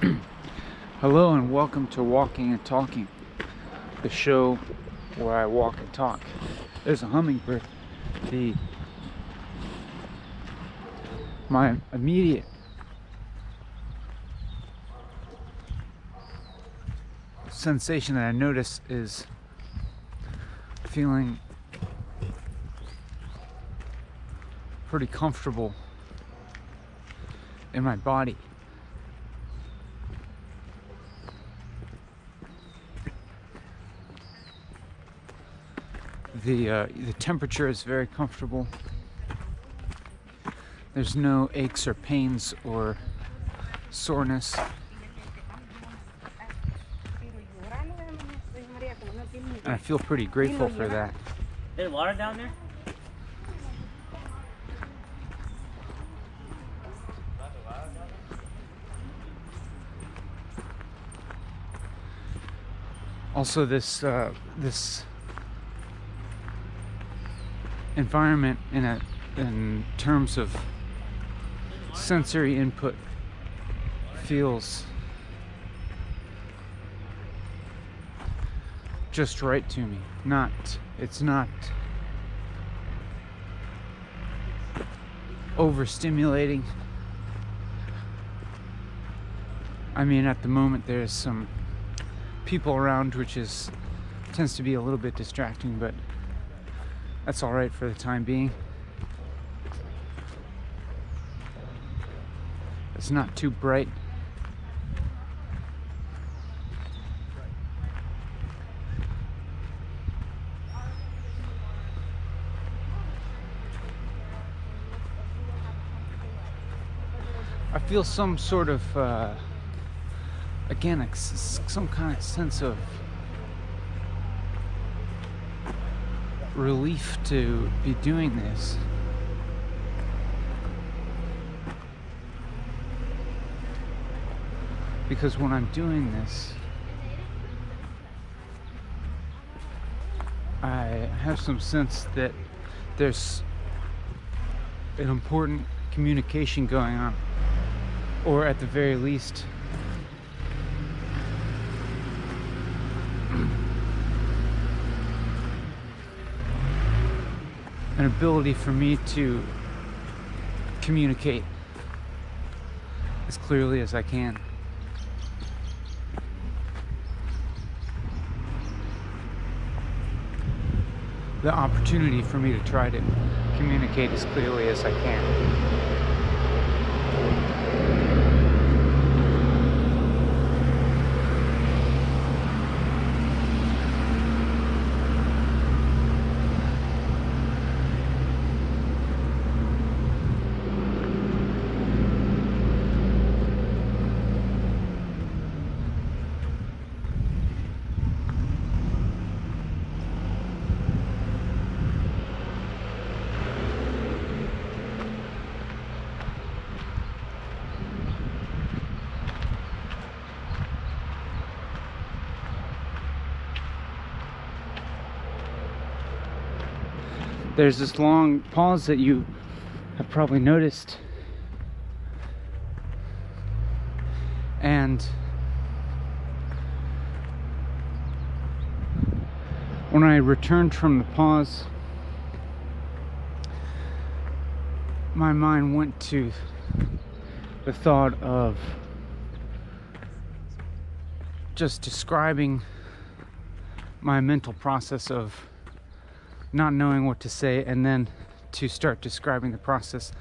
Hello and welcome to Walking and Talking, the show where I walk and talk. There's a hummingbird. My immediate sensation that I notice is feeling pretty comfortable in my body. The temperature is very comfortable. There's no aches or pains or soreness. And I feel pretty grateful for that. There's water down there? Also, this environment in terms of sensory input feels just right to me. It's not overstimulating. I mean, at the moment there's some people around, which tends to be a little bit distracting, but that's all right for the time being. It's not too bright. I feel some sort of again, some kind of sense of relief to be doing this. Because when I'm doing this, I have some sense that there's an important communication going on, or at the very least an ability for me to communicate as clearly as I can. The opportunity for me to try to communicate as clearly as I can. There's this long pause that you have probably noticed, and when I returned from the pause, my mind went to the thought of just describing my mental process of not knowing what to say, and then to start describing the process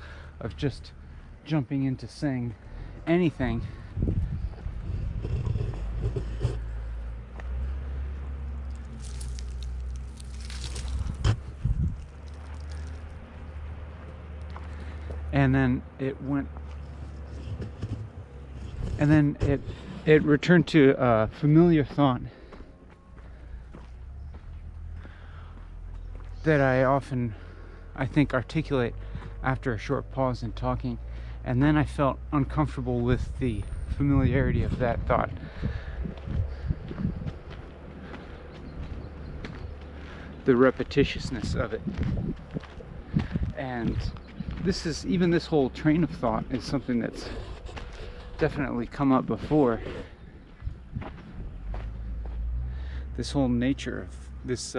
of just jumping into saying anything. And then it returned to a familiar thought that I often, I think, articulate after a short pause in talking, and then I felt uncomfortable with the familiarity of that thought. The repetitiousness of it. And this whole train of thought is something that's definitely come up before. This whole nature of this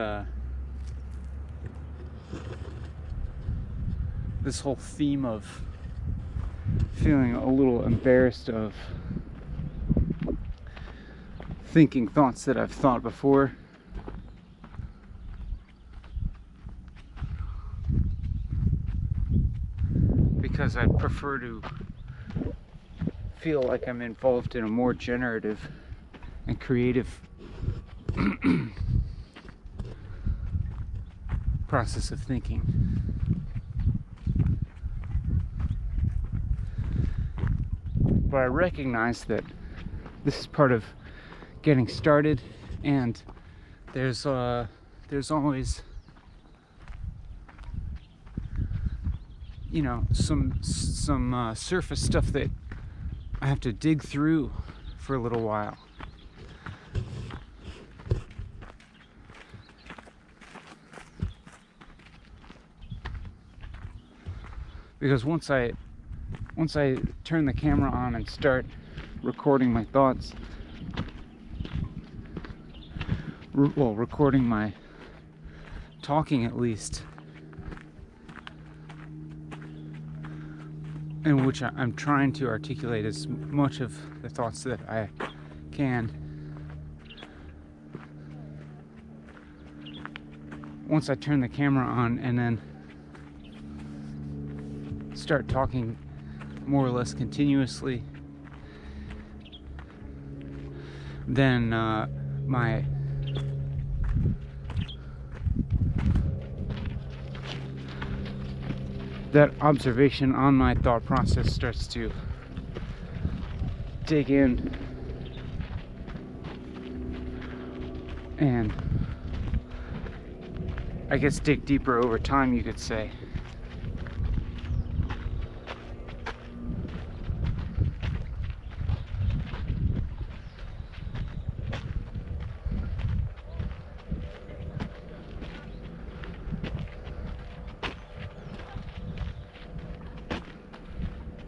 this whole theme of feeling a little embarrassed of thinking thoughts that I've thought before. Because I'd prefer to feel like I'm involved in a more generative and creative process of thinking. But I recognize that this is part of getting started, and there's always, you know, some surface stuff that I have to dig through for a little while. Because once I turn the camera on and start recording my thoughts, recording my talking at least, in which I'm trying to articulate as much of the thoughts that I can. Once I turn the camera on and then start talking more or less continuously, then that observation on my thought process starts to dig in and I guess dig deeper over time, you could say.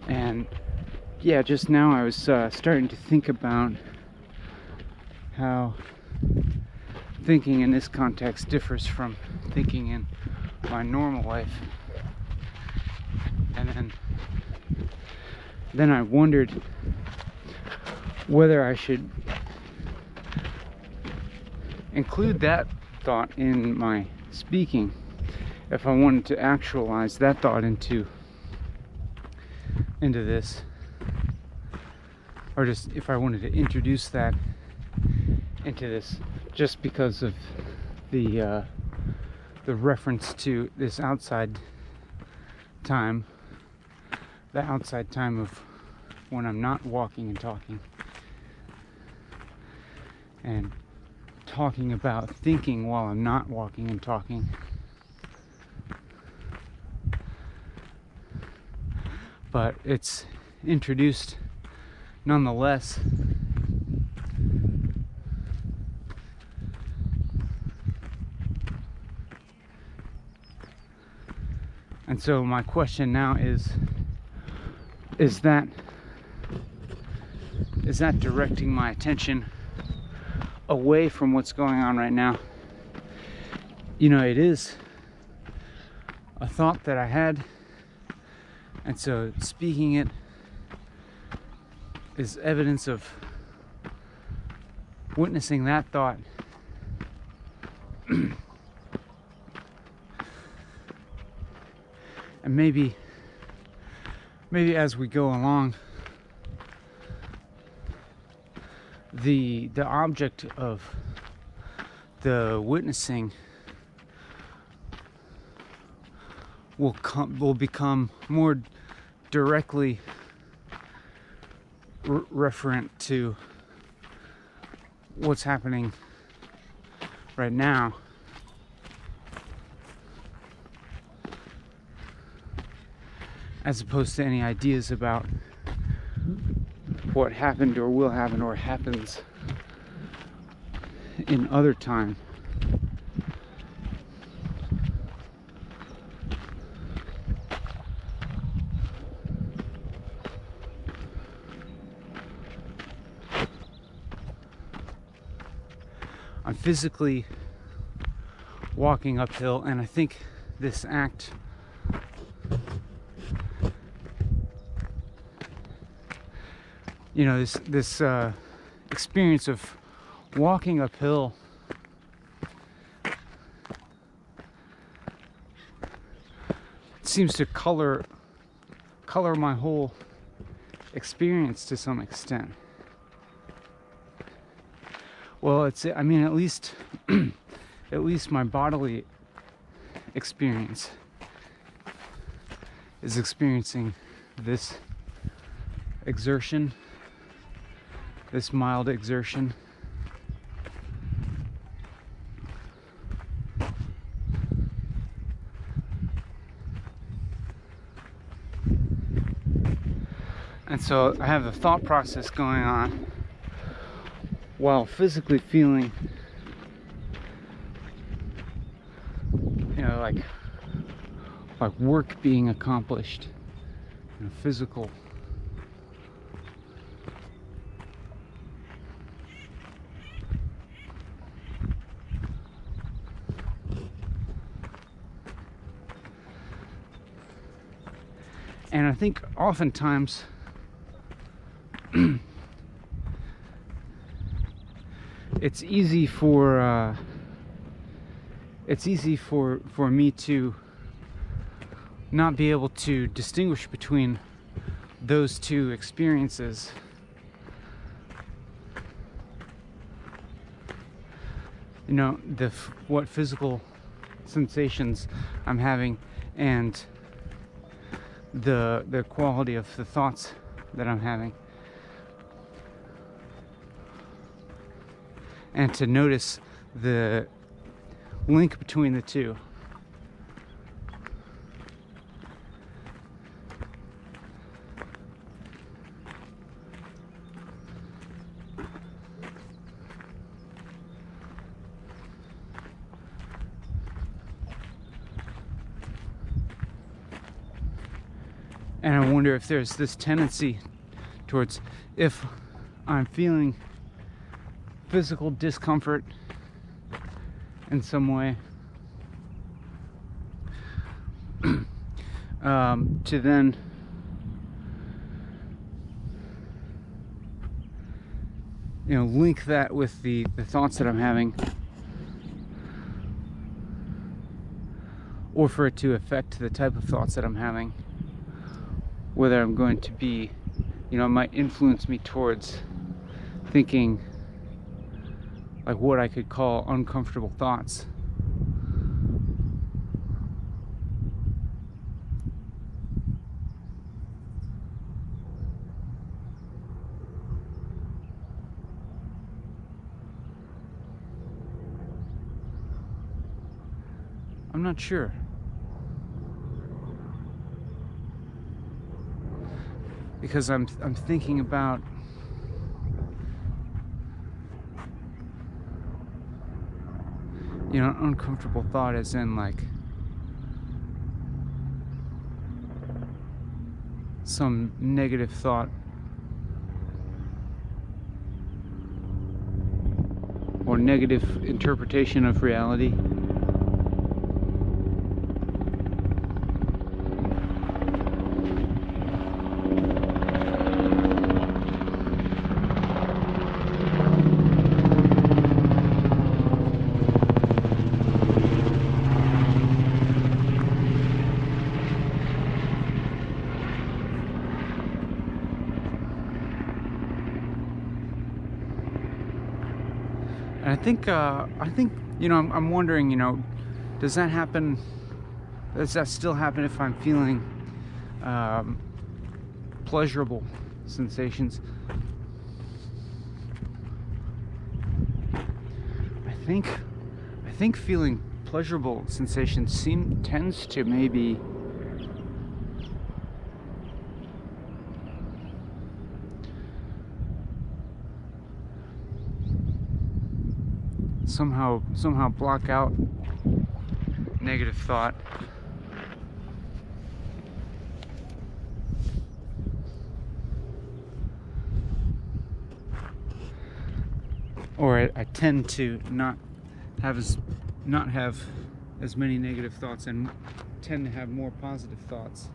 And yeah, just now I was starting to think about how thinking in this context differs from thinking in my normal life. And then I wondered whether I should include that thought in my speaking, if I wanted to actualize that thought into this, or just if I wanted to introduce that into this, just because of the reference to this outside time, the outside time of when I'm not walking and talking, and talking about thinking while I'm not walking and talking. But it's introduced nonetheless. And so my question now is that directing my attention away from what's going on right now? You know, it is a thought that I had, and so speaking it is evidence of witnessing that thought. And maybe as we go along, the object of the witnessing will become more directly referent to what's happening right now, as opposed to any ideas about what happened or will happen or happens in other time. I'm physically walking uphill, and I think this act this experience of walking uphill seems to color my whole experience to some extent. Well, I mean, at least my bodily experience is experiencing this exertion, this mild exertion. And so I have the thought process going on while physically feeling, like work being accomplished, physical. And I think oftentimes it's easy for me to not be able to distinguish between those two experiences. What physical sensations I'm having and the quality of the thoughts that I'm having, and to notice the link between the two. And I wonder if there's this tendency towards, if I'm feeling physical discomfort in some way, to then link that with the thoughts that I'm having, or for it to affect the type of thoughts that I'm having, whether I'm going to be, it might influence me towards thinking like what I could call uncomfortable thoughts. I'm not sure. Because I'm thinking about uncomfortable thought as in like some negative thought or negative interpretation of reality. And I think I'm wondering, does that happen? Does that still happen if I'm feeling pleasurable sensations? I think feeling pleasurable sensations tends to maybe somehow block out negative thought. or I tend to not have as many negative thoughts and tend to have more positive thoughts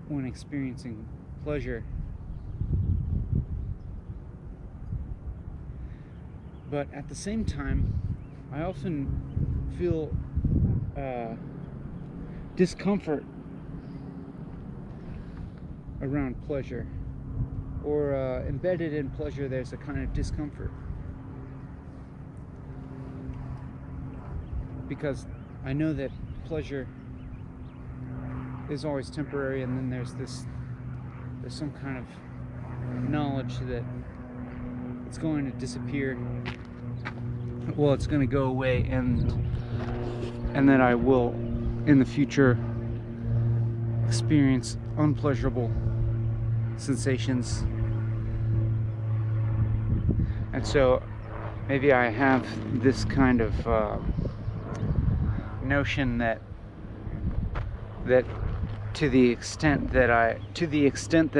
when experiencing pleasure. But at the same time, I often feel discomfort around pleasure, or embedded in pleasure there's a kind of discomfort, because I know that pleasure is always temporary, and then there's some kind of knowledge that it's going to disappear. Well, it's going to go away, and that I will in the future experience unpleasurable sensations. And so maybe I have this kind of notion that to the extent that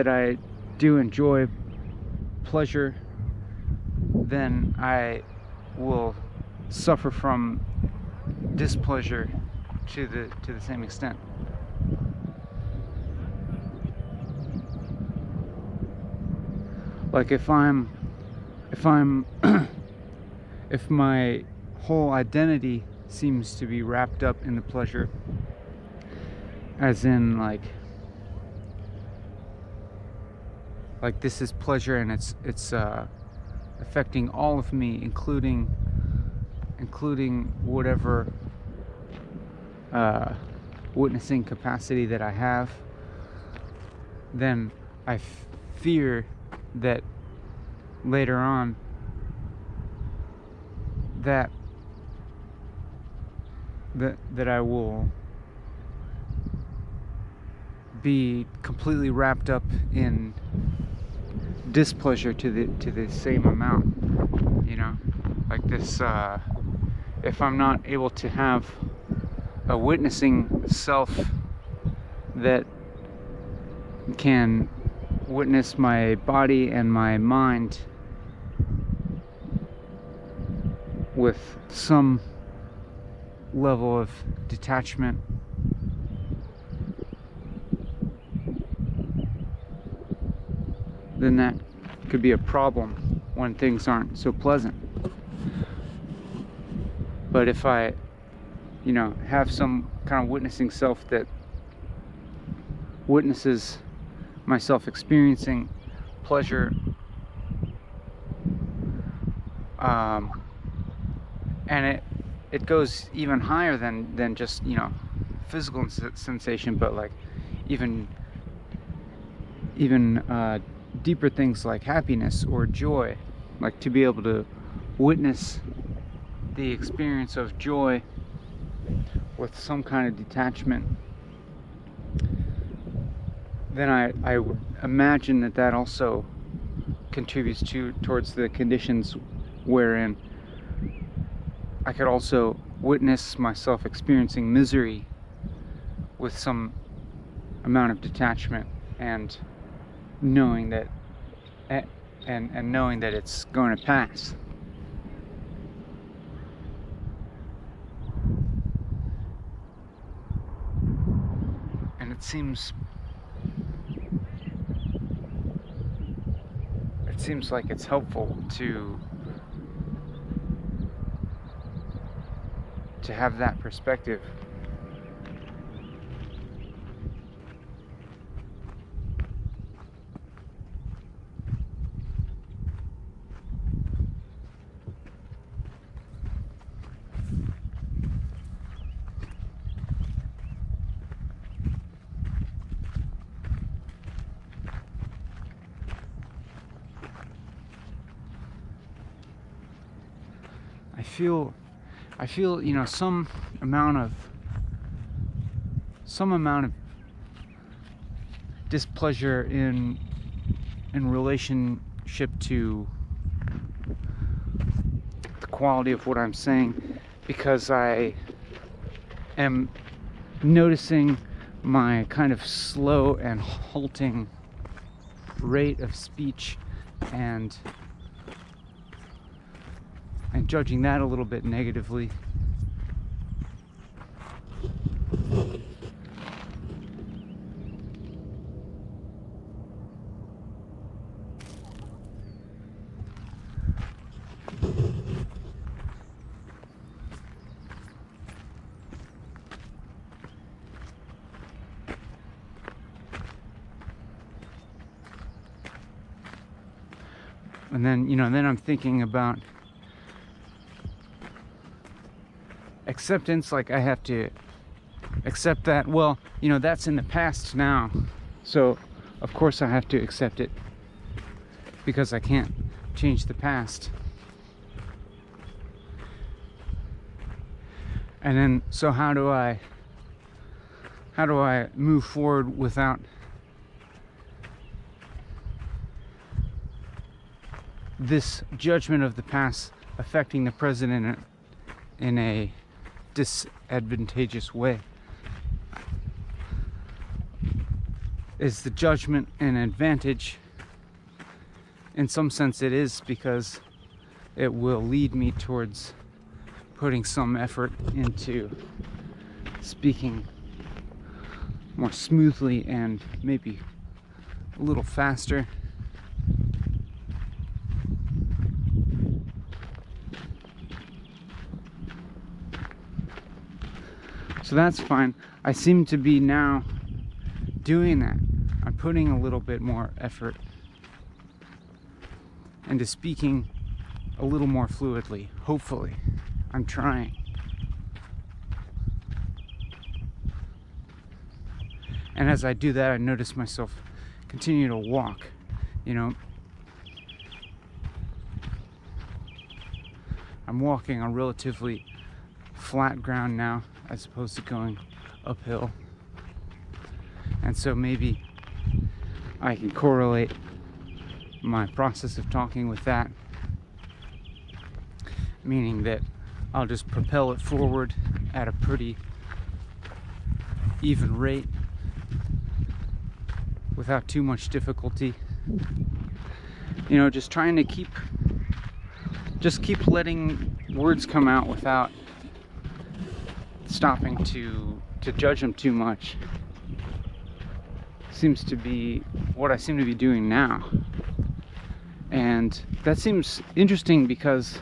I do enjoy pleasure, then I will suffer from displeasure to the same extent. Like if my whole identity seems to be wrapped up in the pleasure, as in like this is pleasure and it's affecting all of me, including whatever witnessing capacity that I have, then I fear that later on that I will be completely wrapped up in displeasure to the same amount, you know, like this. If I'm not able to have a witnessing self that can witness my body and my mind with some level of detachment, then that could be a problem when things aren't so pleasant. But if I, have some kind of witnessing self that witnesses myself experiencing pleasure, and it goes even higher than just physical sensation, but like even deeper things like happiness or joy, like to be able to witness the experience of joy with some kind of detachment, then I would imagine that also contributes towards the conditions wherein I could also witness myself experiencing misery with some amount of detachment and knowing that and knowing that it's going to pass. And it seems like it's helpful to have that perspective. I feel some amount of displeasure in relationship to the quality of what I'm saying, because I am noticing my kind of slow and halting rate of speech and judging that a little bit negatively. And then, then I'm thinking about acceptance, like I have to accept that, well, that's in the past now. So, of course I have to accept it because I can't change the past. And then, so how do I move forward without this judgment of the past affecting the present in a disadvantageous way? Is the judgment an advantage? In some sense it is, because it will lead me towards putting some effort into speaking more smoothly and maybe a little faster. So that's fine. I seem to be now doing that. I'm putting a little bit more effort into speaking a little more fluidly. Hopefully. I'm trying. And as I do that, I notice myself continue to walk, I'm walking on relatively flat ground now, as opposed to going uphill. And so maybe I can correlate my process of talking with that, meaning that I'll just propel it forward at a pretty even rate without too much difficulty. Just trying to keep letting words come out without stopping to judge them too much. Seems to be what I seem to be doing now. And that seems interesting because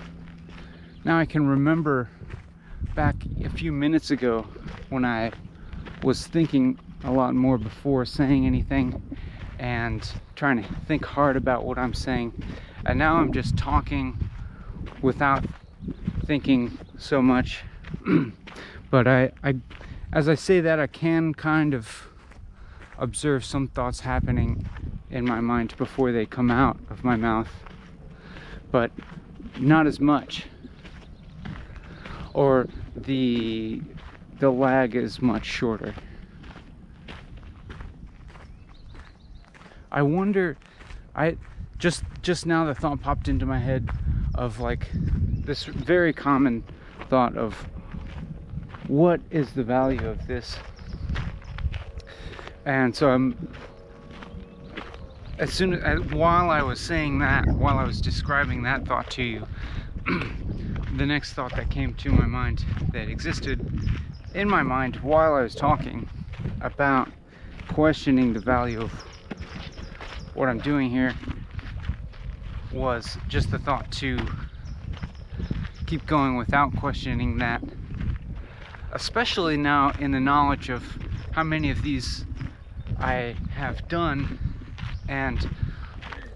now I can remember back a few minutes ago when I was thinking a lot more before saying anything and trying to think hard about what I'm saying. And now I'm just talking without thinking so much. But as I say that, I can kind of observe some thoughts happening in my mind before they come out of my mouth, but not as much, or the lag is much shorter. I wonder, just now the thought popped into my head of like this very common thought of what is the value of this. And so while I was saying that, while I was describing that thought to you, the next thought that came to my mind, that existed in my mind while I was talking about questioning the value of what I'm doing here, was just the thought to keep going without questioning that, especially now in the knowledge of how many of these I have done, and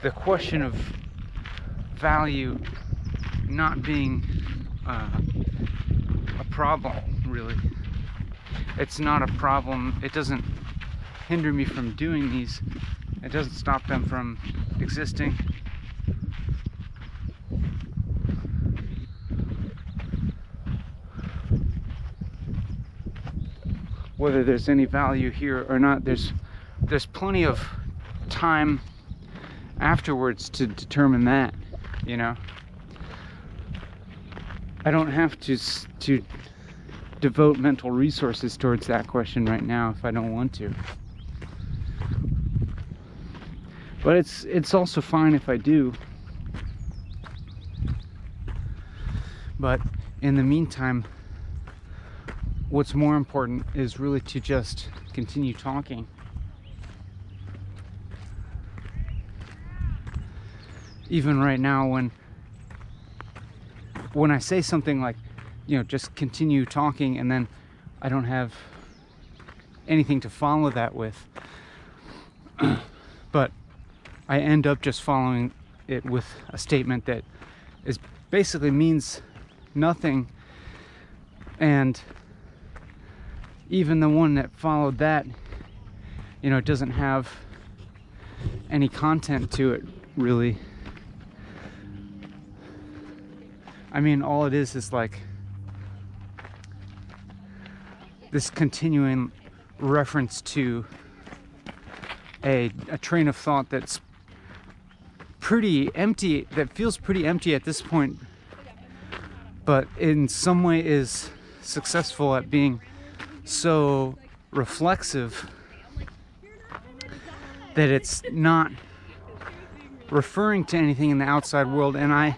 the question of value not being a problem, really. It's not a problem. It doesn't hinder me from doing these. It doesn't stop them from existing. Whether there's any value here or not, there's plenty of time afterwards to determine that, I don't have to devote mental resources towards that question right now if I don't want to. But it's also fine if I do. But in the meantime, what's more important is really to just continue talking. Even right now, when I say something like, you know, just continue talking, and then I don't have anything to follow that with, but I end up just following it with a statement that is basically means nothing, and even the one that followed that, you know, it doesn't have any content to it, really. I mean, all it is like this continuing reference to a train of thought that's pretty empty, that feels pretty empty at this point, but in some way is successful at being so reflexive that it's not referring to anything in the outside world, and I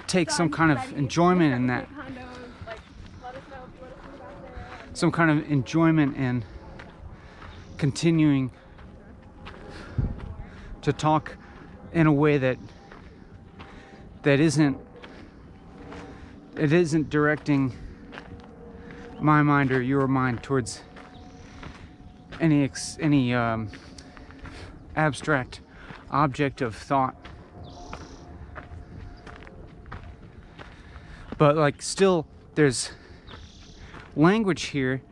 take some kind of enjoyment in that. Some kind of enjoyment in continuing to talk in a way that isn't directing my mind or your mind towards any abstract object of thought. But like, still, there's language here,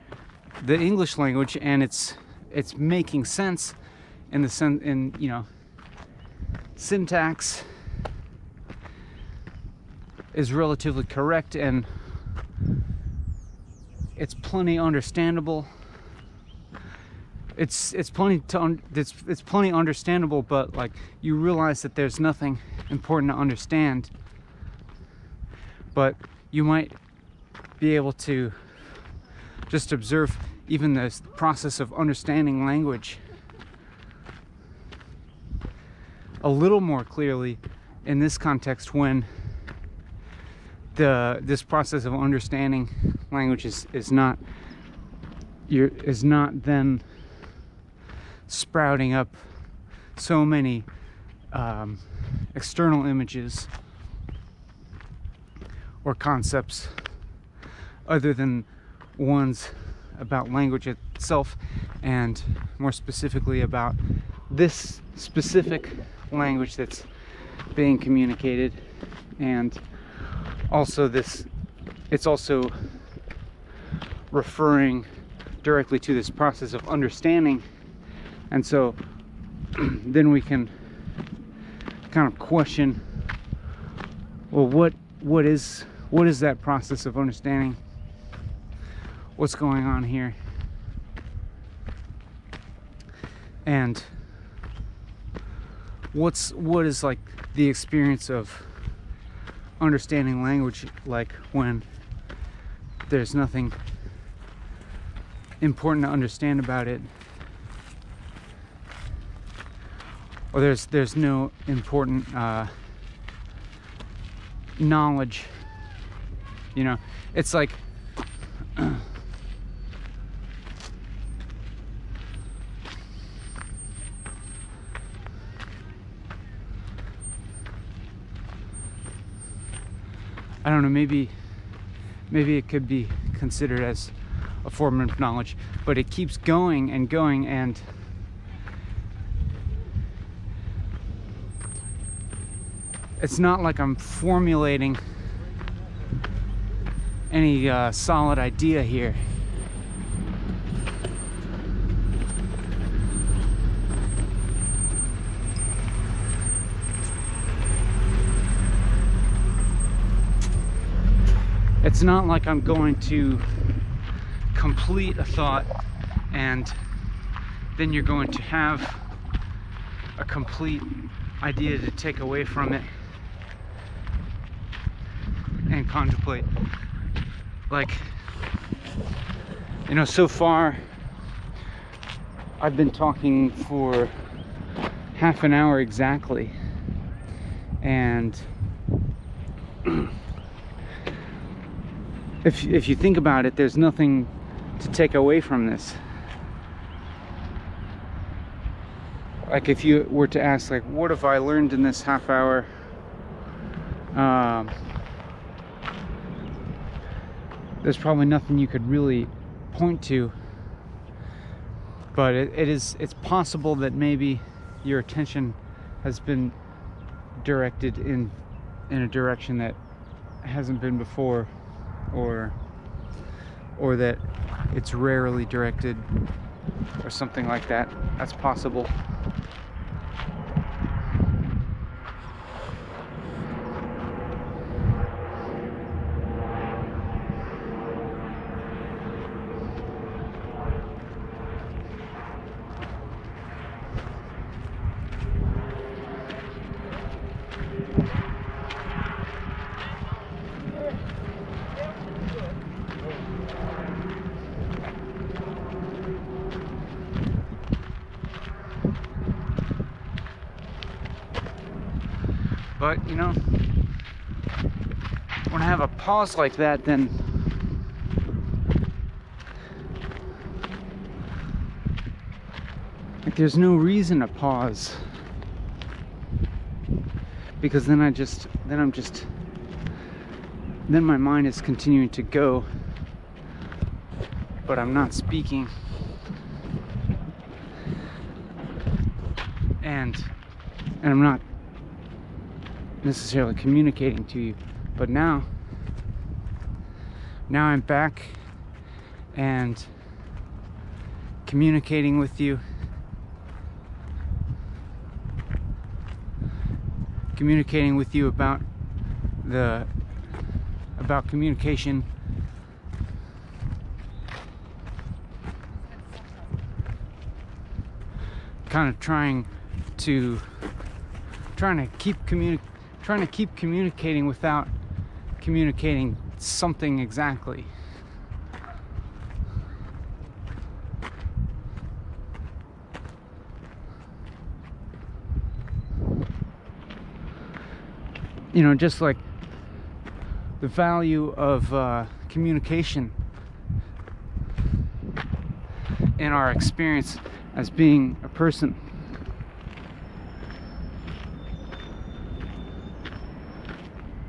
the English language, and it's making sense in the sense, in, you know, syntax is relatively correct, and it's plenty understandable. It's plenty understandable, but like, you realize that there's nothing important to understand. But you might be able to just observe even the process of understanding language a little more clearly in this context, when this process of understanding language is not then sprouting up so many external images or concepts other than ones about language itself, and more specifically about this specific language that's being communicated. And also it's also referring directly to this process of understanding. And so then we can kind of question, well, what is that process of understanding? What's going on here? And what is like the experience of understanding language like when there's nothing important to understand about it, or there's no important knowledge, you know? It's like I don't know, maybe it could be considered as a form of knowledge, but it keeps going and going, and it's not like I'm formulating any solid idea here. It's not like I'm going to complete a thought and then you're going to have a complete idea to take away from it and contemplate. Like, you know, so far I've been talking for half an hour exactly. And if you think about it, there's nothing to take away from this. Like if you were to ask, like, what have I learned in this half hour? There's probably nothing you could really point to, but it's possible that maybe your attention has been directed in a direction that hasn't been before, or that it's rarely directed, or something like that. That's possible. But you know, when I have a pause like that, then like there's no reason to pause, because then my mind is continuing to go, but I'm not speaking, and I'm not necessarily communicating to you. But now I'm back and communicating with you, about communication, kind of trying to keep communicating without communicating something exactly. You know, just like the value of communication in our experience as being a person.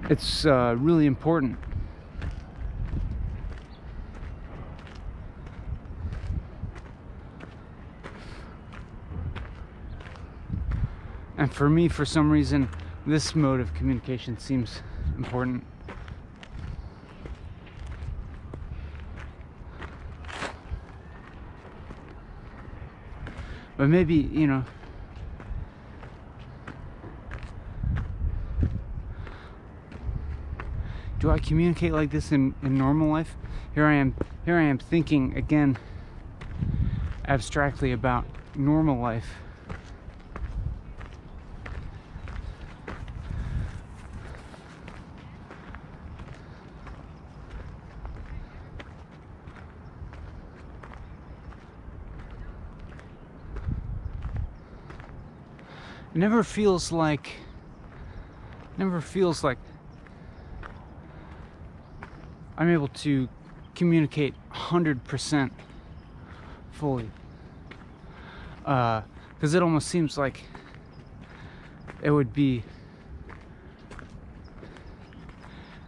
It's really important. And for me, for some reason, this mode of communication seems important. But maybe, you know, do I communicate like this in normal life? Here I am thinking again abstractly about normal life. Never feels like I'm able to communicate 100% fully, because it almost seems like it would be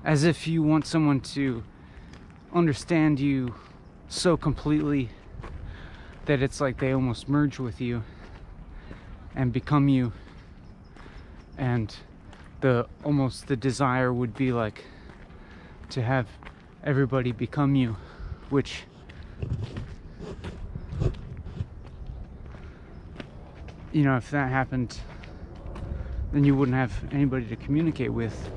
as if you want someone to understand you so completely that it's like they almost merge with you and become you, and the desire would be like to have everybody become you, which you know, if that happened, then you wouldn't have anybody to communicate with,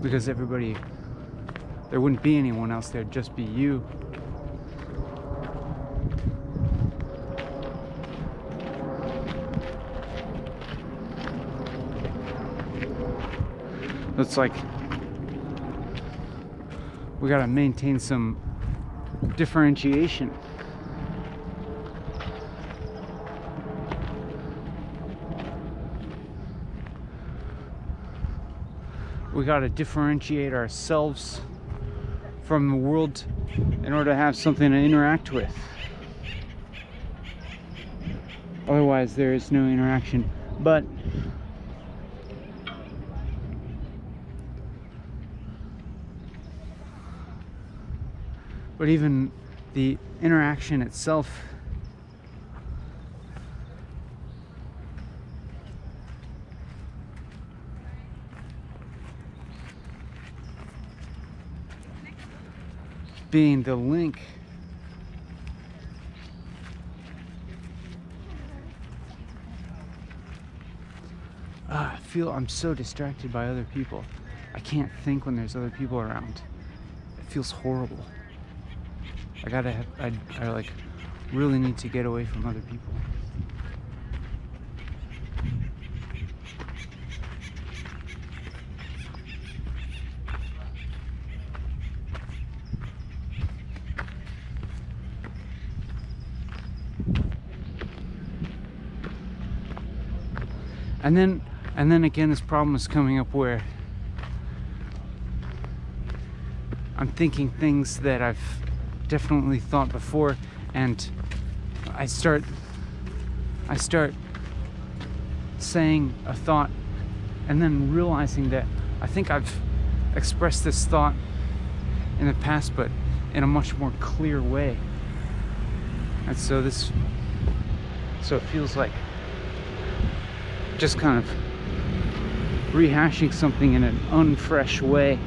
because there wouldn't be anyone else, there'd just be you. It's like we gotta maintain some differentiation. we got to differentiate ourselves from the world in order to have something to interact with. Otherwise, there is no interaction. But even the interaction itself being the link I'm so distracted by other people. I can't think when there's other people around. It feels horrible. I like really need to get away from other people. And then again, this problem is coming up where I'm thinking things that I've definitely thought before, and I start saying a thought and then realizing that I think I've expressed this thought in the past, but in a much more clear way. And so it feels like just kind of rehashing something in an unfresh way.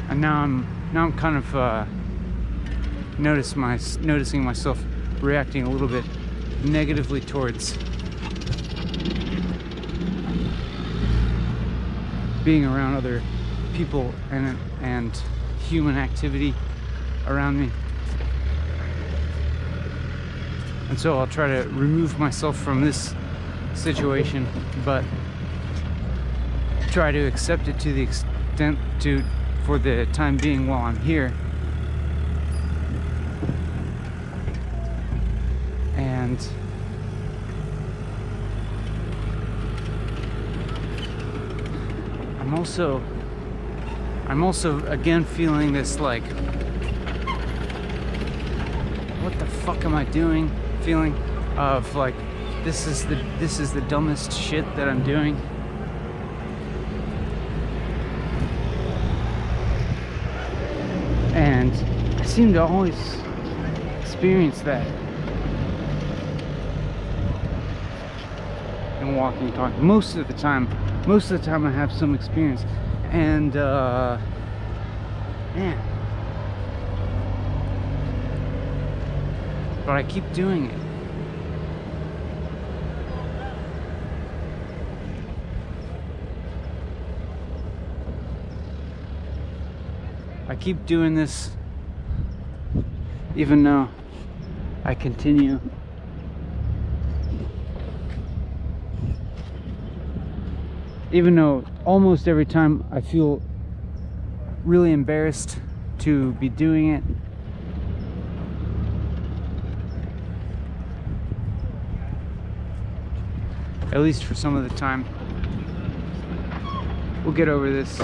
And now I'm kind of noticing myself reacting a little bit negatively towards being around other people and human activity around me. And so I'll try to remove myself from this situation, but try to accept it to the extent for the time being while I'm here. And I'm also again feeling this like, what the fuck am I doing? Feeling of like, this is the dumbest shit that I'm doing. And I seem to always experience that in walking and talking. Most of the time I have some experience, and man, but I keep doing it. I keep doing this even though I continue even though almost every time I feel really embarrassed to be doing it. At least for some of the time. We'll get over this.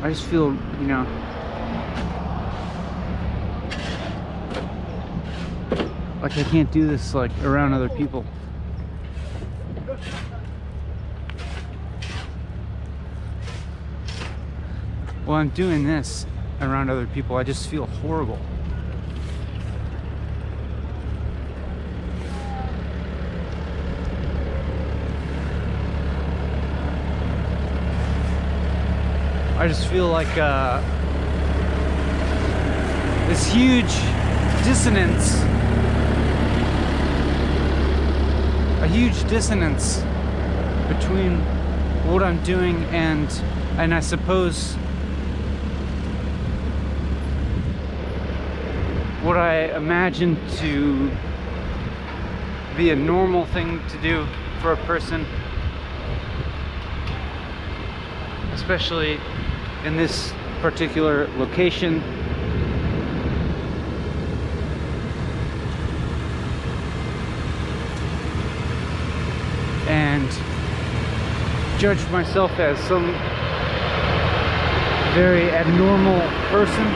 I just feel, you know, like I can't do this like around other people. While I'm doing this around other people, I just feel horrible. I just feel like this huge dissonance, a huge dissonance between what I'm doing and I suppose what I imagine to be a normal thing to do for a person, especially in this particular location. And judged myself as some very abnormal person.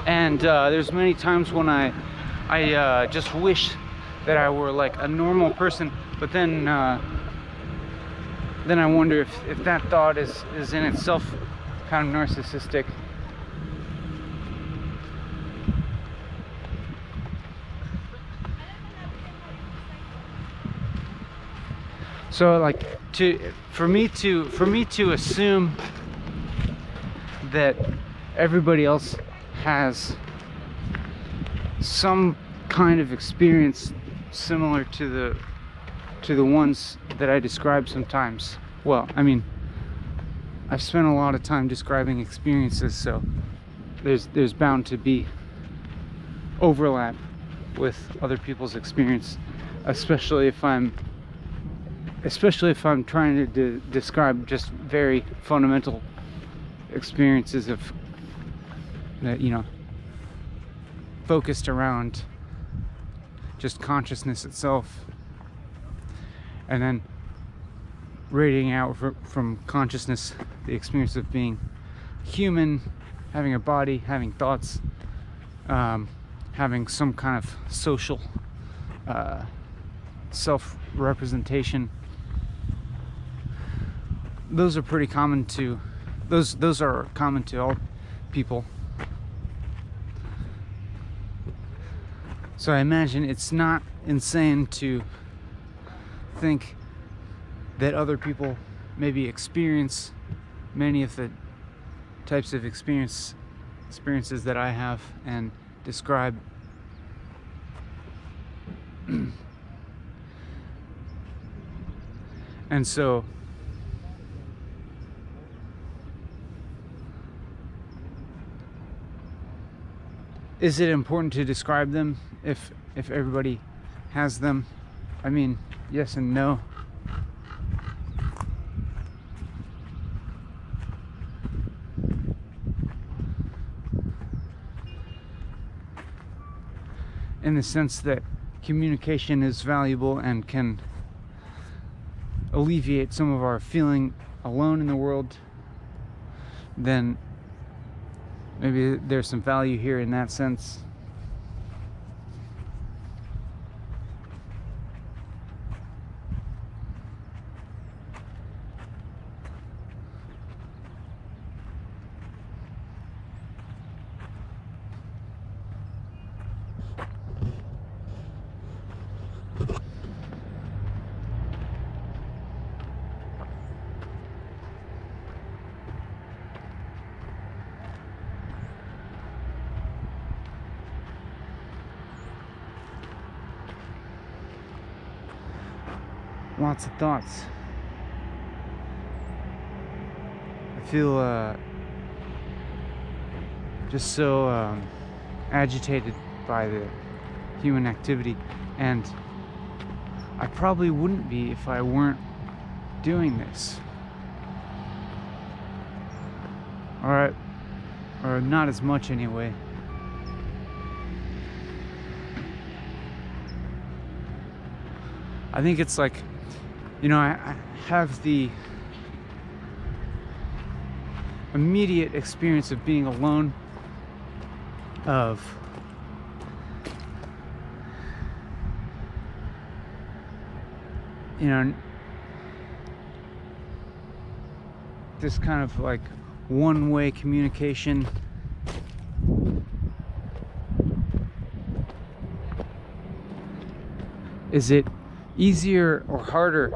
And there's many times when I just wish that I were like a normal person, but then I wonder if that thought is in itself kind of narcissistic. So like for me to assume that everybody else has some kind of experience similar to the ones that I describe sometimes. Well, I mean, I've spent a lot of time describing experiences, so there's bound to be overlap with other people's experience, especially if I'm trying to describe just very fundamental experiences of that, you know, focused around just consciousness itself, and then radiating out from consciousness the experience of being human, having a body, having thoughts, having some kind of social self-representation. Those are pretty common to those are common to all people. So I imagine it's not insane to think that other people maybe experience many of the types of experiences that I have and describe. And so is it important to describe them if everybody has them? I mean, yes and no. In the sense that communication is valuable and can alleviate some of our feeling alone in the world, then maybe there's some value here in that sense. Lots of thoughts. I feel just so agitated by the human activity, and I probably wouldn't be if I weren't doing this. Or not as much anyway. I think it's like, you know, I have the immediate experience of being alone, of you know, this kind of like one-way communication. Is it easier or harder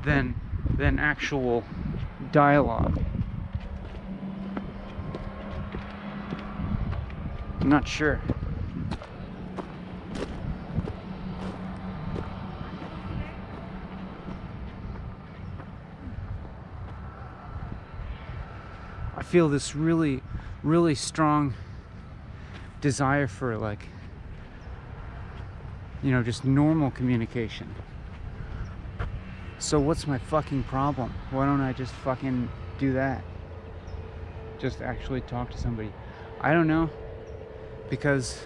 than actual dialogue? I'm not sure. I feel this really, really strong desire for, like, you know, just normal communication. So what's my fucking problem? Why don't I just fucking do that? Just actually talk to somebody. I don't know, because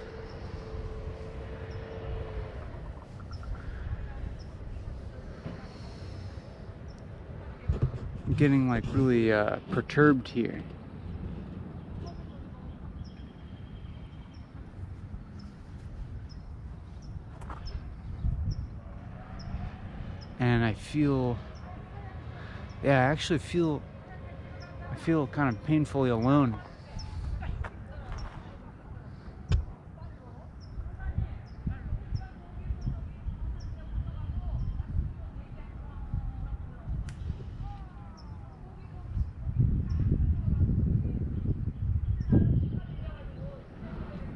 I'm getting like really perturbed here. And I feel, I actually feel, kind of painfully alone.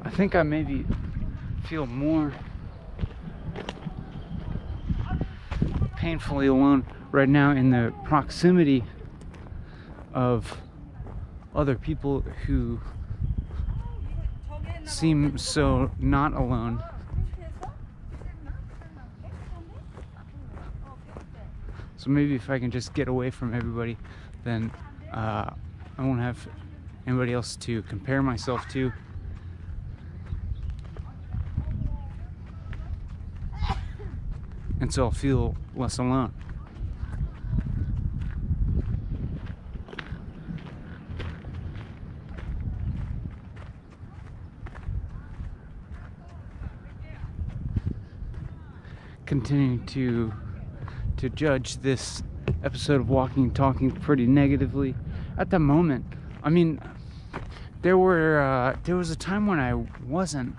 I think I maybe feel more painfully alone right now in the proximity of other people who seem so not alone. So maybe if I can just get away from everybody, then I won't have anybody else to compare myself to. And so I'll feel less alone. Continuing to judge this episode of Walking and Talking pretty negatively at the moment. I mean, there was a time when I wasn't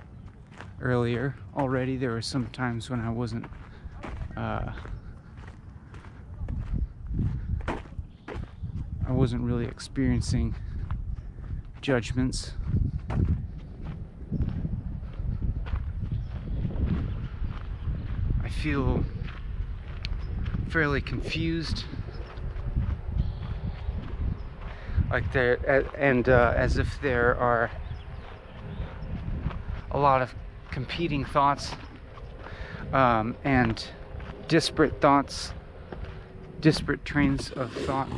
earlier already. There were some times when I wasn't really experiencing judgments. I feel fairly confused, like as if there are a lot of competing thoughts and disparate thoughts, disparate trains of thought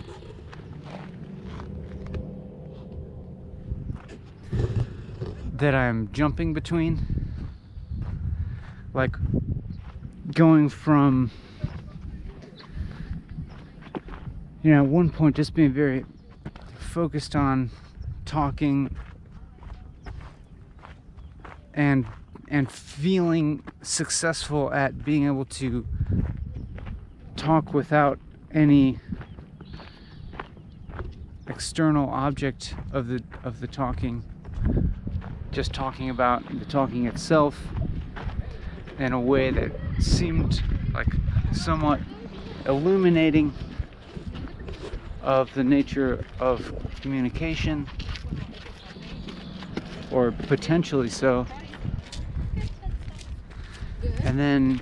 that I'm jumping between, like going from, you know, at one point just being very focused on talking and feeling successful at being able to talk without any external object of the talking, just talking about the talking itself in a way that seemed like somewhat illuminating of the nature of communication, or potentially so. And then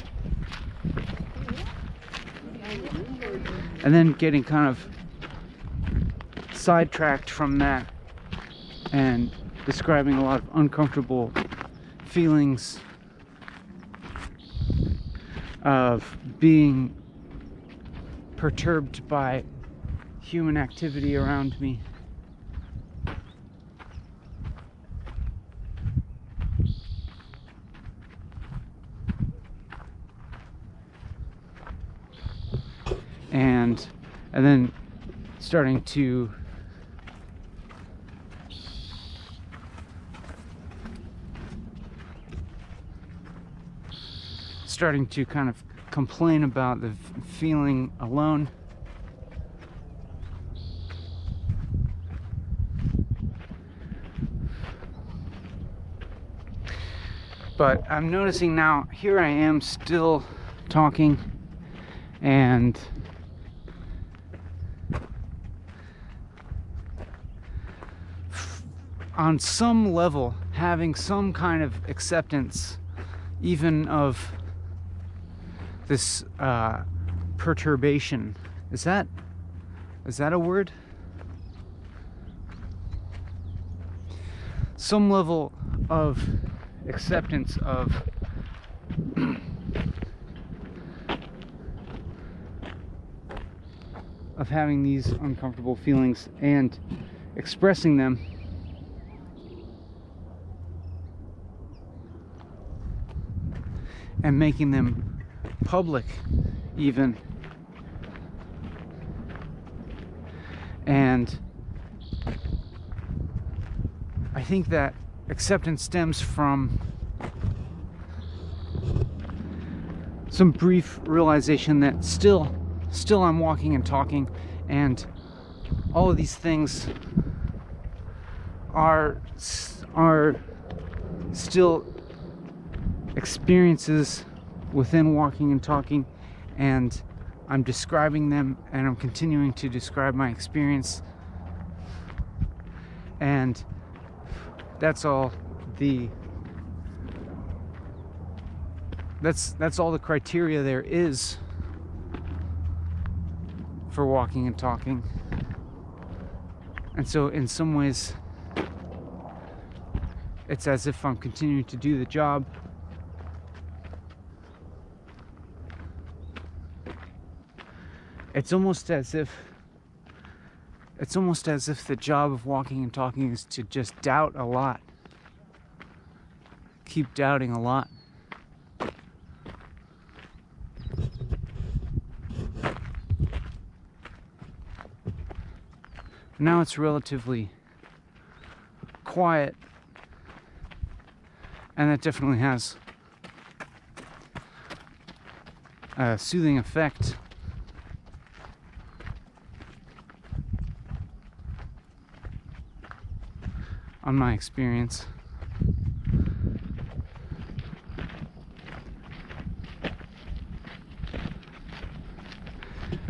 getting kind of sidetracked from that and describing a lot of uncomfortable feelings of being perturbed by human activity around me. And then starting to kind of complain about the feeling alone. But I'm noticing now, here I am still talking, and on some level having some kind of acceptance even of this perturbation. Is that a word? some level of acceptance of of having these uncomfortable feelings and expressing them, and making them public even. And I think that acceptance stems from some brief realization that still I'm walking and talking, and all of these things are still experiences within walking and talking, and I'm describing them, and I'm continuing to describe my experience, and that's all the criteria there is for walking and talking. And so in some ways it's as if I'm continuing to do the job, it's almost as if the job of walking and talking is to just doubt a lot, keep doubting a lot. Now it's relatively quiet, and that definitely has a soothing effect on my experience.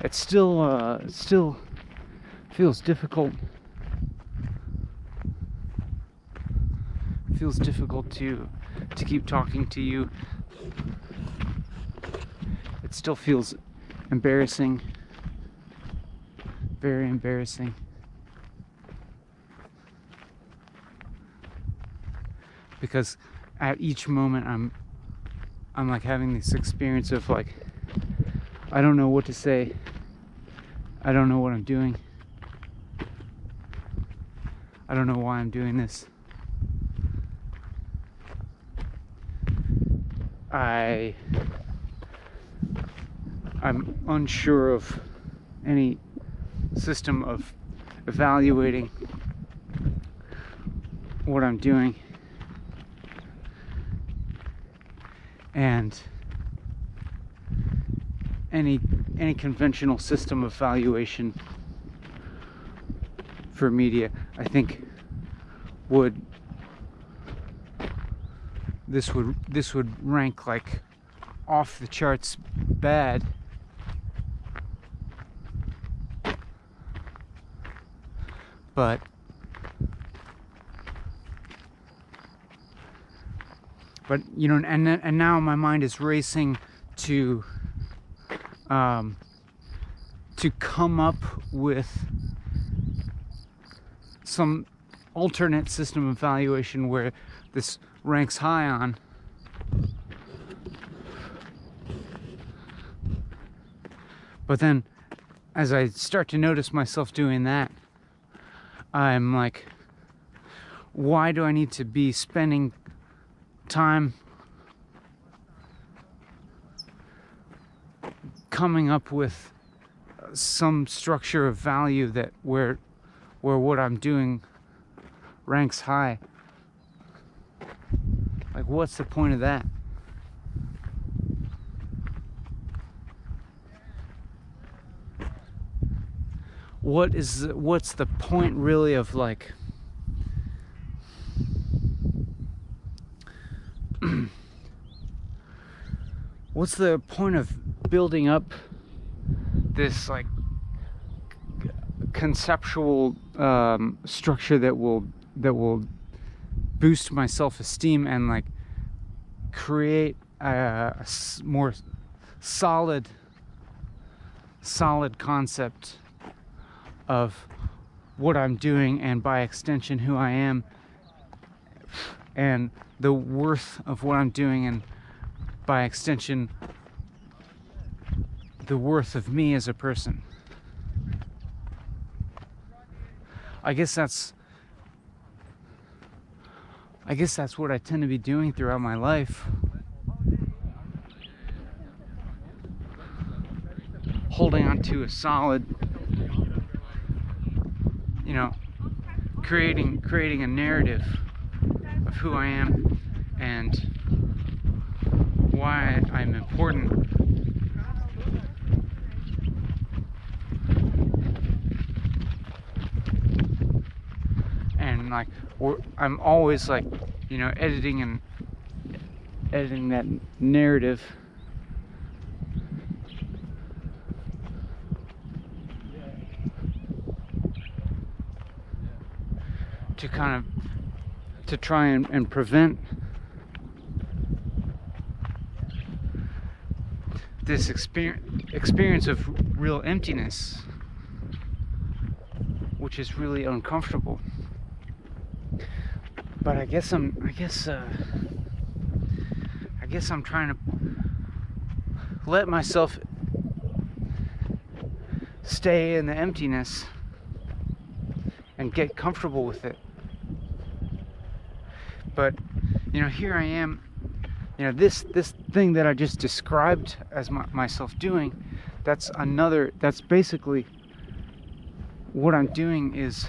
It still feels difficult. It feels difficult to keep talking to you. It still feels embarrassing, very embarrassing. Because at each moment I'm like having this experience of like, I don't know what to say. I don't know what I'm doing. I don't know why I'm doing this. I'm unsure of any system of evaluating what I'm doing, and any conventional system of valuation for media, I think this would rank like off the charts bad. But you know, and now my mind is racing to come up with some alternate system of valuation where this ranks high on. But then as I start to notice myself doing that, I'm like, why do I need to be spending time coming up with some structure of value that where what I'm doing ranks high? Like, what's the point of that? What's the point really of like what's the point of building up this like conceptual structure that will boost my self-esteem and like create a more solid concept of what I'm doing, and by extension who I am, and the worth of what I'm doing, and by extension the worth of me as a person. I guess that's what I tend to be doing throughout my life. Holding on to a solid, creating a narrative of who I am and why I'm important. And like, I'm always like, editing that narrative. To try and prevent this experience of real emptiness, which is really uncomfortable. But I guess I'm trying to let myself stay in the emptiness and get comfortable with it. But here I am, this thing that I just described as myself doing, that's basically what I'm doing, is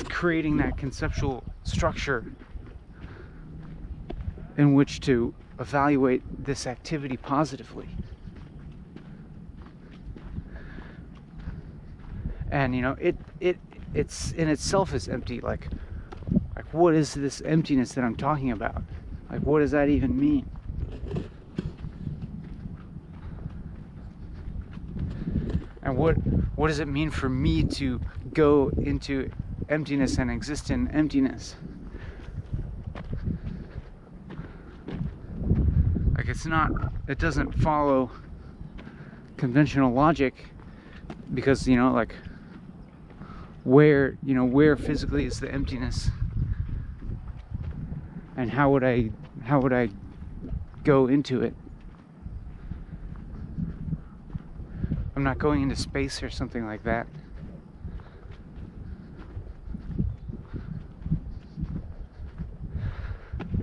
creating that conceptual structure in which to evaluate this activity positively. And it's in itself is empty. Like what is this emptiness that I'm talking about? Like, what does that even mean? And what does it mean for me to go into emptiness and exist in emptiness? Like, it doesn't follow conventional logic, because like, where physically is the emptiness, and how would I go into it? I'm not going into space or something like that.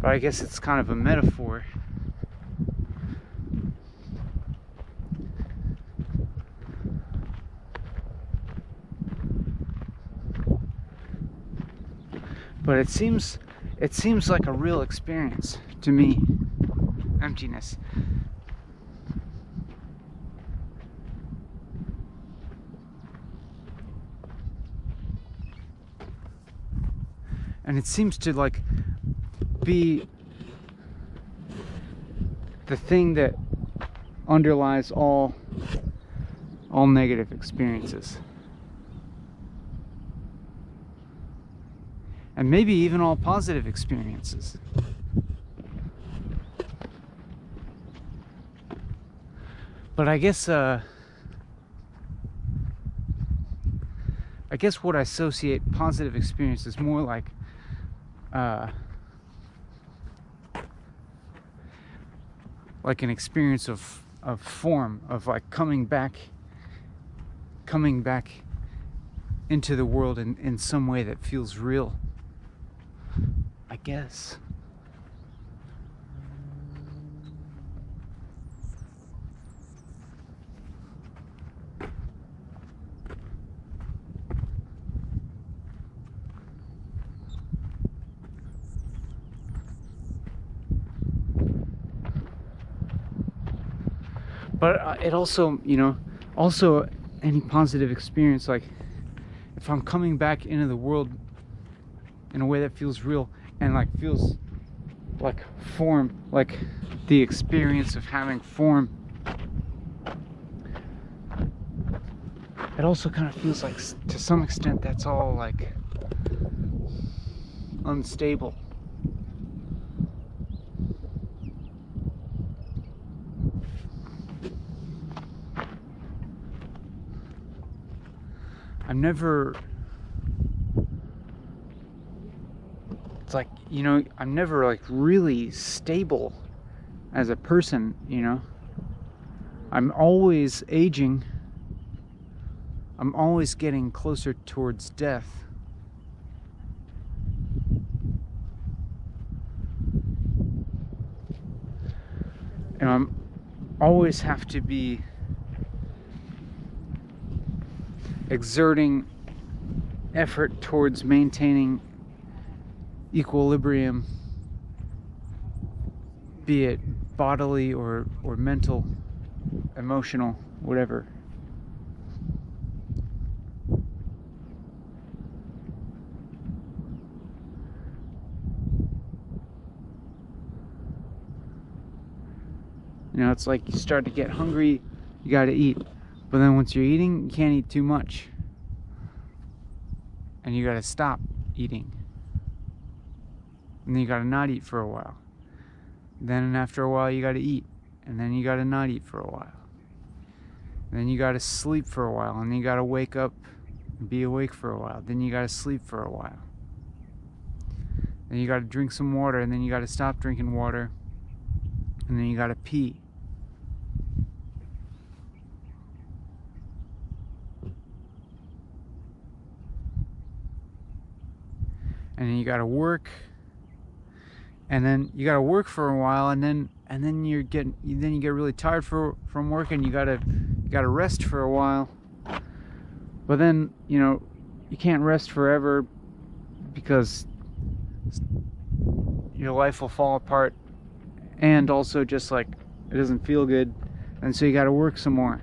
But I guess it's kind of a metaphor. But it seems like a real experience to me, emptiness. And it seems to like be the thing that underlies all negative experiences. And maybe even all positive experiences. But I guess what I associate positive experiences more like an experience of form, of like coming back into the world in some way that feels real, I guess. But it also, also any positive experience, like if I'm coming back into the world in a way that feels real and like feels like form, like the experience of having form, it also kind of feels like, to some extent, that's all like unstable. I'm never it's like, you know, I'm never like really stable as a person, you know. I'm always aging. I'm always getting closer towards death. And I'm always have to be exerting effort towards maintaining equilibrium, be it bodily or mental, emotional, whatever. You know, it's like you start to get hungry, you gotta eat. But then once you're eating, you can't eat too much. And you gotta stop eating. And then you gotta not eat for a while. Then after a while, you gotta eat. And then you gotta not eat for a while. And then you gotta sleep for a while. And then you gotta wake up and be awake for a while. Then you gotta sleep for a while. Then you gotta drink some water. And then you gotta stop drinking water. And then you gotta pee. And then you gotta work, and then you gotta work for a while, and then you get really tired from work, and you gotta rest for a while. But then, you know, you can't rest forever because your life will fall apart, and also just like it doesn't feel good, and so you gotta work some more.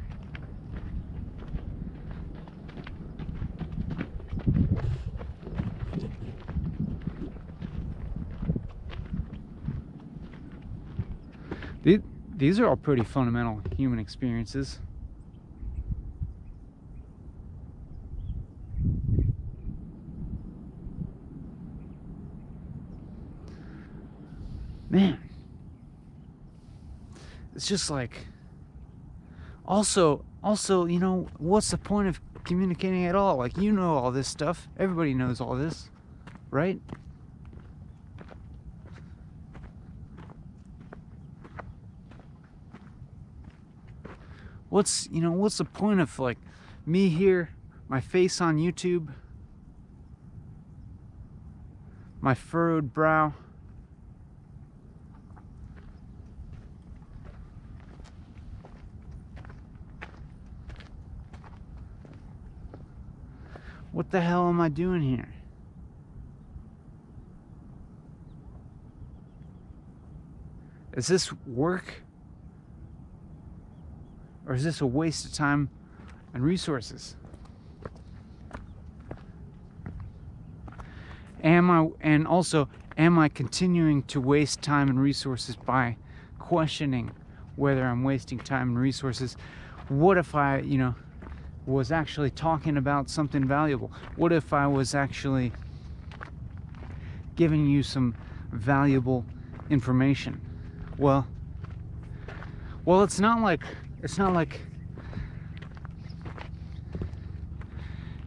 These are all pretty fundamental human experiences. Man, it's just like, also, you know, what's the point of communicating at all? Like, you know all this stuff. Everybody knows all this, right? What's the point of like me here, my face on YouTube, my furrowed brow, what the hell am I doing here? Is this work? Or is this a waste of time and resources? Am I continuing to waste time and resources by questioning whether I'm wasting time and resources? What if I, you know, was actually talking about something valuable? What if I was actually giving you some valuable information? Well, it's not like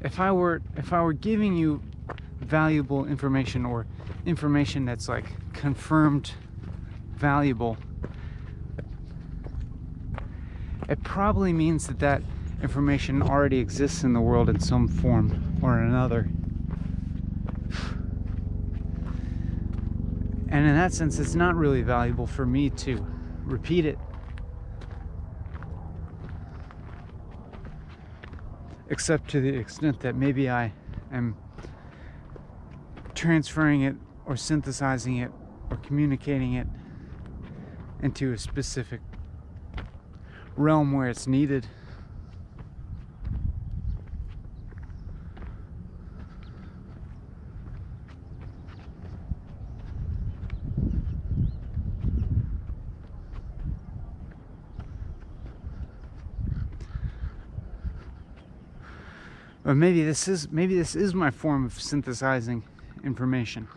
if I were giving you valuable information, or information that's like confirmed valuable, it probably means that information already exists in the world in some form or another. And in that sense, it's not really valuable for me to repeat it. Except to the extent that maybe I am transferring it or synthesizing it or communicating it into a specific realm where it's needed. Or maybe this is my form of synthesizing information.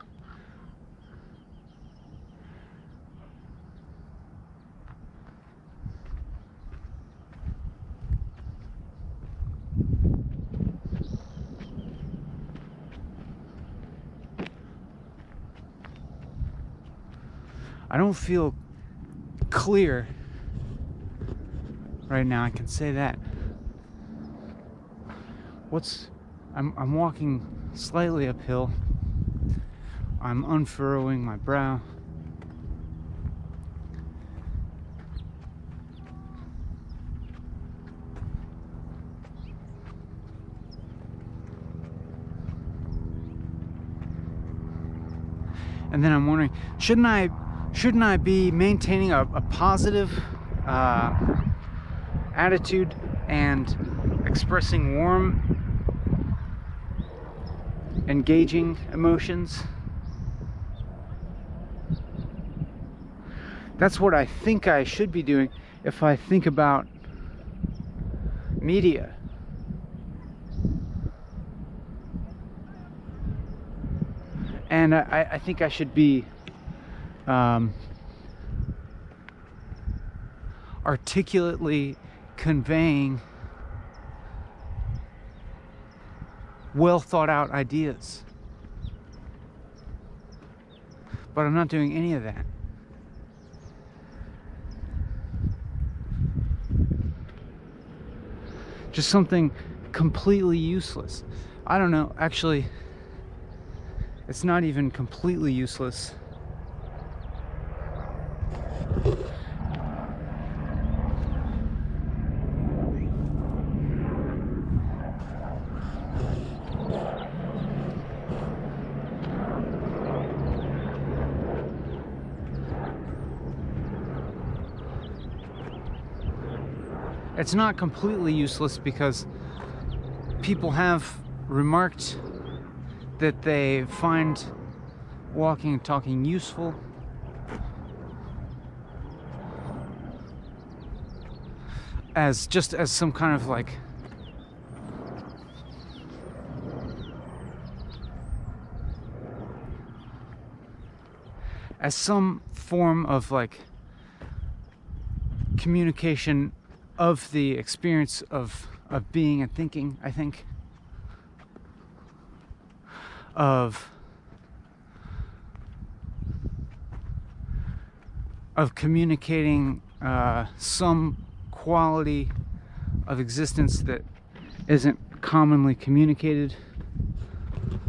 I don't feel clear right now, I can say that. I'm walking slightly uphill. I'm unfurrowing my brow. And then I'm wondering, shouldn't I be maintaining a positive attitude and expressing warm, engaging emotions? That's what I think I should be doing if I think about media. And I think I should be articulately conveying well thought out ideas. But I'm not doing any of that. Just something completely useless. I don't know, actually, it's not even completely useless. It's not completely useless because people have remarked that they find walking and talking useful. As some kind of like as some form of like communication of the experience of being and thinking, I think. Of communicating some quality of existence that isn't commonly communicated,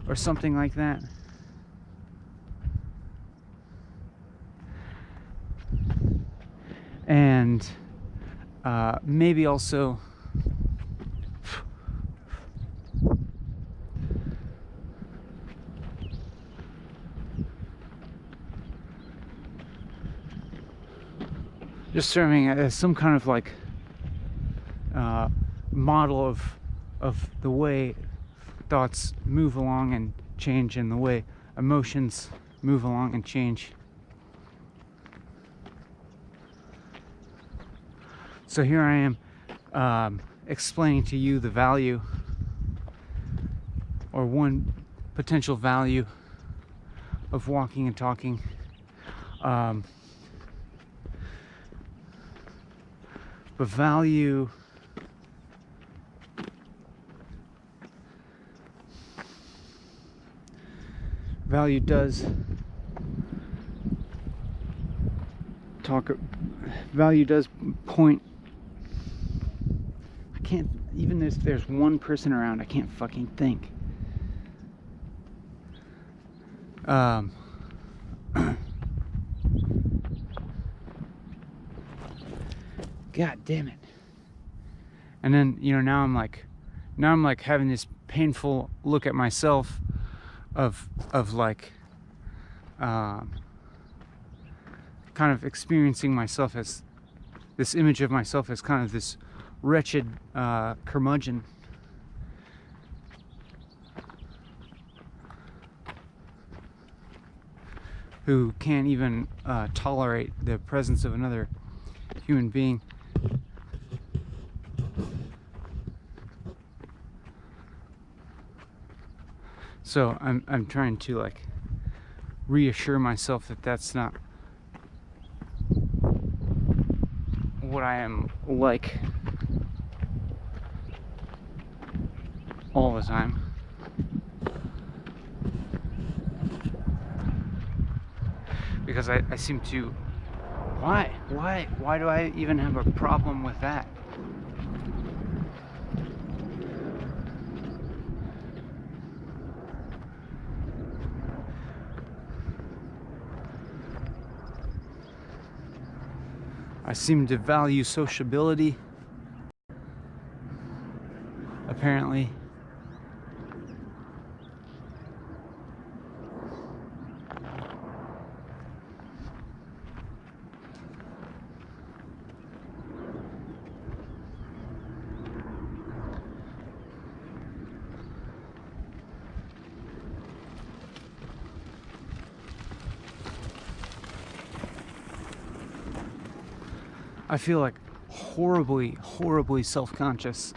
or something like that. And maybe also just serving as some kind of like model of the way thoughts move along and change, and the way emotions move along and change. So here I am explaining to you the value, or one potential value, of walking and talking. But value does point. I can't, even if there's one person around, I can't fucking think. God damn it. And then, now I'm like having this painful look at myself of like kind of experiencing myself as this image of myself as kind of this wretched curmudgeon who can't even tolerate the presence of another human being. So I'm trying to like reassure myself that that's not what I am like all the time. because I seem to. Why do I even have a problem with that? I seem to value sociability, apparently. I feel like horribly self-conscious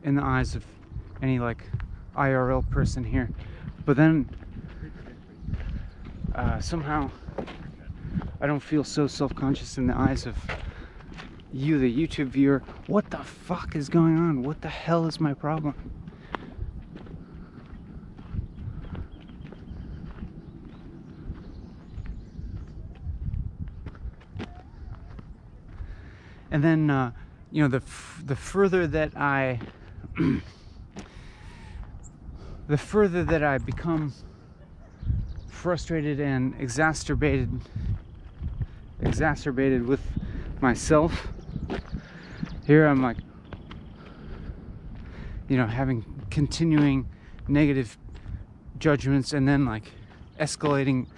in the eyes of any like IRL person here, but then somehow I don't feel so self-conscious in the eyes of you, the YouTube viewer. What the fuck is going on? What the hell is my problem? And then, you know, the further that I, the further that I become frustrated and exacerbated with myself, here I'm like, you know, having continuing negative judgments, and then like escalating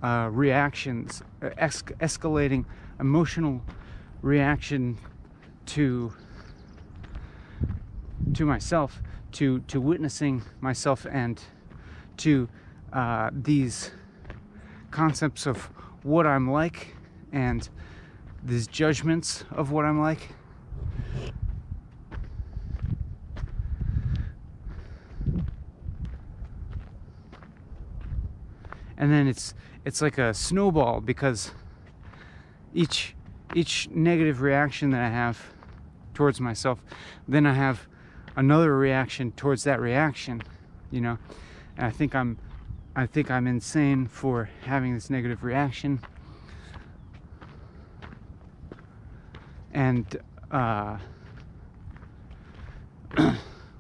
reactions, escalating emotional reaction to myself, to witnessing myself, and to these concepts of what I'm like, and these judgments of what I'm like. And then it's like a snowball, because each negative reaction that I have towards myself, then I have another reaction towards that reaction, you know. And I think I'm insane for having this negative reaction, and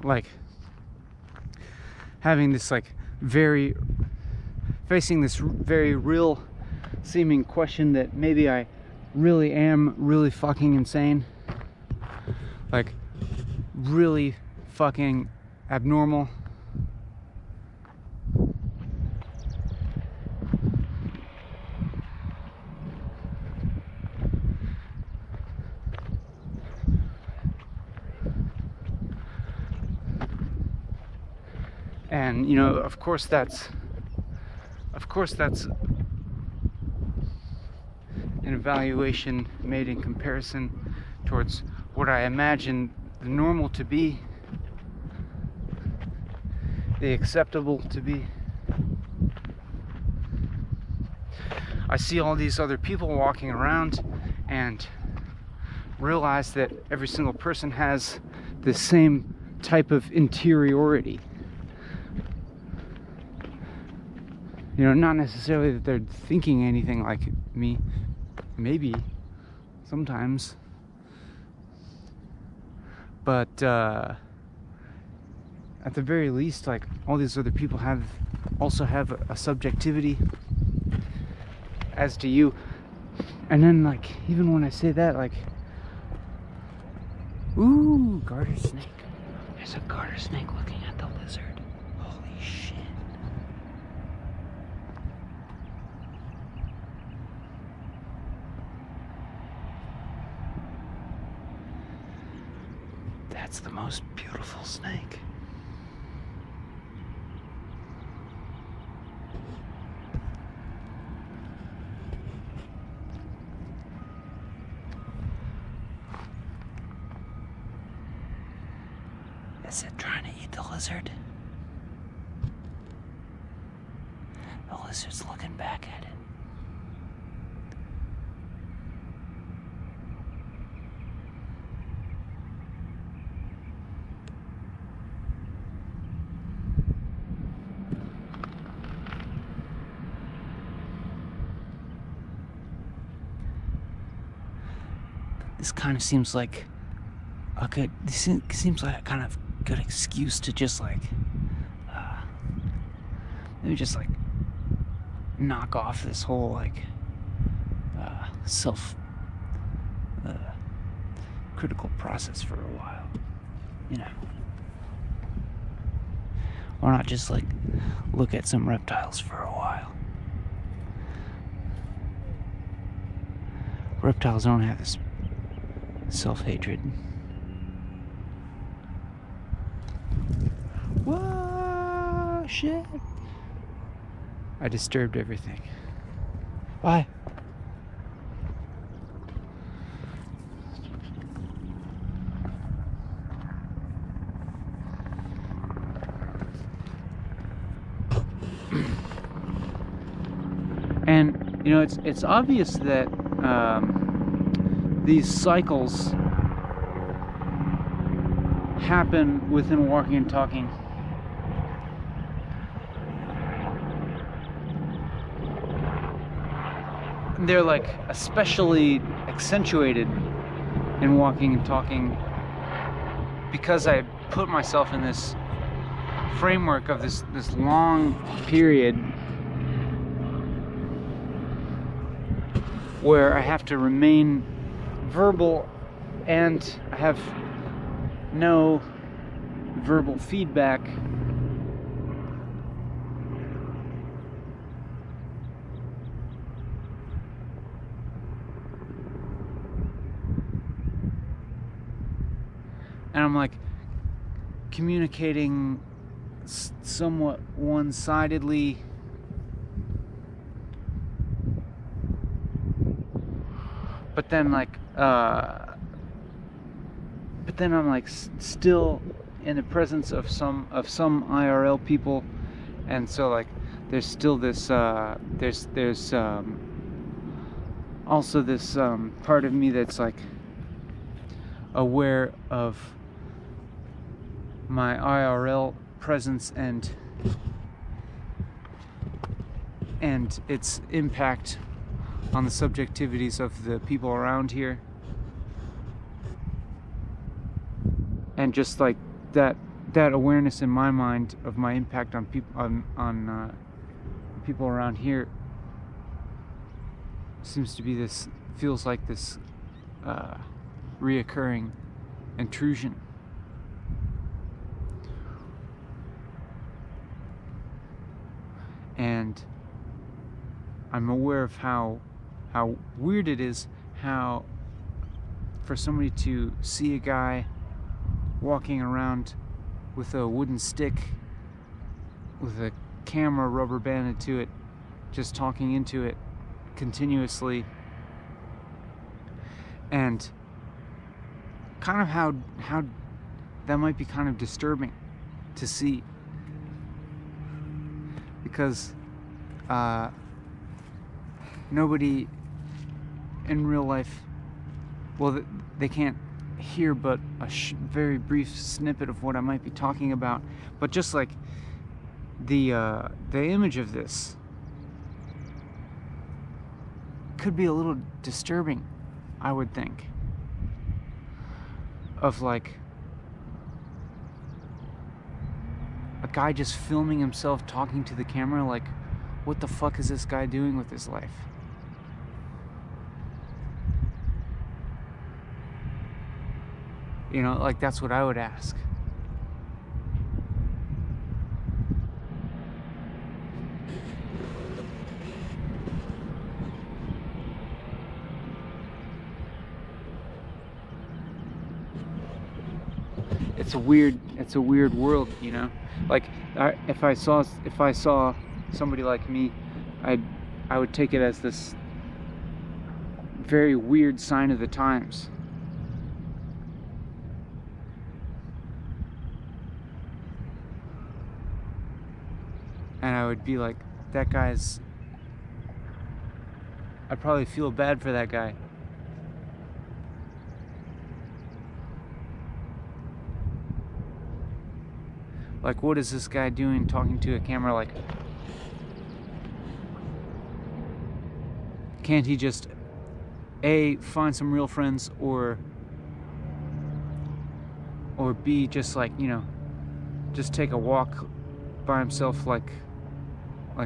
like having this like facing this very real seeming question that maybe I really am really fucking insane, like really fucking abnormal. And you know, of course that's an evaluation made in comparison towards what I imagine the normal to be, the acceptable to be. I see all these other people walking around and realize that every single person has the same type of interiority. You know, not necessarily that they're thinking anything like me, maybe sometimes, but at the very least, like, all these other people also have a subjectivity as to you. And then, like, even when I say that, like, ooh, garter snake. There's a garter snake looking at the lizard. Holy shit. That's the most beautiful snake. Is it trying to eat the lizard? The lizard's looking back at it. this kind of seems like seems like a kind of good excuse to just like maybe just like knock off this whole like self critical process for a while, you know. Or not just like look at some reptiles for a while. Reptiles don't have this self-hatred. Whoa, shit. I disturbed everything. Bye. And you know, it's obvious that these cycles happen within walking and talking. They're like especially accentuated in walking and talking because I put myself in this framework of this long period where I have to remain verbal and I have no verbal feedback. And I'm like communicating somewhat one-sidedly. But then I'm like still in the presence of some IRL people, and so like there's still this there's also this part of me that's like aware of my IRL presence and its impact on the subjectivities of the people around here, and just like that awareness in my mind of my impact on people on people around here seems to be this, feels like this reoccurring intrusion. And I'm aware of how weird it is, how for somebody to see a guy walking around with a wooden stick with a camera rubber banded to it, just talking into it continuously, and kind of how that might be kind of disturbing to see, because nobody in real life, well, they can't hear but a very brief snippet of what I might be talking about, but just like the image of this could be a little disturbing, I would think, of like a guy just filming himself talking to the camera. Like, what the fuck is this guy doing with his life? You know, like that's what I would ask. It's a weird world, you know. Like if I saw somebody like me, I would take it as this very weird sign of the times. And I would be like, that guy's, I'd probably feel bad for that guy. Like, what is this guy doing talking to a camera? Like, can't he just A, find some real friends, or B, just like, just take a walk by himself like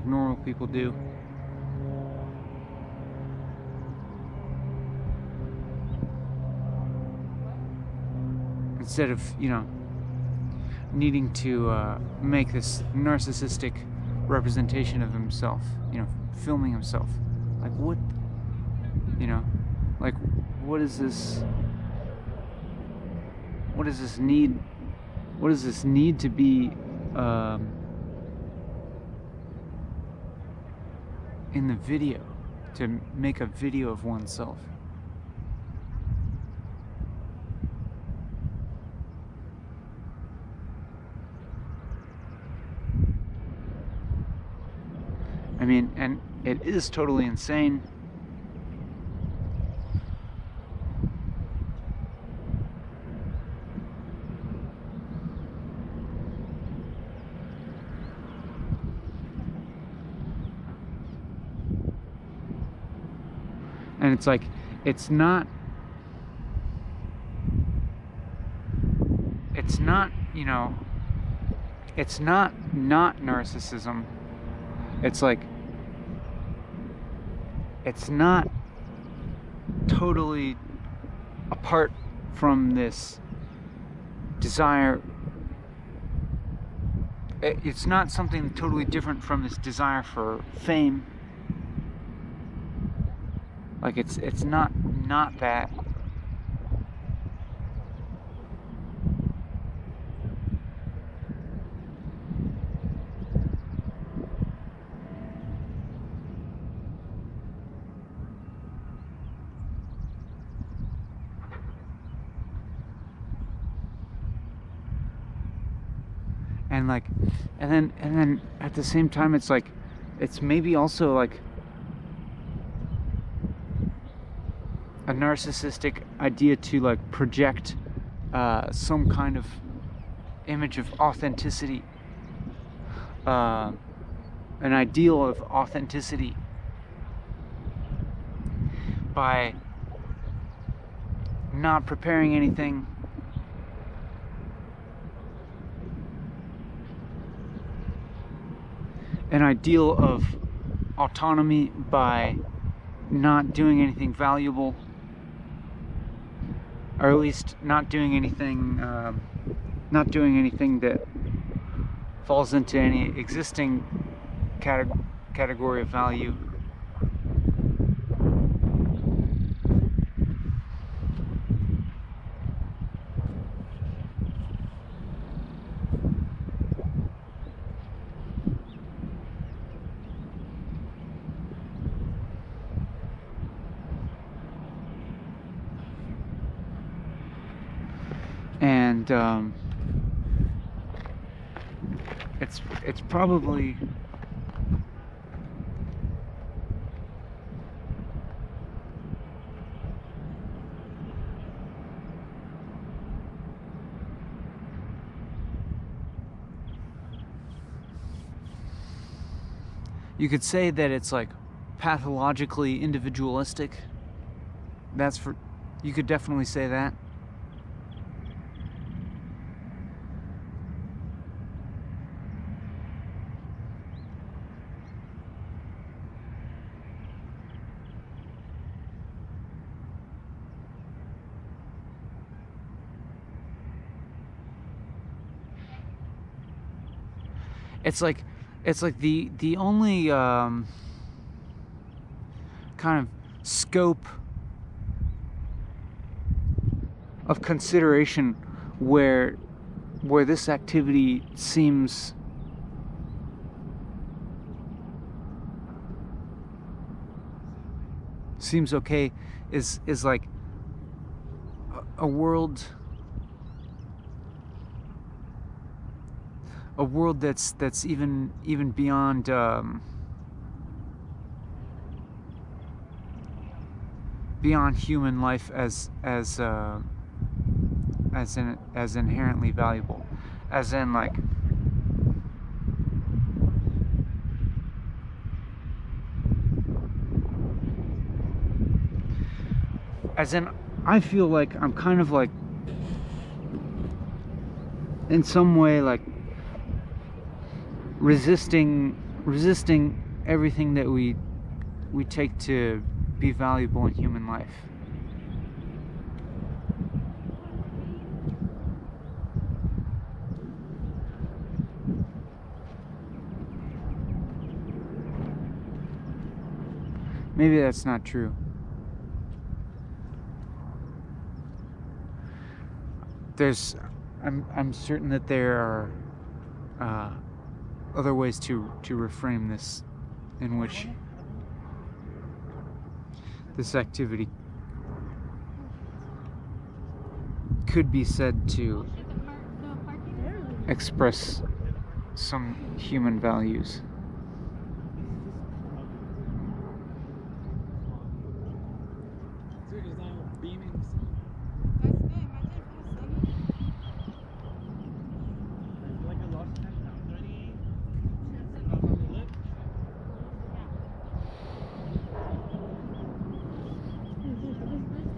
normal people do. Instead of, needing to make this narcissistic representation of himself, filming himself. Like, what, like, what is this need? What does this need to be in the video, to make a video of oneself? I mean, and it is totally insane. And it's like, it's not, it's not narcissism. It's like, it's not totally apart from this desire. It's not something totally different from this desire for fame. Like, it's not that. And like, and then at the same time, it's like, it's maybe also like a narcissistic idea to like project some kind of image of authenticity, an ideal of authenticity, by not preparing anything, an ideal of autonomy by not doing anything valuable, or at least not doing anything that falls into any existing category of value. And it's probably you could say that it's like pathologically individualistic. You could definitely say that. It's like the only kind of scope of consideration where this activity seems okay is like a world that's even beyond beyond human life as inherently valuable, as in like As in, I feel like I'm kind of like, in some way, like resisting everything that we take to be valuable in human life. Maybe that's not true. I'm certain that there are other ways to reframe this, in which this activity could be said to express some human values.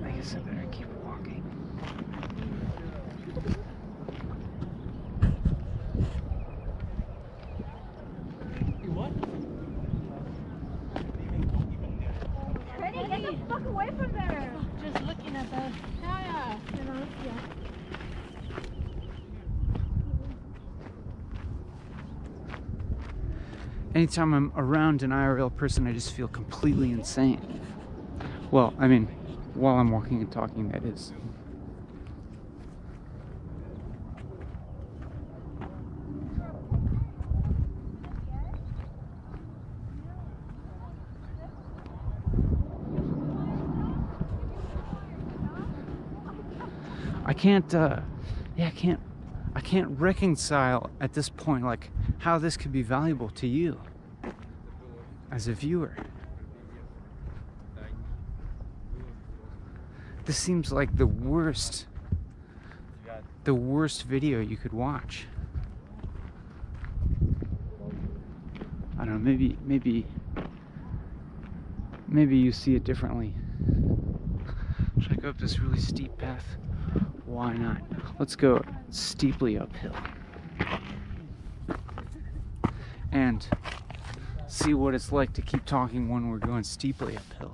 I guess I better keep walking. What? Ready, get the fuck away from there! Just looking at the. Yeah. Anytime I'm around an IRL person, I just feel completely insane. Well, I mean, while I'm walking and talking, that is. I can't reconcile at this point, like, how this could be valuable to you as a viewer. This seems like the worst video you could watch. I don't know, maybe you see it differently. Should I go up this really steep path? Why not? Let's go steeply uphill and see what it's like to keep talking when we're going steeply uphill.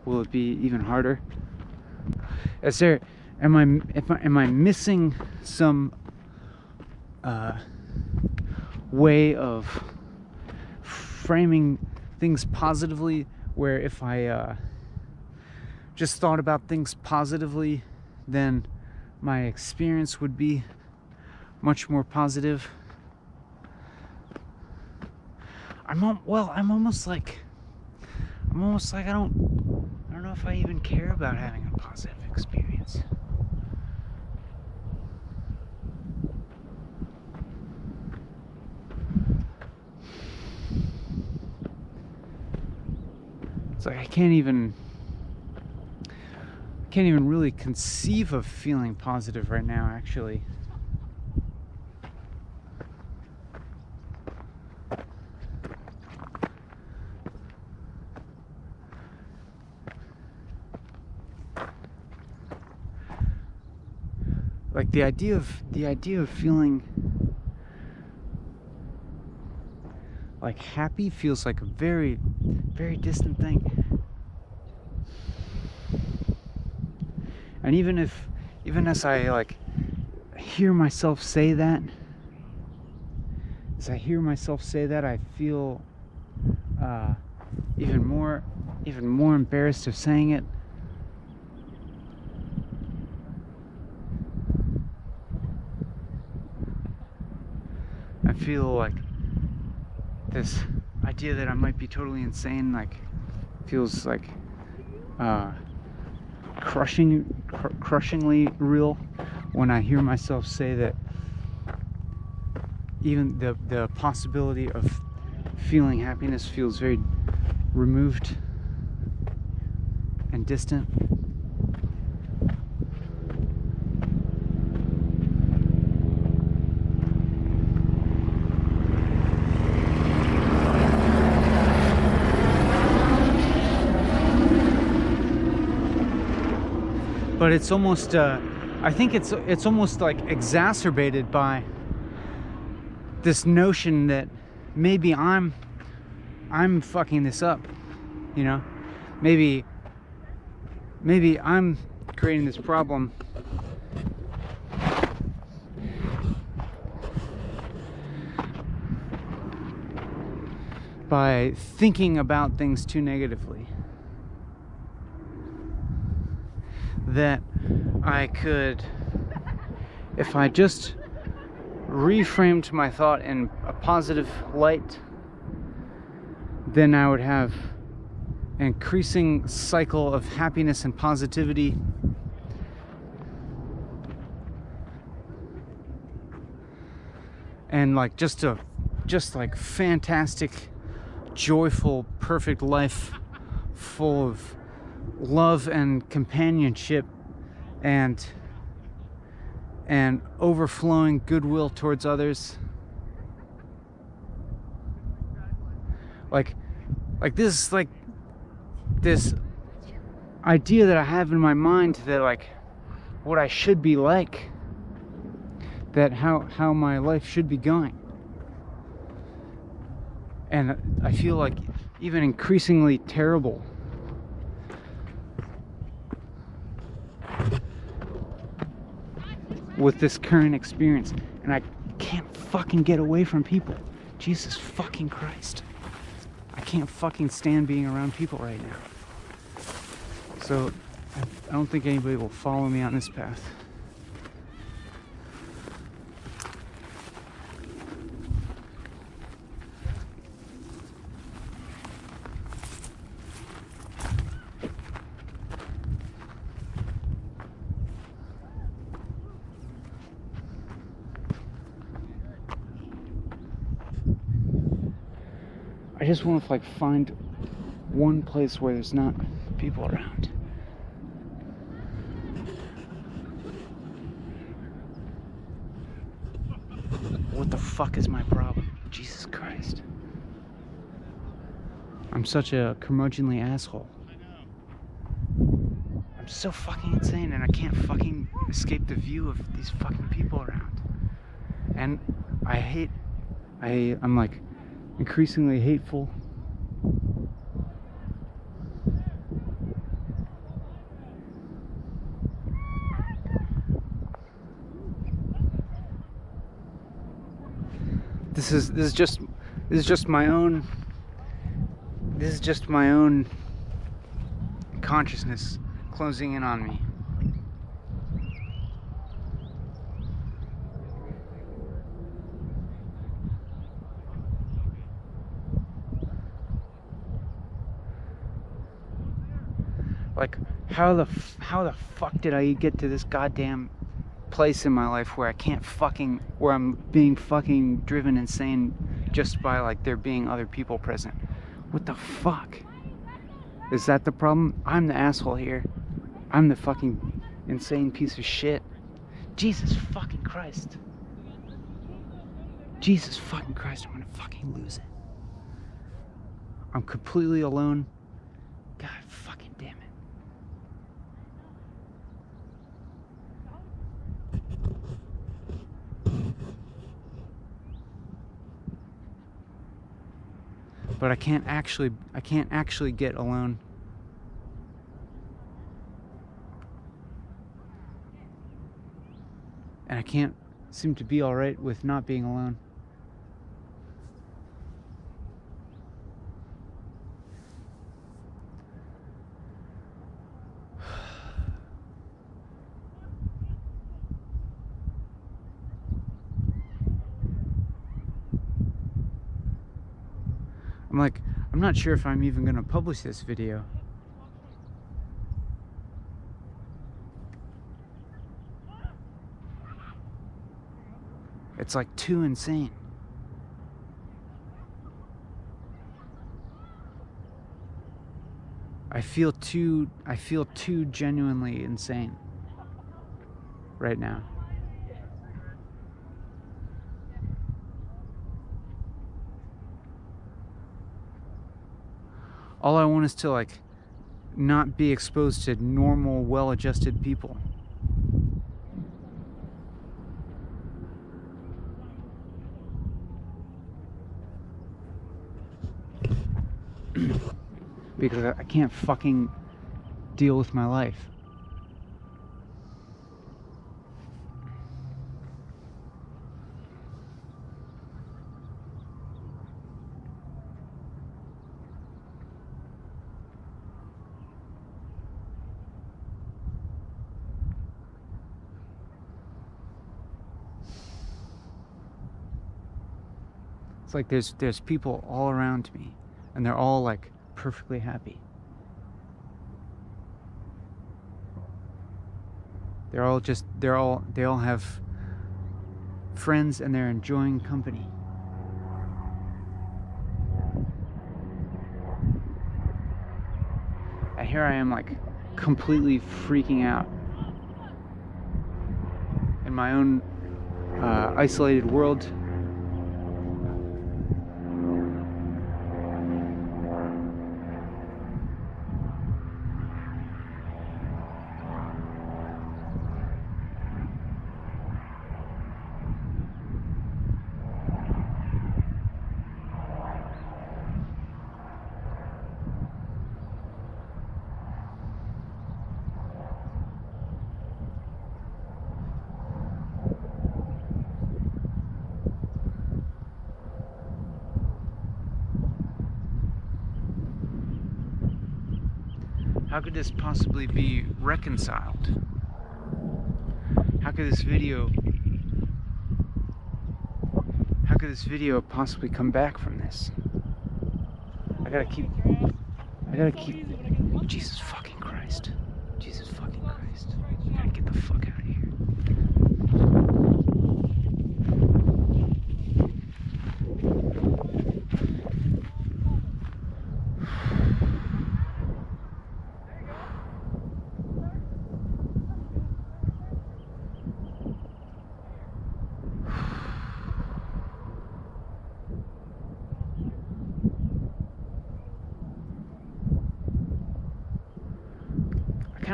Will it be even harder? Am I missing some way of framing things positively, where if I just thought about things positively, then my experience would be much more positive? I'm almost like I don't know if I even care about having a positive experience. It's like I can't even really conceive of feeling positive right now, actually. Like the idea of feeling like happy feels like a very, very distant thing. And even as I like hear myself say that, I feel even more embarrassed of saying it. I feel like this idea that I might be totally insane, like, feels like crushingly real when I hear myself say that even the possibility of feeling happiness feels very removed and distant. but it's almost I think it's almost like exacerbated by this notion that maybe I'm fucking this up, you know? Maybe I'm creating this problem by thinking about things too negatively. That I could, if I just reframed my thought in a positive light, then I would have an increasing cycle of happiness and positivity. And like just like fantastic, joyful, perfect life full of love and companionship and overflowing goodwill towards others. Like this, like this idea that I have in my mind that like what I should be like, that how my life should be going. And I feel like even increasingly terrible with this current experience, and I can't fucking get away from people. Jesus fucking Christ. I can't fucking stand being around people right now. So I don't think anybody will follow me on this path. I just want to like find one place where there's not people around. What the fuck is my problem? Jesus Christ. I'm such a curmudgeonly asshole. I'm so fucking insane and I can't fucking escape the view of these fucking people around. And I'm like increasingly hateful. This is just my own consciousness closing in on me. Like, how the fuck did I get to this goddamn place in my life where where I'm being fucking driven insane just by like there being other people present? What the fuck? Is that the problem? I'm the asshole here. I'm the fucking insane piece of shit. Jesus fucking Christ. Jesus fucking Christ, I'm gonna fucking lose it. I'm completely alone. God fucking damn it. But I can't actually get alone. And I can't seem to be all right with not being alone. I'm not sure if I'm even gonna publish this video. It's like too insane. I feel too genuinely insane right now. All I want is to like not be exposed to normal, well-adjusted people. Because I can't fucking deal with my life. It's like there's people all around me, and they're all like perfectly happy. They all have friends, and they're enjoying company. And here I am, like, completely freaking out in my own isolated world. How could this possibly be reconciled? How could this video possibly come back from this? I gotta keep Jesus fucking Christ. Jesus fucking Christ. I gotta get the fuck out of here.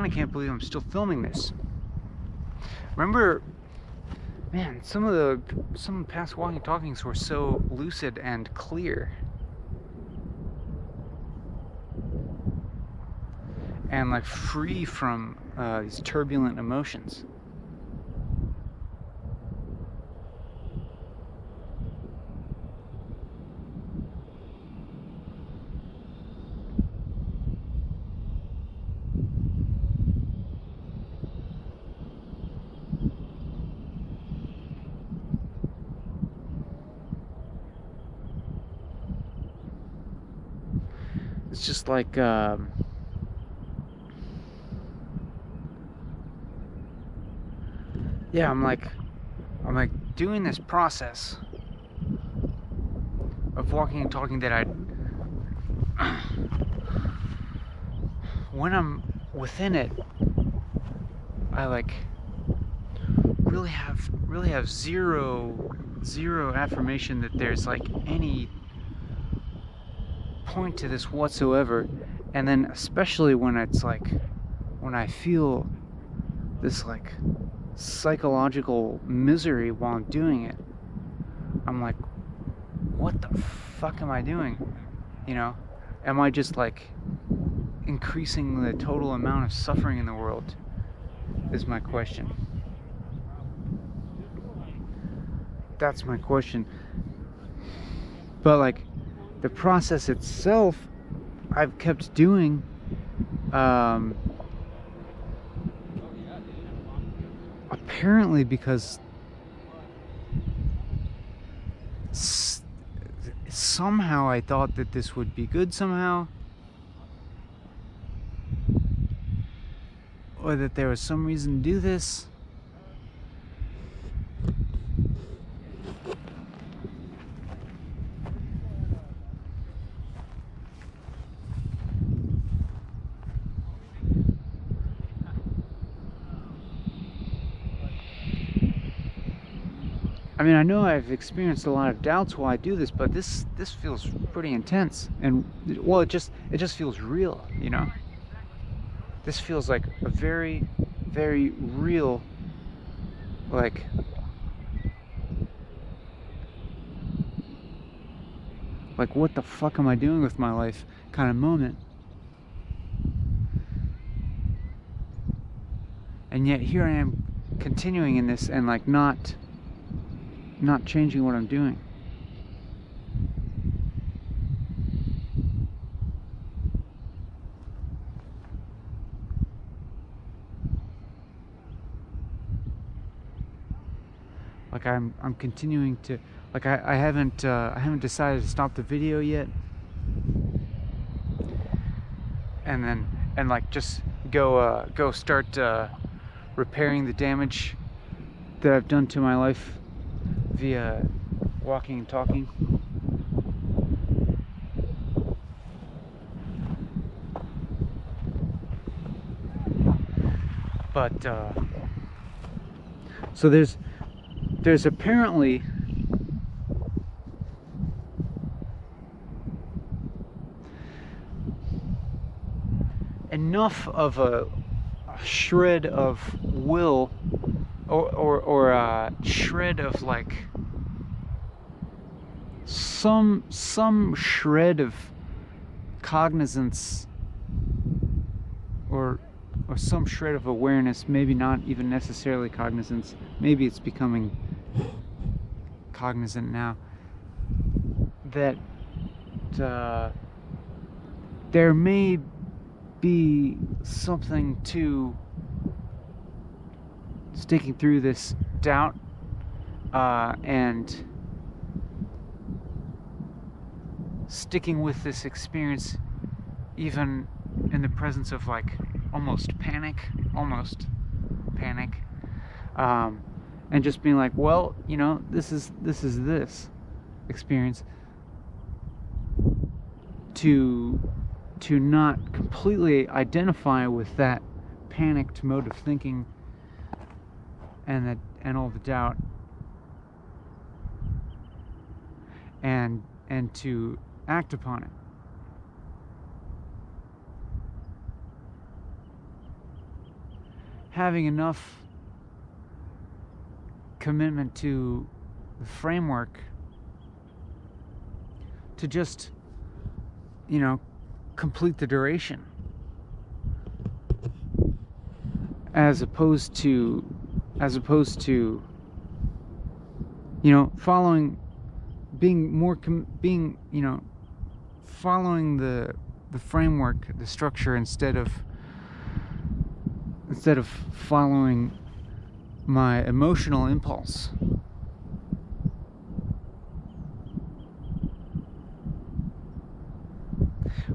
I can't believe I'm still filming this. Remember, man, some past walkie talkies were so lucid and clear, and like free from these turbulent emotions. It's just like yeah, I'm like doing this process of walking and talking that when I'm within it, I like really have zero affirmation that there's like any point to this whatsoever. And then especially when it's like when I feel this like psychological misery while I'm doing it, I'm like, what the fuck am I doing? You know, am I just like increasing the total amount of suffering in the world, is my question. That's my question. But like the process itself, I've kept doing apparently because somehow I thought that this would be good somehow, or that there was some reason to do this. I mean, I know I've experienced a lot of doubts while I do this, but this feels pretty intense, and well, it just feels real, you know. this feels like a very, very real, like, what the fuck am I doing with my life kind of moment. And yet here I am continuing in this and like not changing what I'm doing. Like I'm continuing to, like I haven't decided to stop the video yet, and like just go start repairing the damage that I've done to my life via walking and talking. But so there's apparently enough of a shred of will or a shred of like some shred of cognizance or some shred of awareness, maybe not even necessarily cognizance, maybe it's becoming cognizant now, that there may be something to sticking through this doubt and sticking with this experience even in the presence of like almost panic, and just being like, well, you know, this is this experience, to not completely identify with that panicked mode of thinking and all the doubt, and to act upon it. Having enough commitment to the framework to just, you know, complete the duration, as opposed to you know, following the framework, the structure, instead of following my emotional impulse.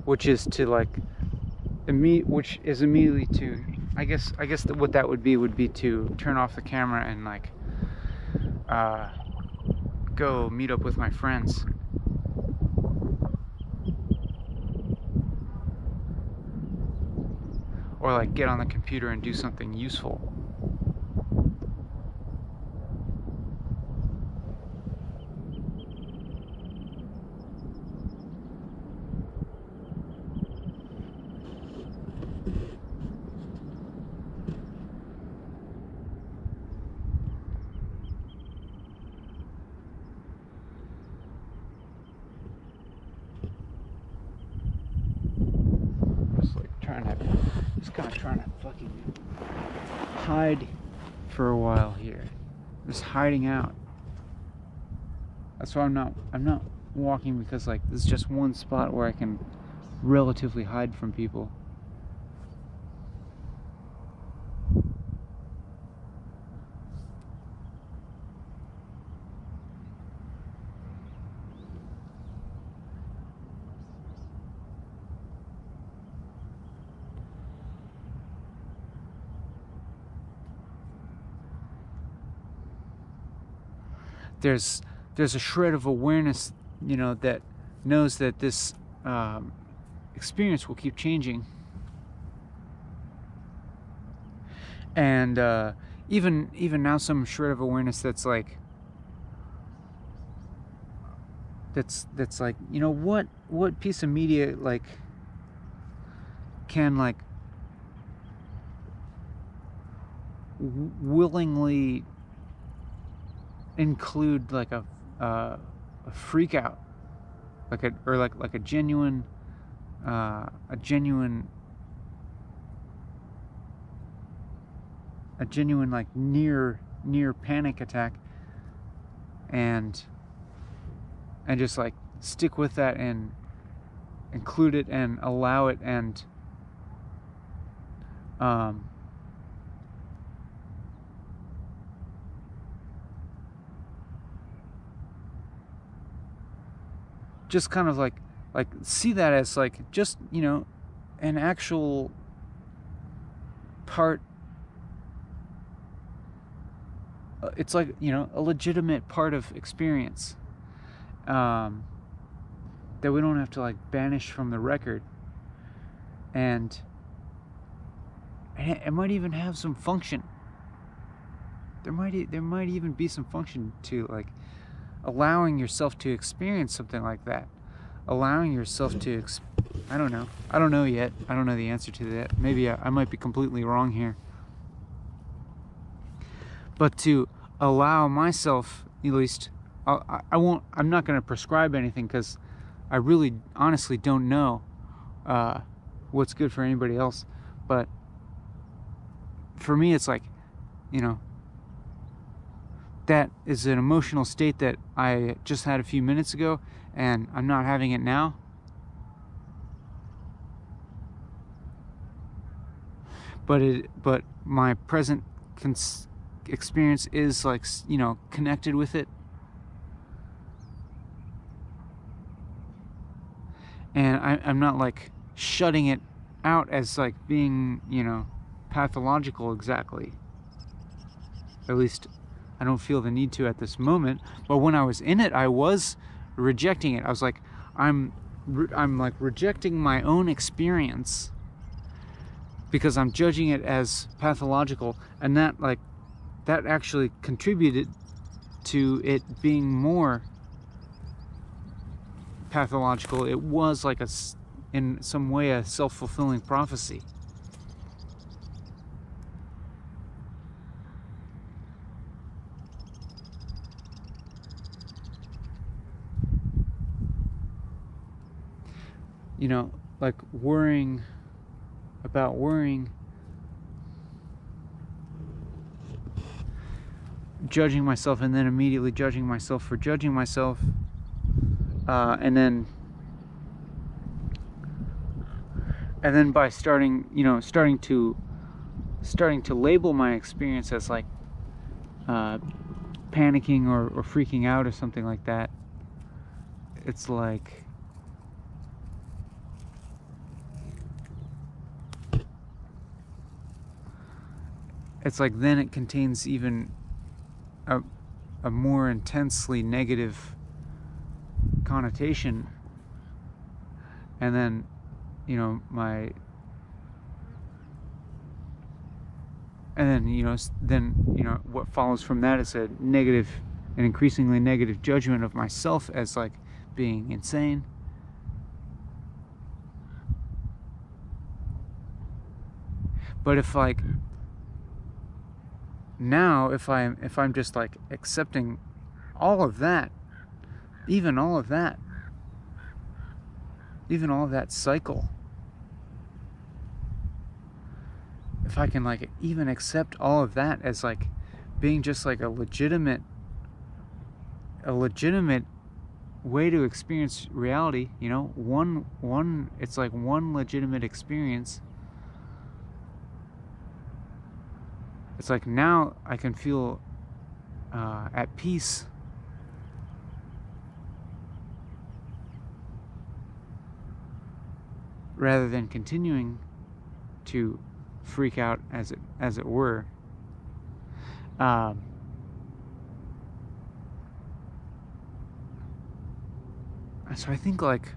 Which is to like immediately to, I guess what that would be to turn off the camera and like go meet up with my friends. Or like get on the computer and do something useful. Trying to fucking hide for a while here. Just hiding out. That's why I'm not walking, because like this is just one spot where I can relatively hide from people. There's a shred of awareness, you know, that knows that this experience will keep changing, and even now, some shred of awareness that's like, you know, what piece of media like can like willingly include like a freak out, like a genuine like near panic attack, and just like stick with that and include it and allow it, and just kind of like see that as like just, you know, an actual part. It's like, you know, a legitimate part of experience, that we don't have to like banish from the record, and it might even have some function. There might even be some function to like allowing yourself to experience something like that, allowing yourself to I don't know yet. I don't know the answer to that. Maybe I might be completely wrong here. But to allow myself, at least, I'm not going to prescribe anything, because I really honestly don't know what's good for anybody else. But for me, it's like, you know, that is an emotional state that I just had a few minutes ago, and I'm not having it now. But my present experience is like, you know, connected with it, and I'm not like shutting it out as like being, you know, pathological exactly. At least I don't feel the need to at this moment. But when I was in it, I was rejecting it. I was like, I'm like rejecting my own experience because I'm judging it as pathological, and that actually contributed to it being more pathological. It was like in some way a self-fulfilling prophecy. You know, like worrying, judging myself, and then immediately judging myself for judging myself, and then by starting to label my experience as like panicking or freaking out or something like that. It's like, then it contains even a more intensely negative connotation, and then, you know, what follows from that is an increasingly negative judgment of myself as like being insane. But if like now, if I'm just like accepting all of that, even all of that cycle, if I can like even accept all of that as like being just like a legitimate way to experience reality, you know, it's like one legitimate experience. It's like now I can feel at peace. Rather than continuing to freak out, as it were. So I think, like,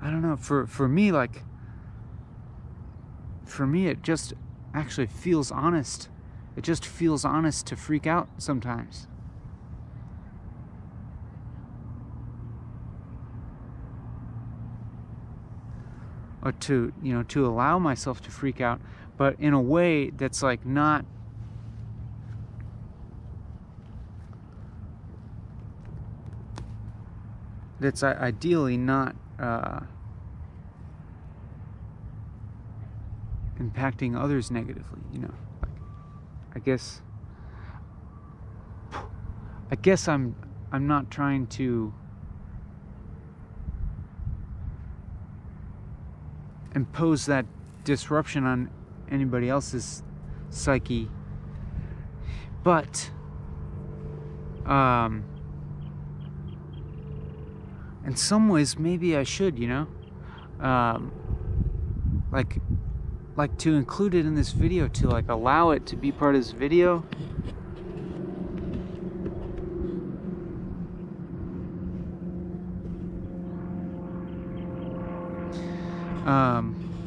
I don't know, for me, like, it just actually feels honest. It just feels honest to freak out sometimes. Or to allow myself to freak out, but in a way that's like not that's ideally not impacting others negatively, you know. Like, I guess I'm not trying to impose that disruption on anybody else's psyche, but in some ways maybe I should, you know, like to include it in this video, to like allow it to be part of this video.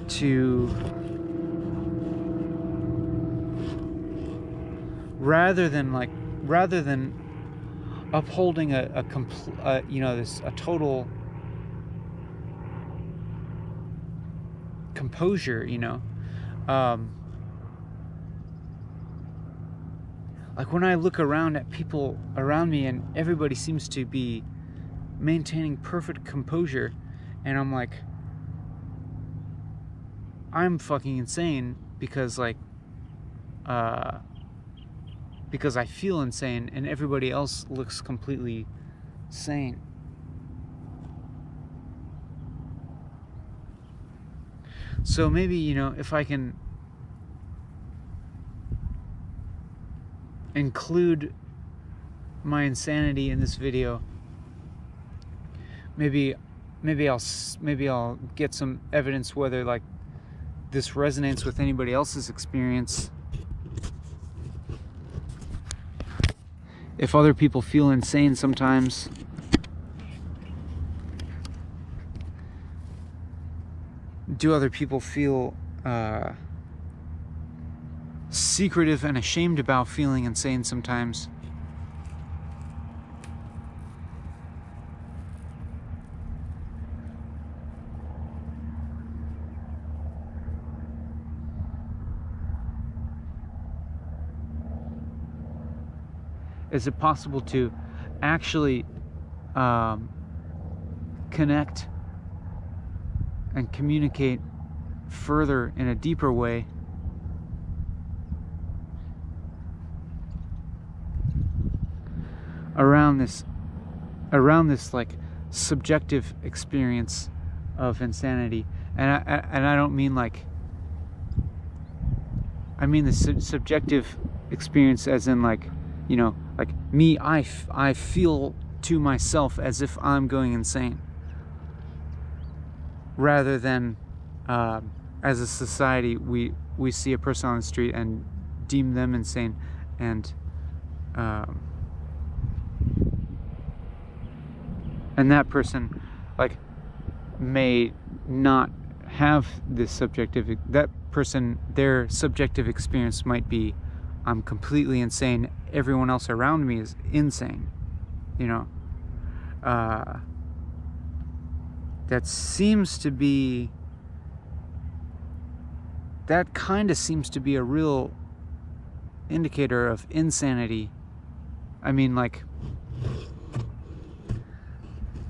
To rather than upholding you know, a total composure, you know, like when I look around at people around me and everybody seems to be maintaining perfect composure, and I'm like, I'm fucking insane because like because I feel insane and everybody else looks completely sane. So maybe, you know, if I can include my insanity in this video, maybe I'll get some evidence whether like this resonates with anybody else's experience. If other people feel insane sometimes, do other people feel secretive and ashamed about feeling insane sometimes? Is it possible to actually connect and communicate further in a deeper way around this like subjective experience of insanity? And I don't mean like, I mean the subjective experience as in like, you know, like me, I feel to myself as if I'm going insane, rather than as a society we see a person on the street and deem them insane, and that person like may not have this subjective, that person, their subjective experience might be, I'm completely insane, everyone else around me is insane, you know. That seems to be, that kind of seems to be a real indicator of insanity. I mean, like,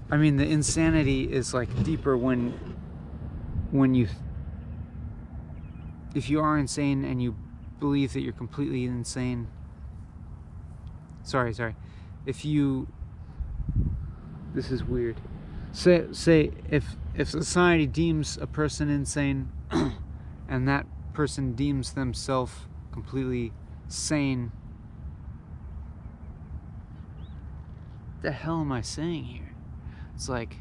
I mean the insanity is like deeper when you, if you are insane and you believe that you're completely insane. Sorry. If you, this is weird. Say if society deems a person insane and that person deems themselves completely sane, what the hell am I saying here? It's like,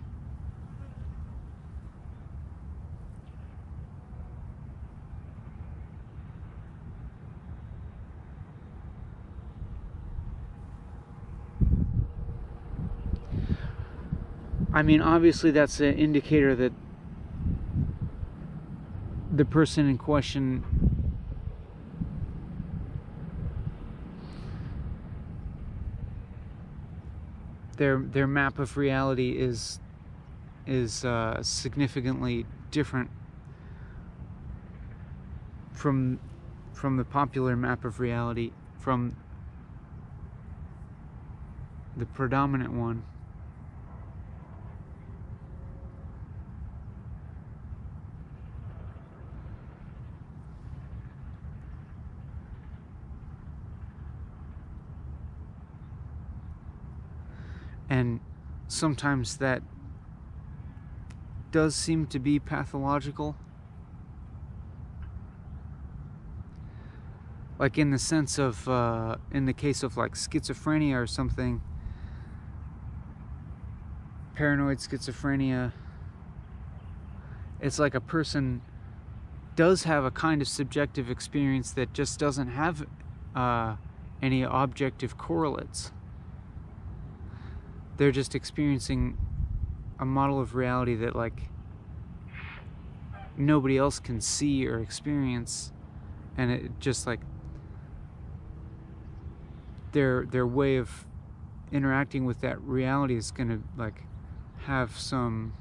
I mean, obviously that's an indicator that the person in question their map of reality is significantly different from the popular map of reality, from the predominant one. And sometimes that does seem to be pathological. Like in the sense of, in the case of like schizophrenia or something, paranoid schizophrenia, it's like a person does have a kind of subjective experience that just doesn't have any objective correlates. They're just experiencing a model of reality that like nobody else can see or experience, and it just like their way of interacting with that reality is going to like have some,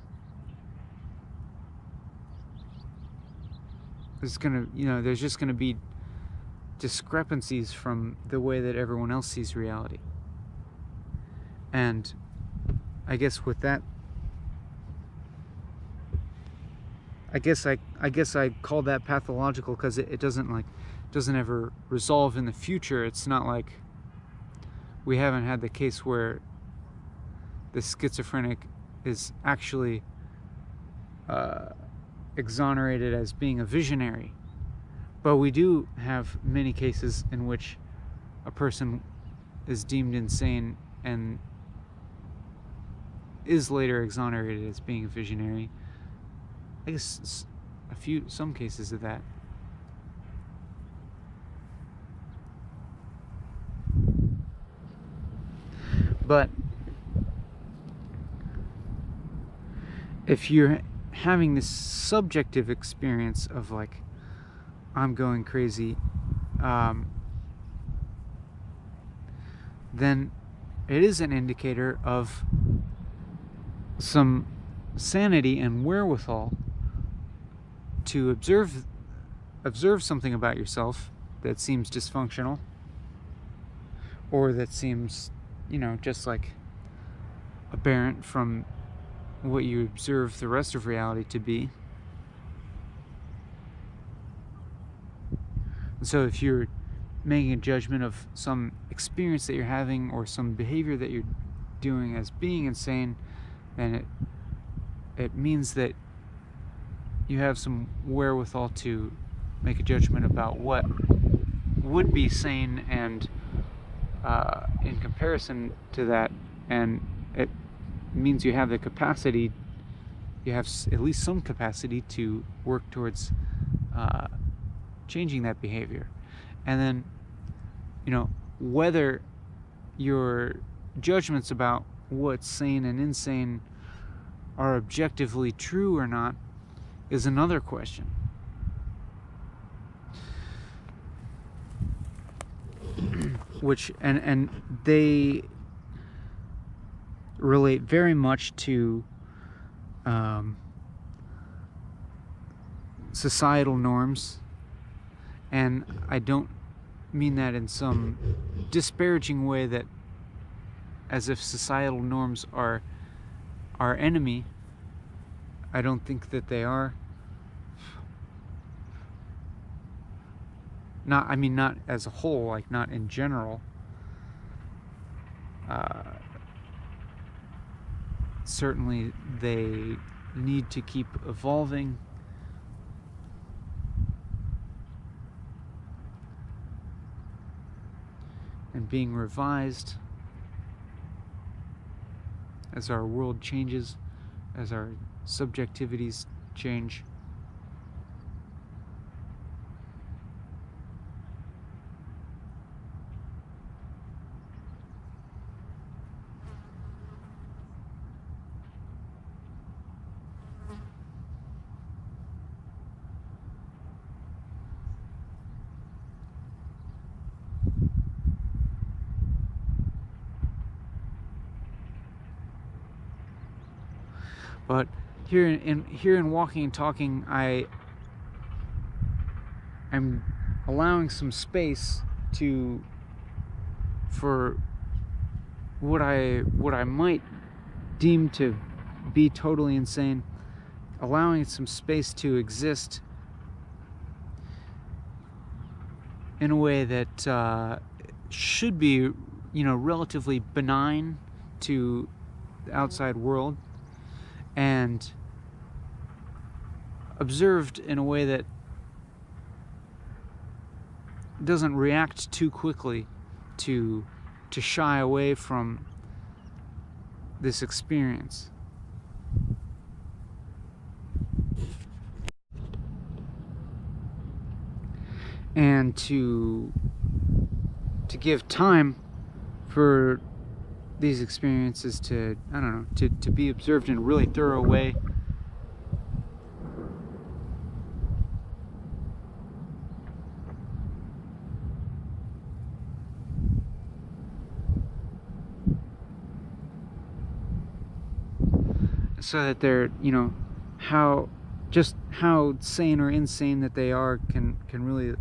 it's going to, you know, there's just going to be discrepancies from the way that everyone else sees reality. And I guess with that, I guess I call that pathological because it doesn't ever resolve in the future. It's not like we haven't had the case where the schizophrenic is actually exonerated as being a visionary. But we do have many cases in which a person is deemed insane and is later exonerated as being a visionary. I guess some cases of that. But if you're having this subjective experience of like, I'm going crazy, then it is an indicator of some sanity and wherewithal to observe something about yourself that seems dysfunctional, or that seems, you know, just like aberrant from what you observe the rest of reality to be. And so if you're making a judgment of some experience that you're having or some behavior that you're doing as being insane, then it means that you have some wherewithal to make a judgment about what would be sane and in comparison to that, and it means you have the capacity, you have at least some capacity to work towards changing that behavior. And then, you know, whether your judgments about what's sane and insane are objectively true or not is another question. Which and they relate very much to societal norms, and I don't mean that in some disparaging way, that as if societal norms are our enemy. I don't think that they are. Not as a whole, like not in general. Certainly they need to keep evolving. And being revised as our world changes, as our subjectivities change. But here in walking and talking, I'm allowing some space for what I might deem to be totally insane, allowing some space to exist in a way that should be, relatively benign to the outside world and observed in a way that doesn't react too quickly to shy away from this experience. And to give time for these experiences to, I don't know, to be observed in a really thorough way. So that they're, you know, how sane or insane that they are can really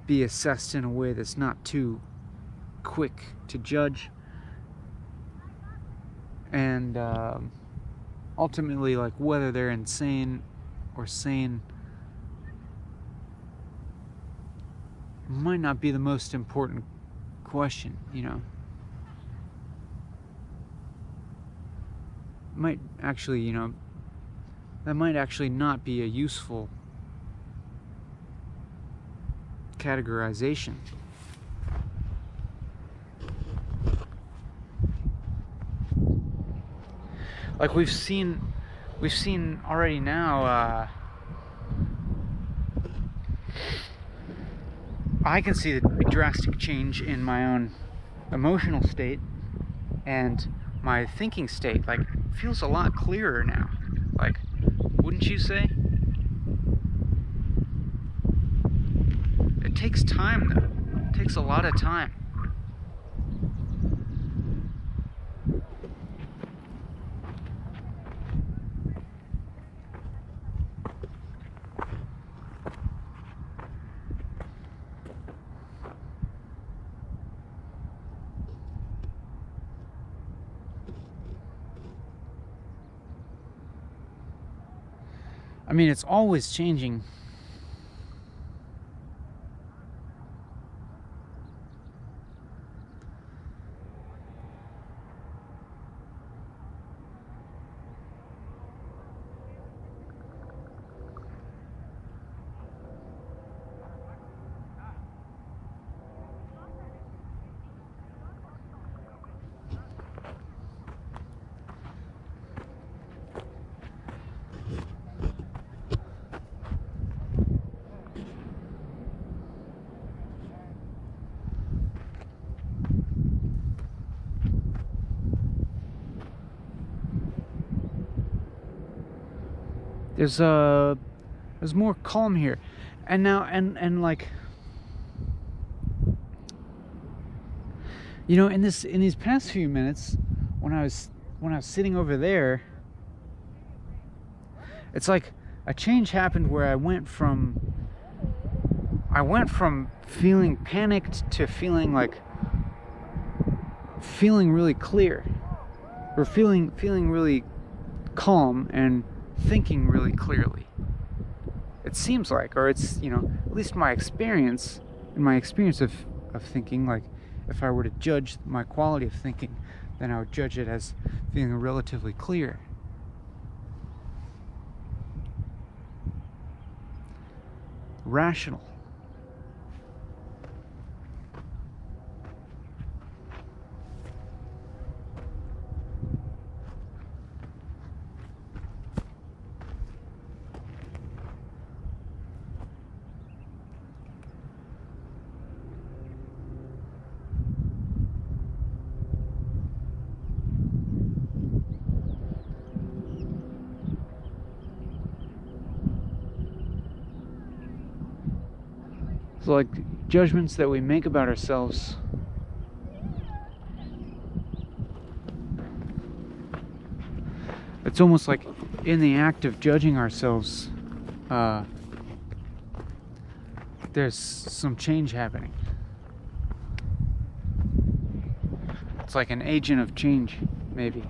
be assessed in a way that's not too quick to judge, and ultimately, like, whether they're insane or sane might not be the most important question, you know. Might actually, you know, that might actually not be a useful categorization. Like we've seen already now, I can see the drastic change in my own emotional state, and my thinking state, like, feels a lot clearer now. Like, wouldn't you say? It takes time, though. It takes a lot of time. I mean, it's always changing. There's more calm here, and now and like, you know, in these past few minutes, when I was sitting over there, it's like a change happened where I went from feeling panicked to feeling really clear, or feeling really calm and thinking really clearly. It seems like, or it's, you know, at least my experience of thinking, like, if I were to judge my quality of thinking, then I would judge it as feeling relatively clear. Rational. So, like, judgments that we make about ourselves, it's almost like in the act of judging ourselves, there's some change happening. It's like an agent of change, maybe.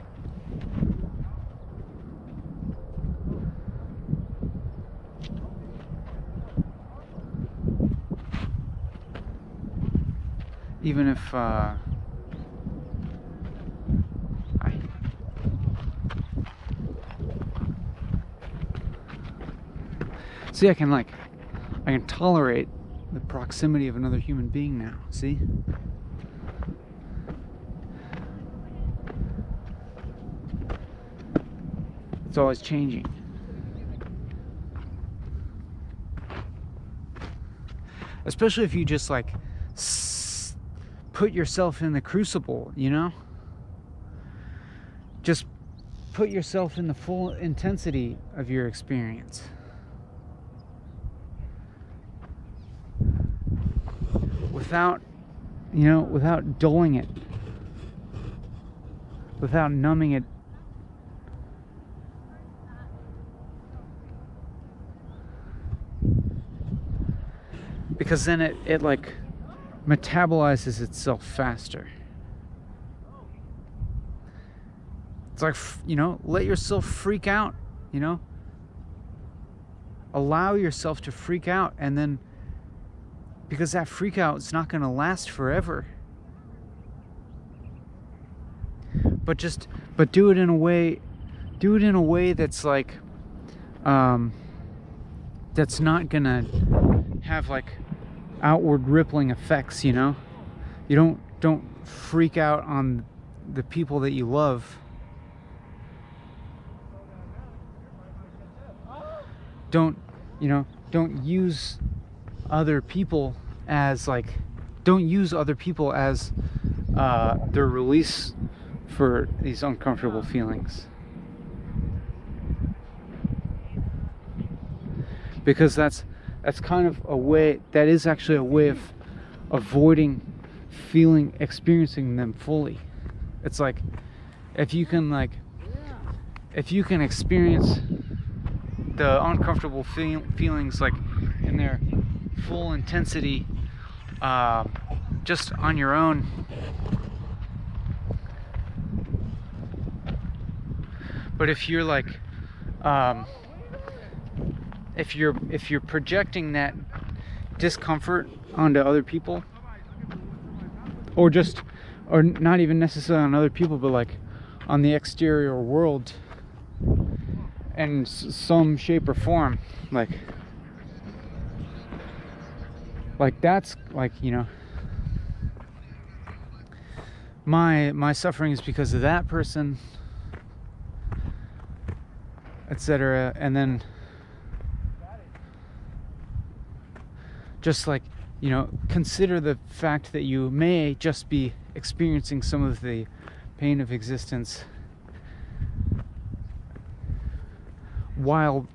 even if see, I can tolerate the proximity of another human being now. See? It's always changing. Especially if you just like put yourself in the crucible, you know? Just put yourself in the full intensity of your experience. Without, you know, without dulling it. Without numbing it. Because then it like metabolizes itself faster. It's like, you know, let yourself freak out, you know? Allow yourself to freak out, and then, because that freak out is not going to last forever. But do it in a way that's like, that's not going to have like outward rippling effects, you know? You don't freak out on the people that you love. Don't use other people as like, don't use other people as their release for these uncomfortable feelings. Because that's kind of a way, that is actually a way of avoiding experiencing them fully. It's like, if you can experience the uncomfortable feelings like in their full intensity, just on your own, but if you're like, if you're projecting that discomfort onto other people, or not even necessarily on other people, but like on the exterior world in some shape or form, like that's like, you know, my suffering is because of that person, etc. And then just like, you know, consider the fact that you may just be experiencing some of the pain of existence while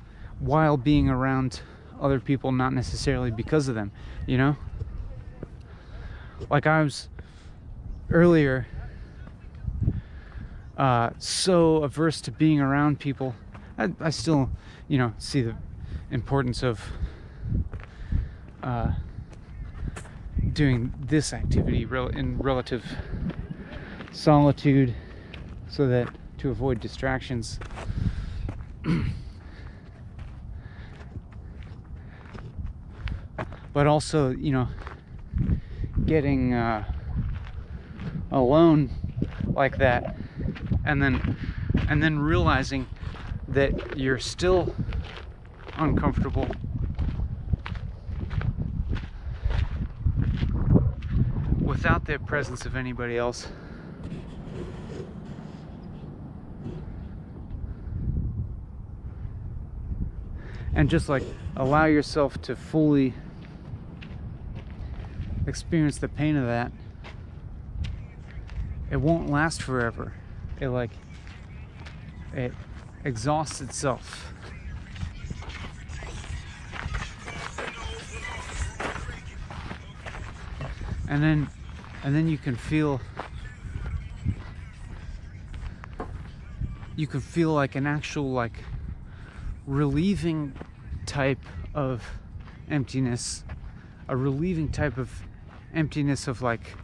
being around other people, not necessarily because of them, you know? Like I was earlier so averse to being around people. I still, you know, see the importance of doing this activity in relative solitude, so that to avoid distractions. But also, you know, getting alone like that, and then realizing that you're still uncomfortable without the presence of anybody else. And just like allow yourself to fully experience the pain of that. It won't last forever. It exhausts itself. And then you can feel like an actual like relieving type of emptiness, a relieving type of emptiness of like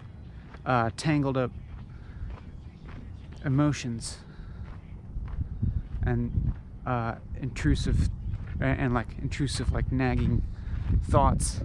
tangled up emotions and intrusive like nagging thoughts.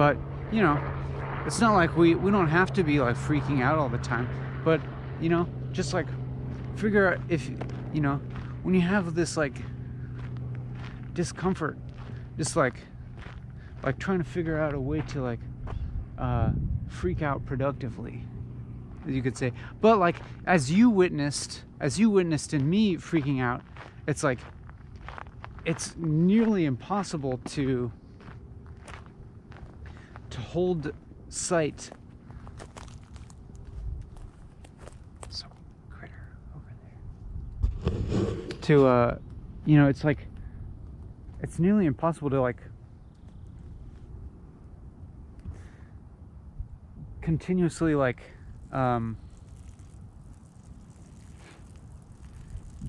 But, you know, it's not like we don't have to be like freaking out all the time. But, you know, just like figure out if, you know, when you have this like discomfort, just like trying to figure out a way to like freak out productively, you could say. But like as you witnessed in me freaking out, it's like it's nearly impossible to hold sight. Some critter over there. To you know, it's like it's nearly impossible to like continuously like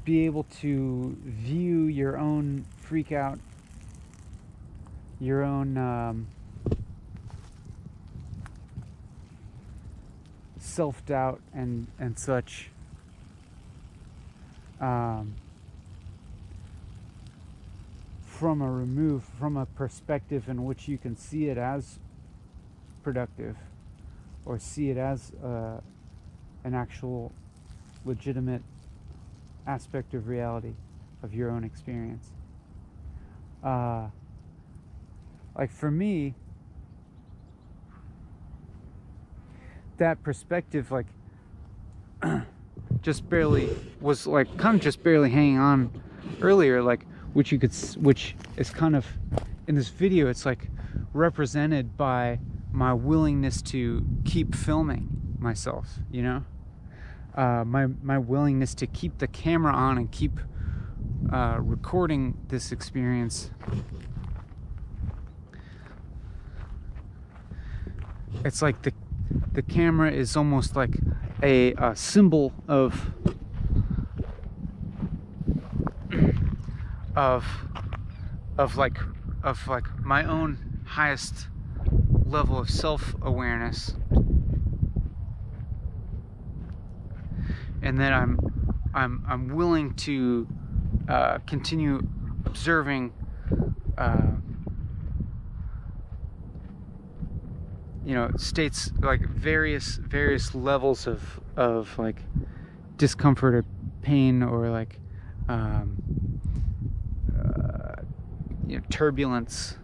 be able to view your own freak out, your own self-doubt and such from a perspective in which you can see it as productive or see it as an actual legitimate aspect of reality of your own experience. Like for me, that perspective like just barely was like kind of just barely hanging on earlier, like which is kind of in this video, it's like represented by my willingness to keep filming myself, you know, my willingness to keep the camera on and keep recording this experience. It's like the camera is almost like a symbol of my own highest level of self-awareness, and that I'm willing to continue observing you know, states like various levels of like discomfort or pain or like you know, turbulence,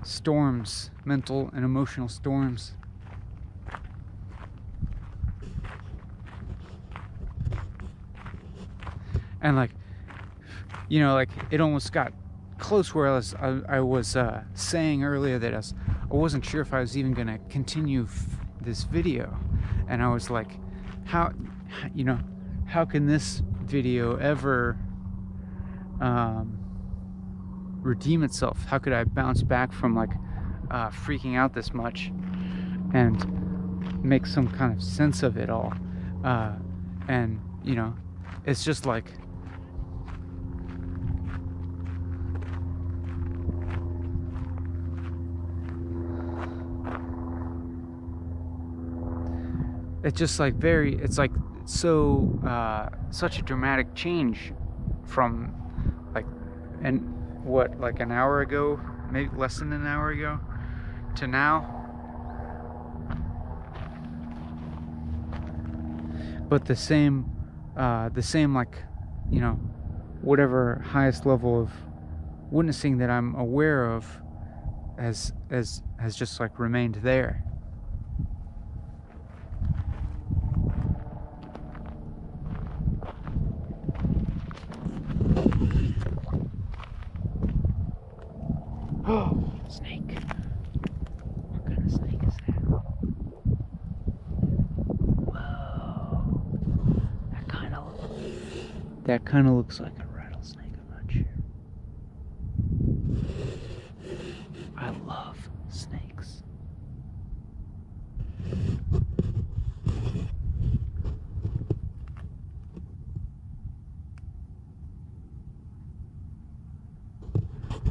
storms, mental and emotional storms. And like, you know, like it almost got close where I was saying earlier that I wasn't sure if I was even gonna continue this video, and I was like, how can this video ever redeem itself? How could I bounce back from like freaking out this much and make some kind of sense of it all? And you know, it's just like it's just like it's like so such a dramatic change from like like an hour ago, maybe less than an hour ago, to now. But the same like, you know, whatever highest level of witnessing that I'm aware of has just like remained there. Snake. What kind of snake is that? Whoa. That kind of looks like a rattlesnake, I'm not sure. I love snakes.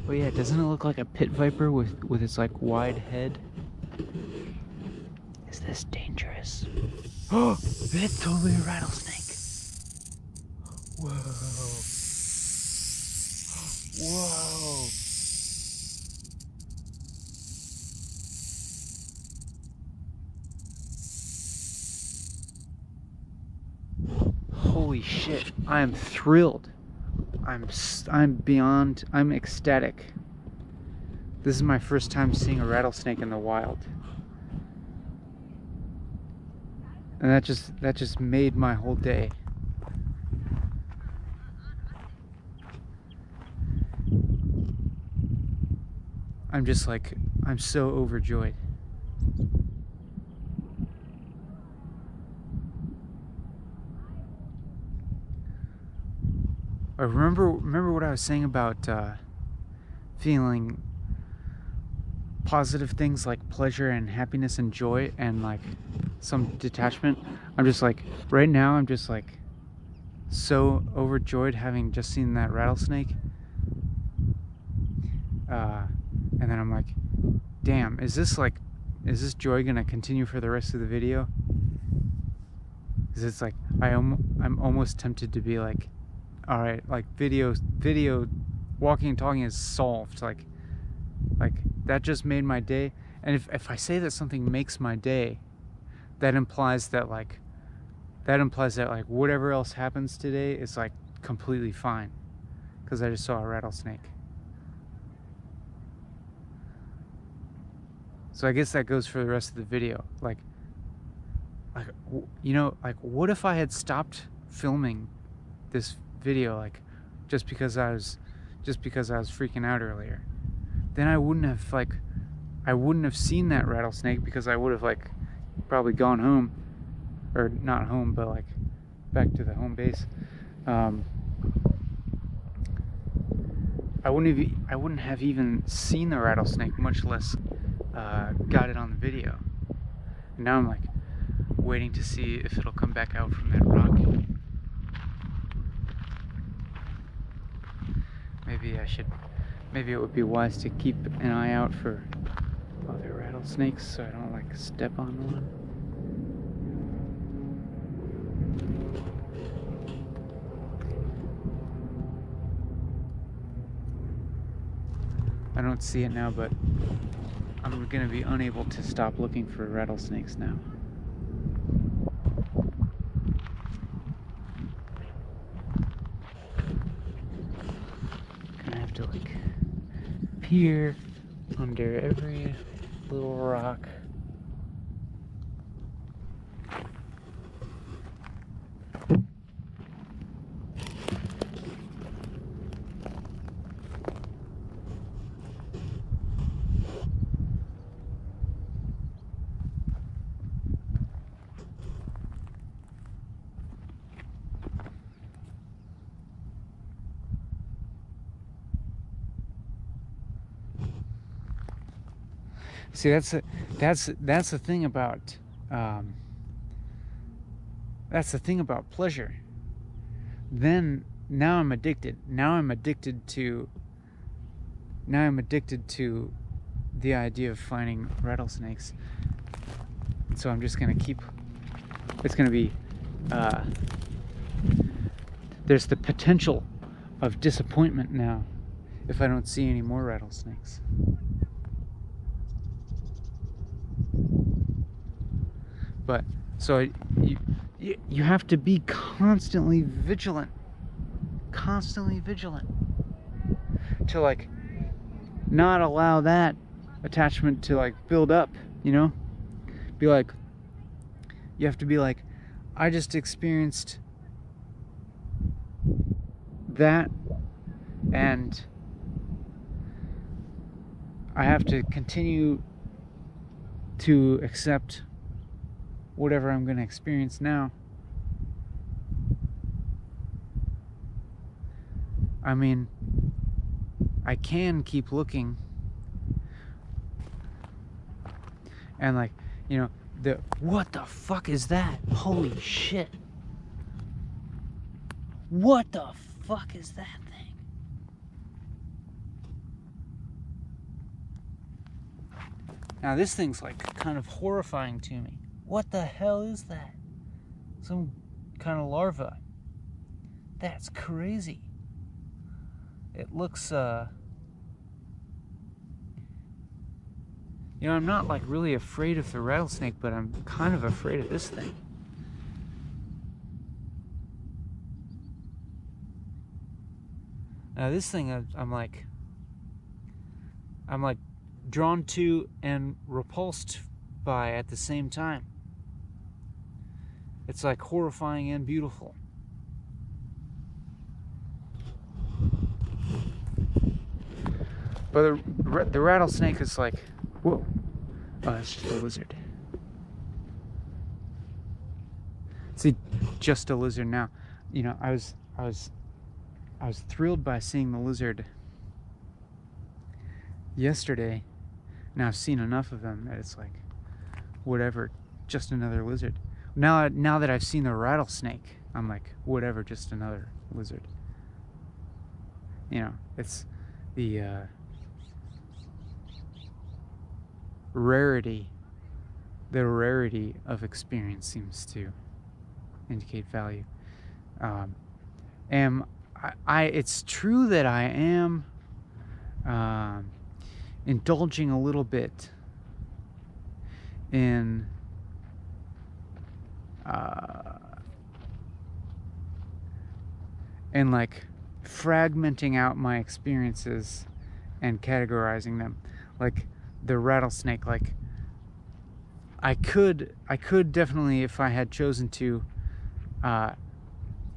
Oh yeah, doesn't it look like a pit viper with its like wide head? Is this dangerous? Oh, that's totally a rattlesnake. Whoa. Whoa. Holy shit, I am thrilled. I'm ecstatic. This is my first time seeing a rattlesnake in the wild. And that just made my whole day. I'm just like, I'm so overjoyed. I remember what I was saying about feeling positive things like pleasure and happiness and joy and like some detachment. I'm just like, right now I'm just like so overjoyed having just seen that rattlesnake. And then I'm like, damn, is this joy gonna continue for the rest of the video? Because it's like, I'm almost tempted to be like, all right, like video walking and talking is solved. Like that just made my day. And if I say that something makes my day, that implies that like whatever else happens today is like completely fine, because I just saw a rattlesnake. So I guess that goes for the rest of the video. Like you know, like what if I had stopped filming this video, like just because I was freaking out earlier? Then I wouldn't have seen that rattlesnake, because I would have like probably gone home, or not home, but like back to the home base. I wouldn't have even seen the rattlesnake, much less got it on the video. And now I'm like waiting to see if it'll come back out from that rock. Maybe it would be wise to keep an eye out for other rattlesnakes so I don't like step on one. I don't see it now, but I'm gonna be unable to stop looking for rattlesnakes now. Gonna have to like peer under every little rock. See, that's the thing about pleasure. Then now I'm addicted. Now I'm addicted to the idea of finding rattlesnakes. So I'm just gonna keep. It's gonna be. There's the potential of disappointment now if I don't see any more rattlesnakes. But so you have to be constantly vigilant to like not allow that attachment to like build up, you know? You have to be like, I just experienced that, and I have to continue to accept whatever I'm going to experience now. I mean, I can keep looking and like, you know, what the fuck is that? Holy shit. What the fuck is that thing? Now this thing's like kind of horrifying to me. What the hell is that? Some kind of larva. That's crazy. it looks, you know, I'm not like really afraid of the rattlesnake, but I'm kind of afraid of this thing. Now this thing, I'm like drawn to and repulsed by at the same time. It's like horrifying and beautiful. But the rattlesnake is like, whoa, oh, it's just a lizard. See, just a lizard now. You know, I was thrilled by seeing the lizard yesterday. Now I've seen enough of them that it's like, whatever, just another lizard. Now that I've seen the rattlesnake, I'm like, whatever, just another lizard. You know, it's the rarity of experience seems to indicate value. It's true that I am indulging a little bit in like fragmenting out my experiences and categorizing them. Like the rattlesnake, like I could definitely, if I had chosen to,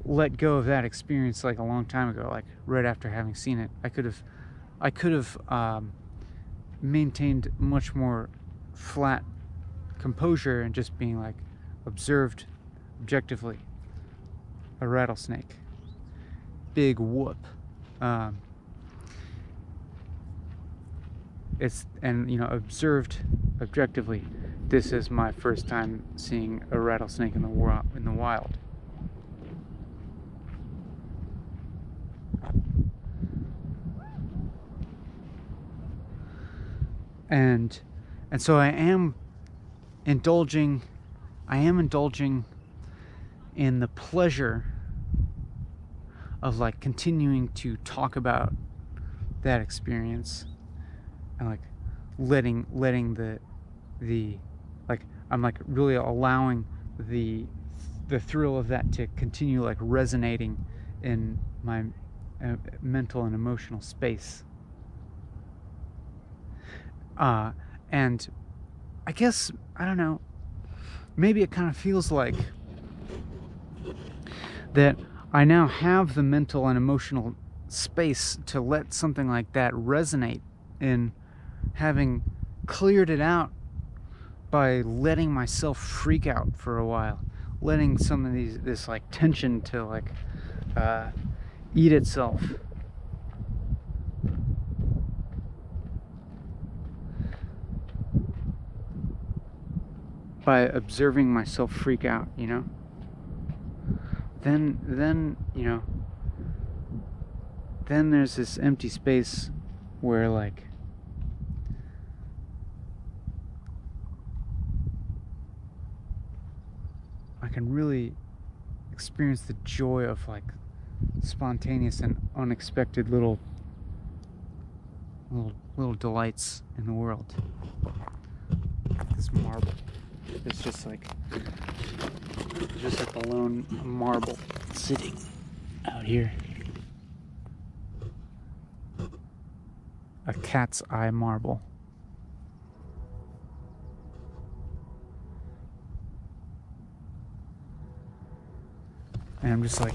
let go of that experience like a long time ago, like right after having seen it. I could have maintained much more flat composure and just being like observed objectively a rattlesnake. Big whoop. Observed objectively. This is my first time seeing a rattlesnake in the wild. And so I am indulging in the pleasure of like continuing to talk about that experience and like letting the like I'm like really allowing the thrill of that to continue like resonating in my mental and emotional space. And I guess, I don't know, maybe it kind of feels like that I now have the mental and emotional space to let something like that resonate, in having cleared it out by letting myself freak out for a while, letting some of this like tension to like eat itself. By observing myself freak out, you know? Then you know, then there's this empty space where like I can really experience the joy of like spontaneous and unexpected little delights in the world. This marble. It's just like a lone marble sitting out here. A cat's eye marble. And I'm just like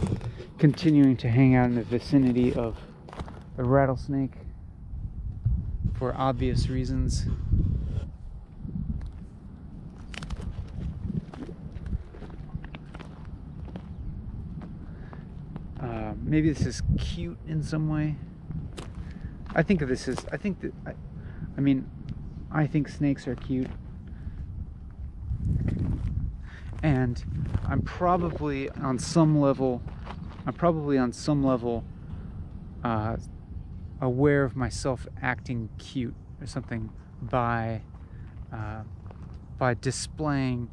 continuing to hang out in the vicinity of a rattlesnake for obvious reasons. Maybe this is cute in some way. I think snakes are cute. And I'm probably on some level aware of myself acting cute or something by displaying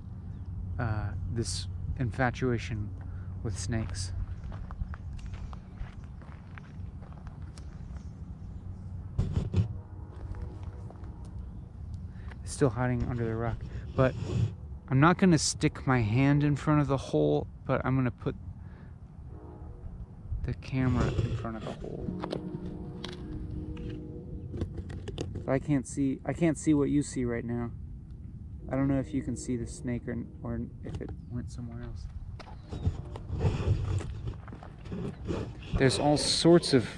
this infatuation with snakes. still hiding under the rock. But I'm not going to stick my hand in front of the hole, but I'm going to put the camera in front of the hole. But I can't see what you see right now. I don't know if you can see the snake or if it went somewhere else. There's all sorts of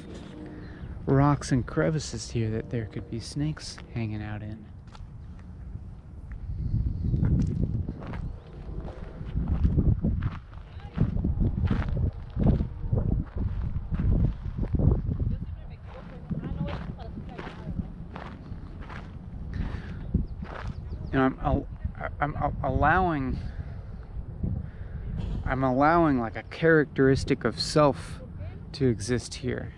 rocks and crevices here that there could be snakes hanging out in. And I'm allowing like a characteristic of self to exist here.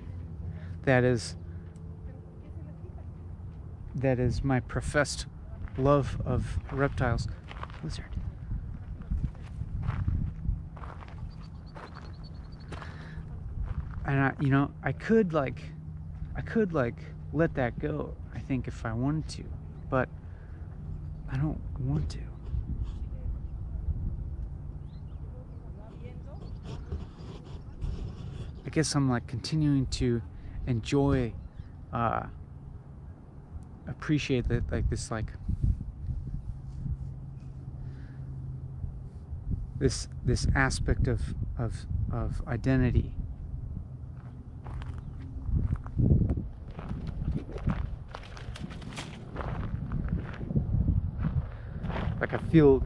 That is my professed love of reptiles. Lizard. And I could let that go, I think, if I wanted to, but I don't want to. I guess I'm like continuing to enjoy, appreciate that, like this aspect of identity. Like I feel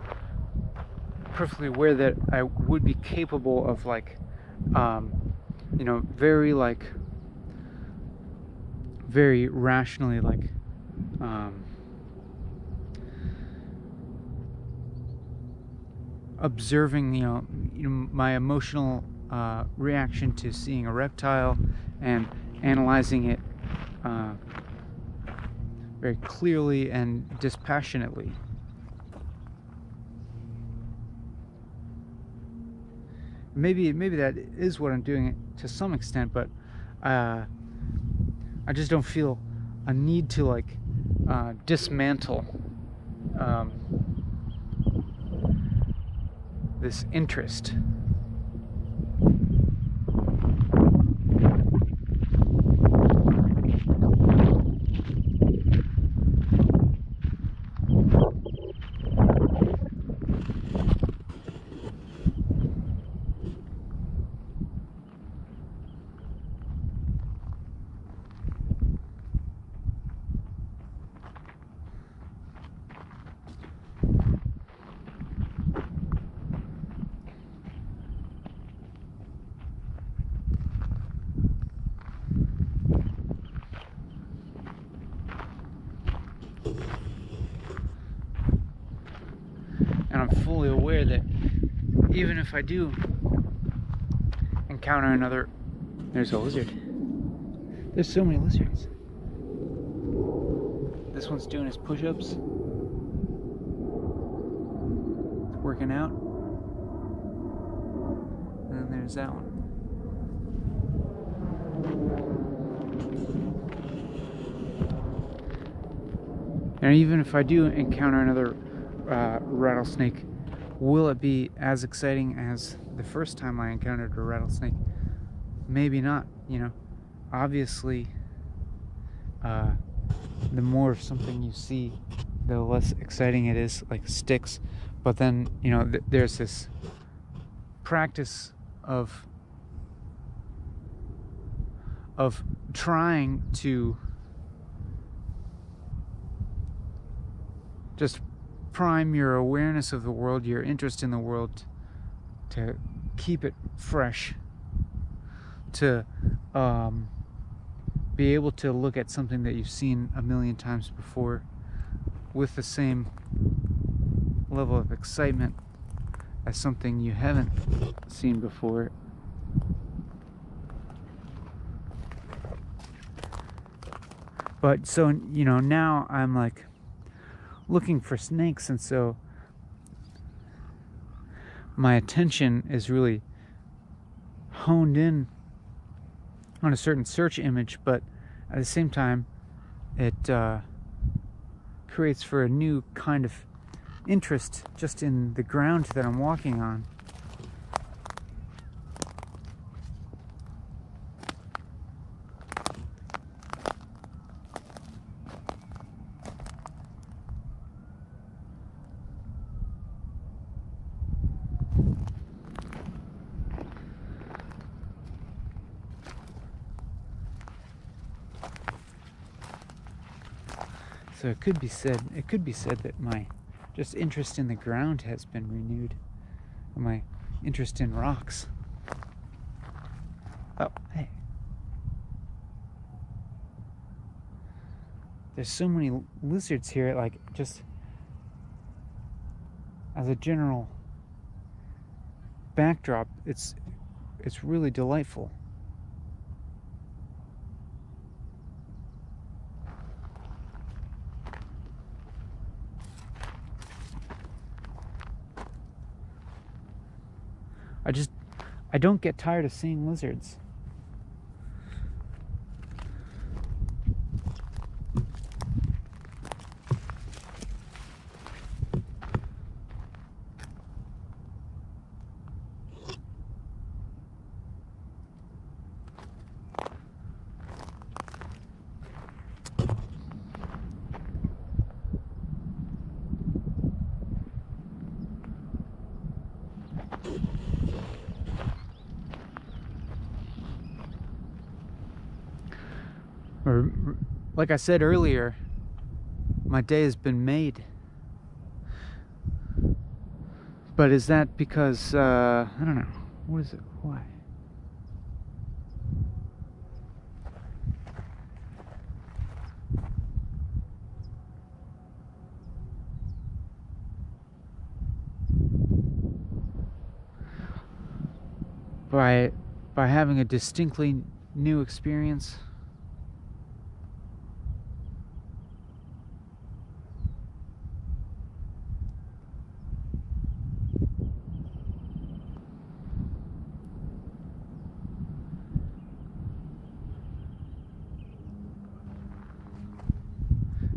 perfectly aware that I would be capable of very rationally observing my emotional reaction to seeing a reptile and analyzing it very clearly and dispassionately. Maybe that is what I'm doing to some extent, but I just don't feel a need to dismantle this interest. And I'm fully aware that even if I do encounter another... There's a lizard. There's so many lizards. This one's doing his push-ups. Working out. And then there's that one. And even if I do encounter another rattlesnake, will it be as exciting as the first time I encountered a rattlesnake? Maybe not. Obviously the more of something you see, the less exciting it is, like sticks. But then there's this practice of trying to just prime your awareness of the world, your interest in the world, to keep it fresh, to be able to look at something that you've seen a million times before with the same level of excitement as something you haven't seen before. But so now I'm like looking for snakes, and so my attention is really honed in on a certain search image, but at the same time it kind creates for a new kind of interest just in the ground that I'm walking on. So it could be said that my just interest in the ground has been renewed, and my interest in rocks. Oh, hey. There's so many lizards here, like, just as a general backdrop, it's really delightful. I don't get tired of seeing lizards. Or, like I said earlier, my day has been made. But is that because, I don't know, what is it, why? By having a distinctly new experience?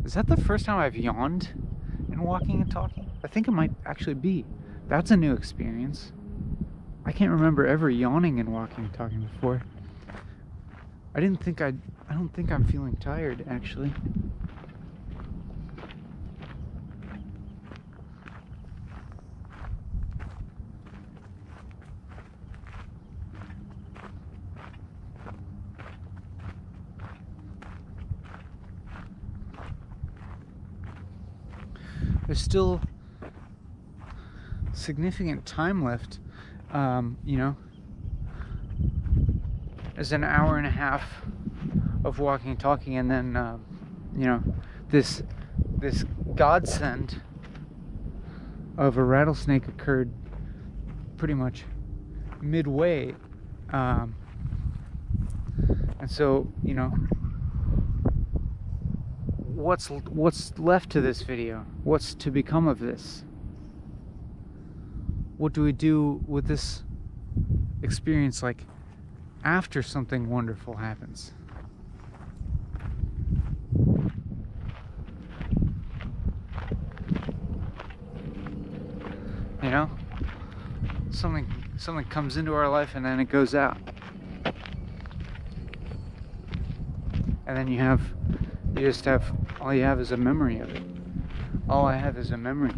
Is that the first time I've yawned in walking and talking? I think it might actually be. That's a new experience. I can't remember ever yawning and walking and talking before. I don't think I'm feeling tired, actually. There's still significant time left. You know, there's an hour and a half of walking and talking, and then you know, this godsend of a rattlesnake occurred pretty much midway, and so, you know, what's left to this video? What's to become of this? What do we do with this experience, like, after something wonderful happens? You know, something comes into our life and then it goes out, and then all you have is a memory of it. All I have is a memory.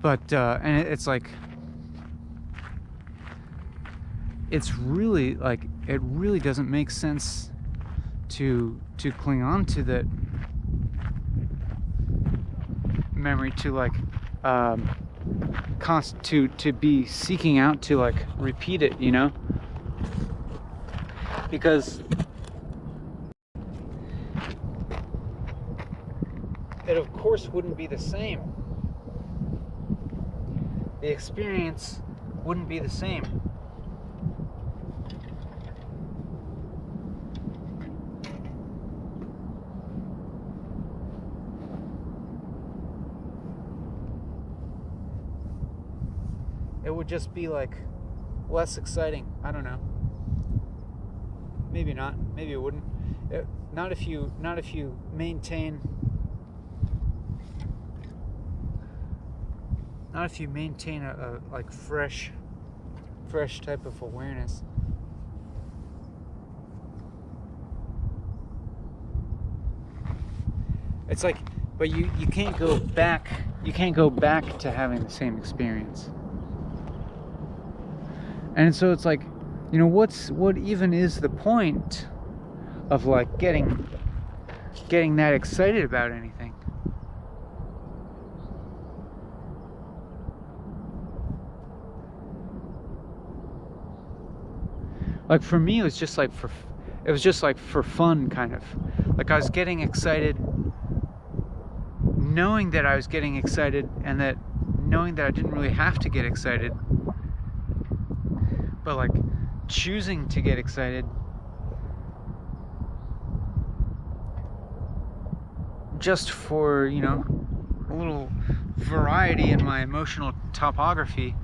But and it's like, it's really like, it really doesn't make sense to cling on to that memory, to like to be seeking out to like repeat it, you know, because it of course wouldn't be the same. The experience wouldn't be the same. would just be like less exciting. I don't know. Maybe not. Maybe it wouldn't. Not if you maintain. Not if you maintain a like fresh type of awareness. It's like, but you can't go back. You can't go back to having the same experience. And so it's like, you know, what even is the point of like getting that excited about anything? Like for me, it was just like for fun, kind of. Like I was getting excited, knowing that I was getting excited, and that knowing that I didn't really have to get excited, but like choosing to get excited just for, you know, a little variety in my emotional topography,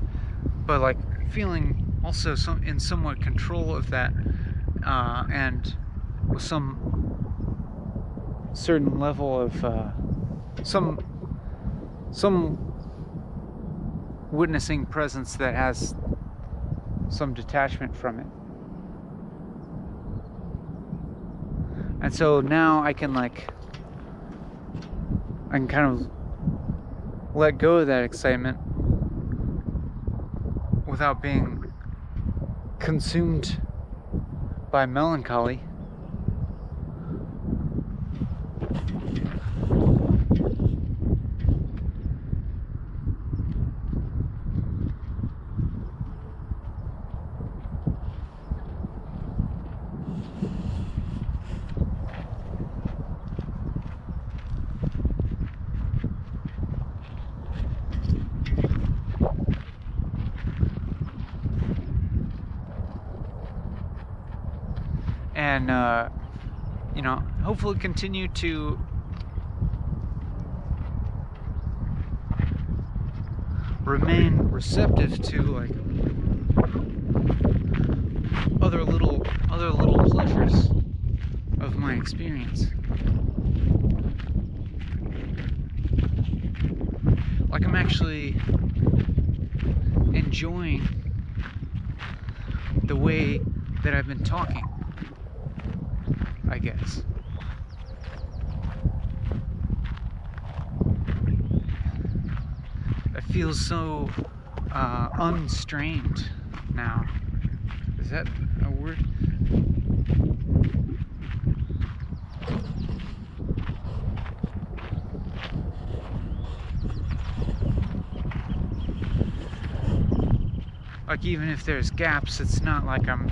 but like feeling also in somewhat control of that, and with some certain level of some witnessing presence that has some detachment from it. And so now I can kind of let go of that excitement without being consumed by melancholy. And you know, hopefully continue to remain receptive to like other little pleasures of my experience. Like I'm actually enjoying the way that I've been talking, I guess. It feels so unstrained now. Is that a word? Like even if there's gaps, it's not like I'm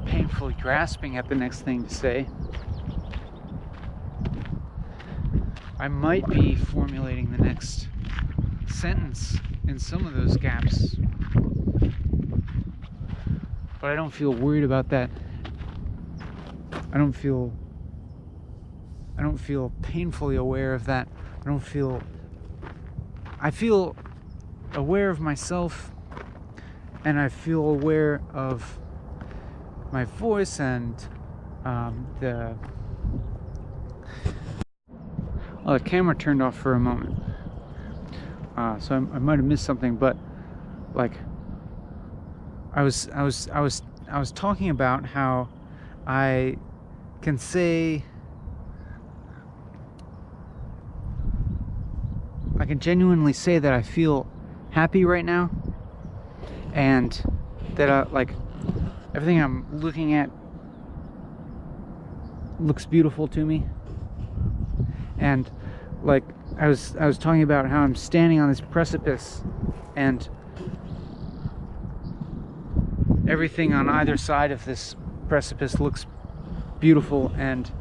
painfully grasping at the next thing to say. I might be formulating the next sentence in some of those gaps, but I don't feel worried about that. I don't feel painfully aware of that. I feel aware of myself, and I feel aware of my voice and the camera turned off for a moment, so I might have missed something, but like I was talking about how I can genuinely say that I feel happy right now, and that like everything I'm looking at looks beautiful to me. And like I was talking about how I'm standing on this precipice, and everything on either side of this precipice looks beautiful, and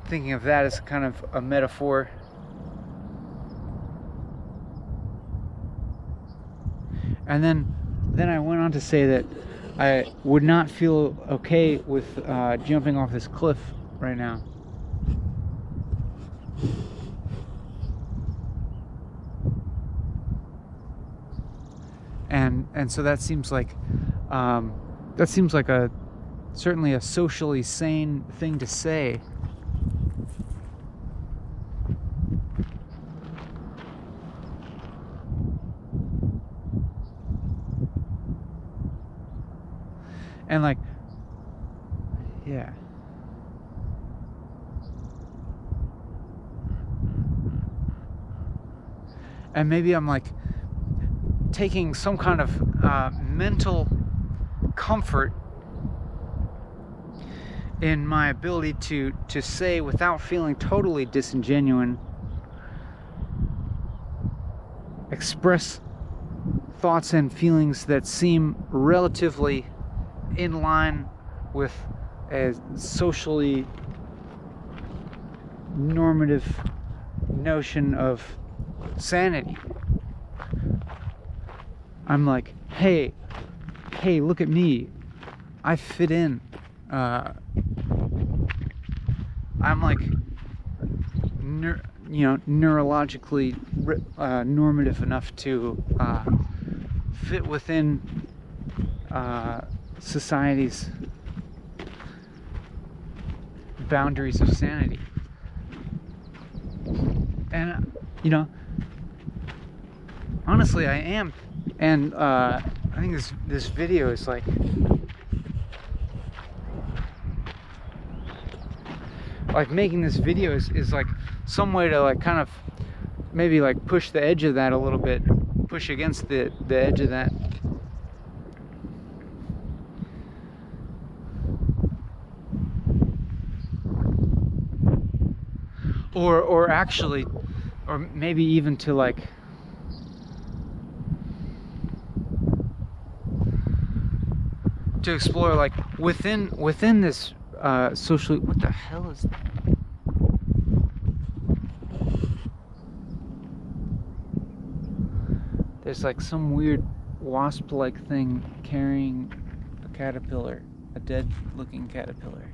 thinking of that as kind of a metaphor. And then I went on to say that I would not feel okay with jumping off this cliff right now. and so that seems like a certainly a socially sane thing to say. And like, yeah. And maybe I'm like taking some kind of mental comfort in my ability to say without feeling totally disingenuous, express thoughts and feelings that seem relatively in line with a socially normative notion of sanity. I'm like, hey, look at me. I fit in. I'm like, neurologically normative enough to fit within society's boundaries of sanity. And honestly, I am. And I think this video is like making this video is like some way to like kind of maybe like push the edge of that a little bit, push against the edge of that. Or actually, or maybe even to like to explore like within this socially, what the hell is that? There's like some weird wasp-like thing carrying a caterpillar, a dead-looking caterpillar.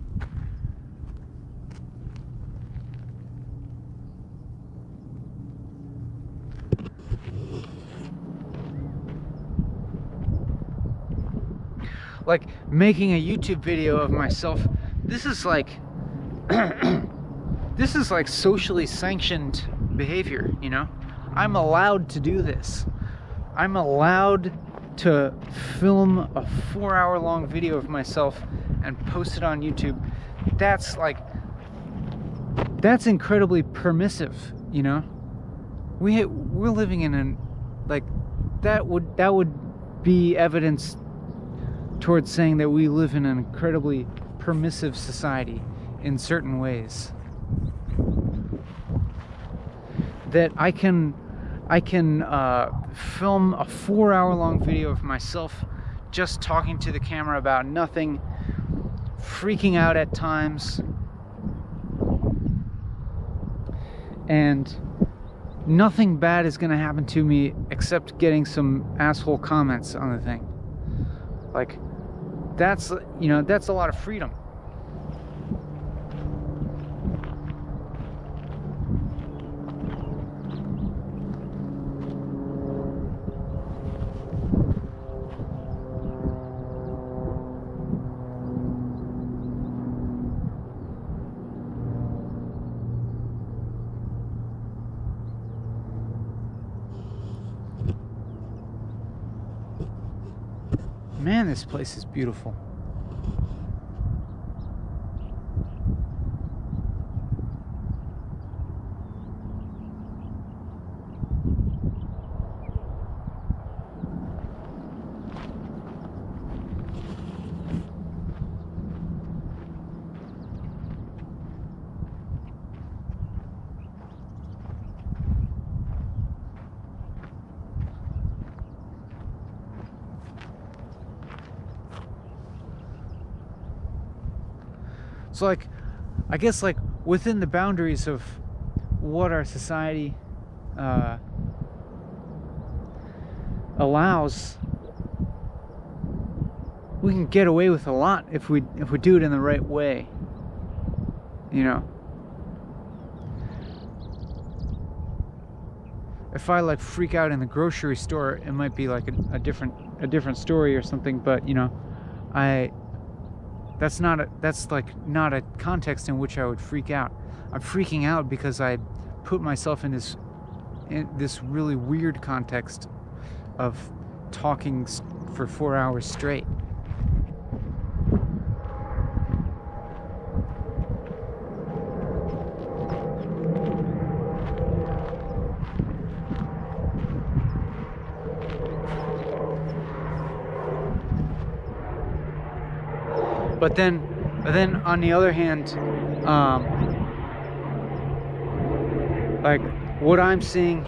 Like making a YouTube video of myself, this is like this is like socially sanctioned behavior, I'm allowed to do this. I'm allowed to film a 4-hour-long video of myself and post it on YouTube. That's incredibly permissive, We're living in an that would be evidence towards saying that we live in an incredibly permissive society in certain ways. That I can film a 4-hour-long video of myself just talking to the camera about nothing, freaking out at times, and nothing bad is gonna happen to me except getting some asshole comments on the thing. Like, that's a lot of freedom. Man, this place is beautiful. So like, I guess like within the boundaries of what our society allows, we can get away with a lot if we do it in the right way, If I like freak out in the grocery store, it might be like a different different story or something. But you know, that's like not a context in which I would freak out. I'm freaking out because I put myself in this really weird context of talking for 4 hours straight. But then on the other hand, like what I'm seeing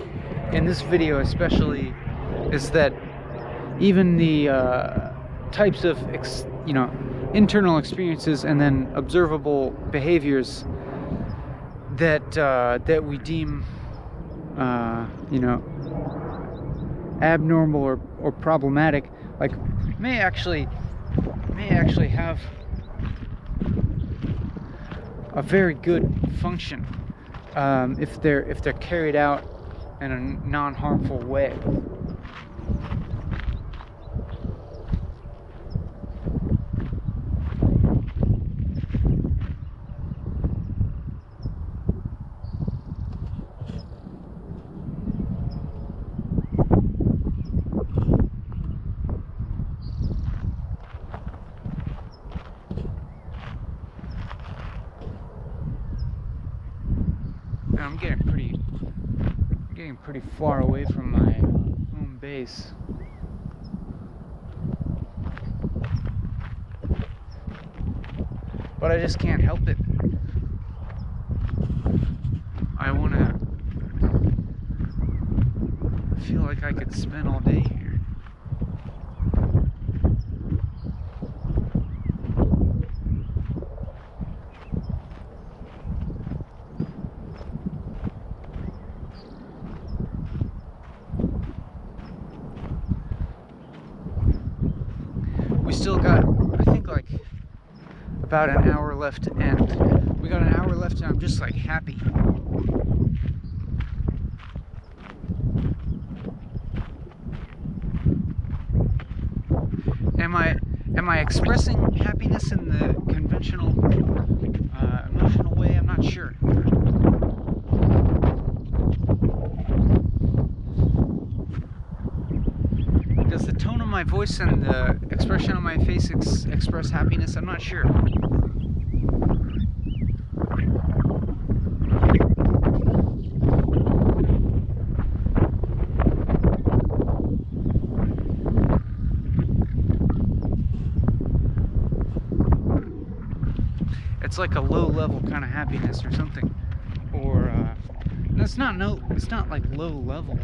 in this video especially is that even the types of internal experiences and then observable behaviors that we deem abnormal or problematic, like may actually have a very good function if they're carried out in a non-harmful way. I'm getting pretty far away from my home base. But I just can't help it. I feel like I could spend all day here. We still got, I think, like about an hour left, and we got an hour left, and I'm just like happy. Am I expressing happiness in the conventional emotional way? I'm not sure. Does the tone of my voice and the expression on my face express happiness? I'm not sure. It's like a low-level kind of happiness or something, or it's not like low-level.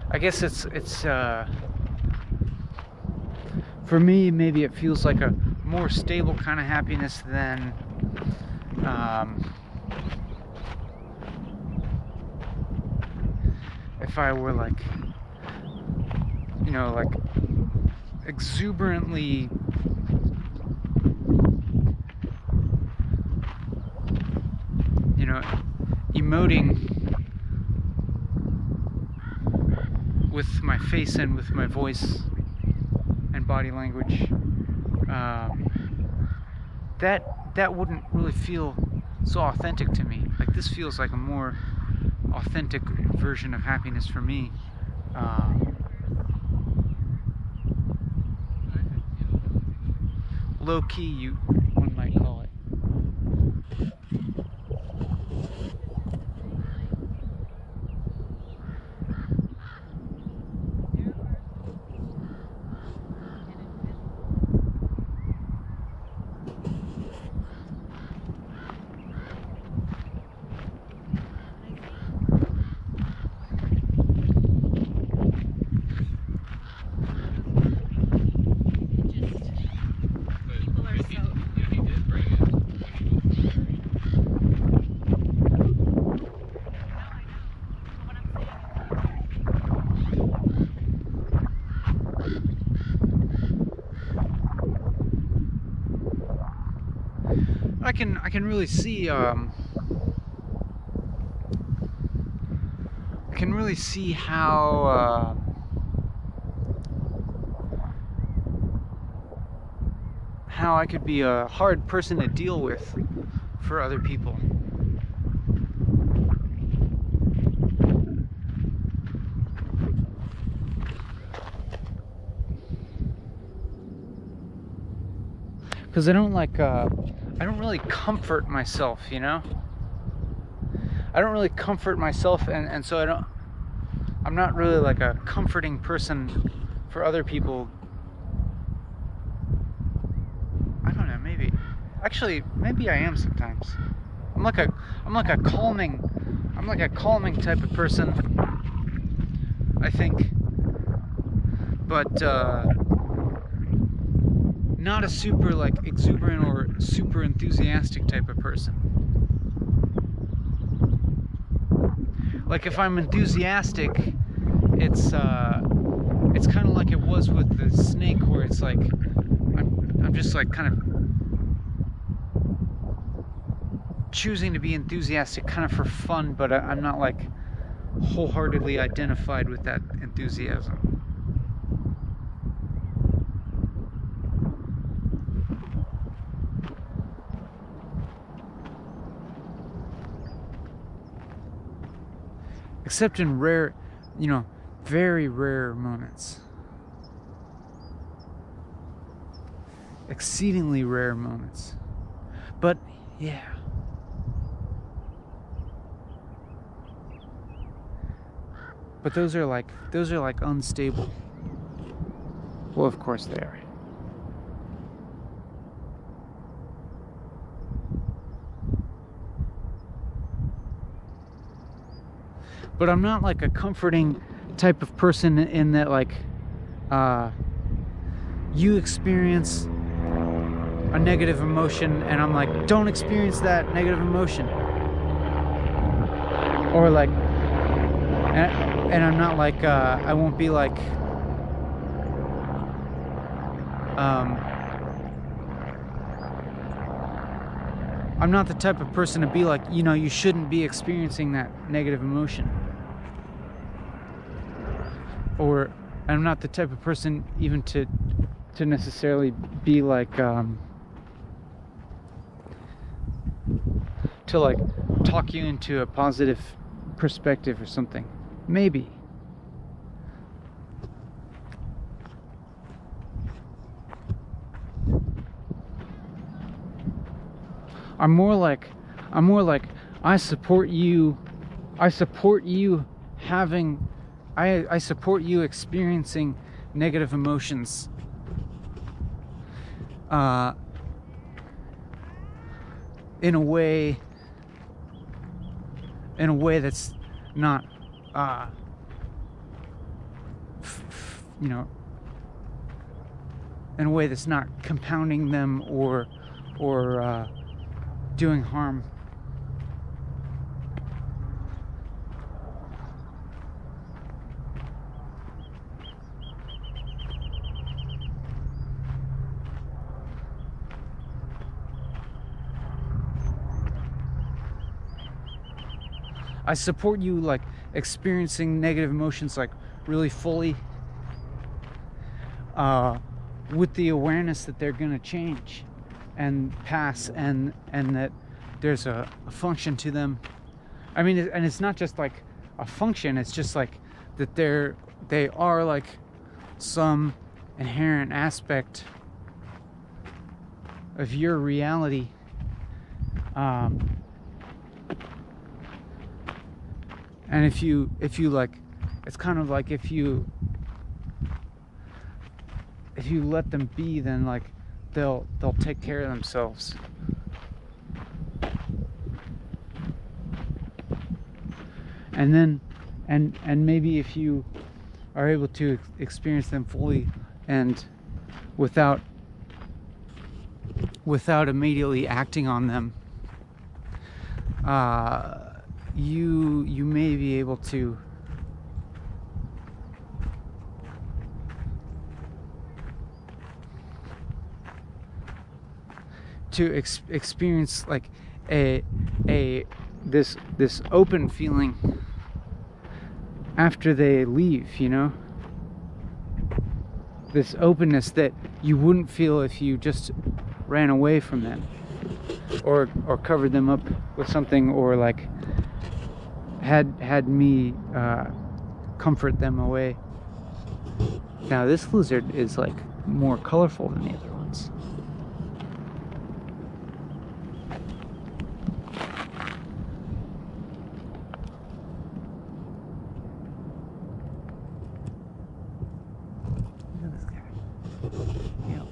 I guess it's for me, maybe it feels like a more stable kind of happiness than if I were like, like exuberantly emoting with my face and with my voice and body language. That wouldn't really feel so authentic to me. Like, this feels like a more authentic version of happiness for me. Low key, one might call it. can really see how I could be a hard person to deal with for other people. Because I don't really comfort myself, you know? I don't really comfort myself, and so I'm not really like a comforting person for other people. I don't know, maybe. Actually, maybe I am sometimes. I'm like a calming type of person, I think. But not a super like exuberant or super enthusiastic type of person. Like if I'm enthusiastic, it's kind of like it was with the snake, where it's like I'm just like kind of choosing to be enthusiastic kind of for fun, but I'm not like wholeheartedly identified with that enthusiasm. Except in rare, you know, very rare moments. Exceedingly rare moments. But yeah. But those are like unstable. Well, of course they are. But I'm not like a comforting type of person in that, like, you experience a negative emotion and I'm like, don't experience that negative emotion. Or like, and I'm not like, I won't be like, I'm not the type of person to be like, you know, you shouldn't be experiencing that negative emotion. Or I'm not the type of person even to necessarily be like, to like talk you into a positive perspective or something. Maybe. I'm more like I support you having, I support you experiencing negative emotions in a way that's not you know, in a way that's not compounding them or doing harm. I support you like experiencing negative emotions like really fully, with the awareness that they're gonna change and pass, and that there's a function to them. I mean, and it's not just like a function, it's just like that they are like some inherent aspect of your reality. And if you like, it's kind of like if you let them be, then like they'll take care of themselves. And then and maybe if you are able to experience them fully and without immediately acting on them, you may be able to to experience like this open feeling after they leave, you know? This openness that you wouldn't feel if you just ran away from them or covered them up with something, or like had me comfort them away. Now this lizard is like more colorful than the other ones. Look at this guy. Yeah.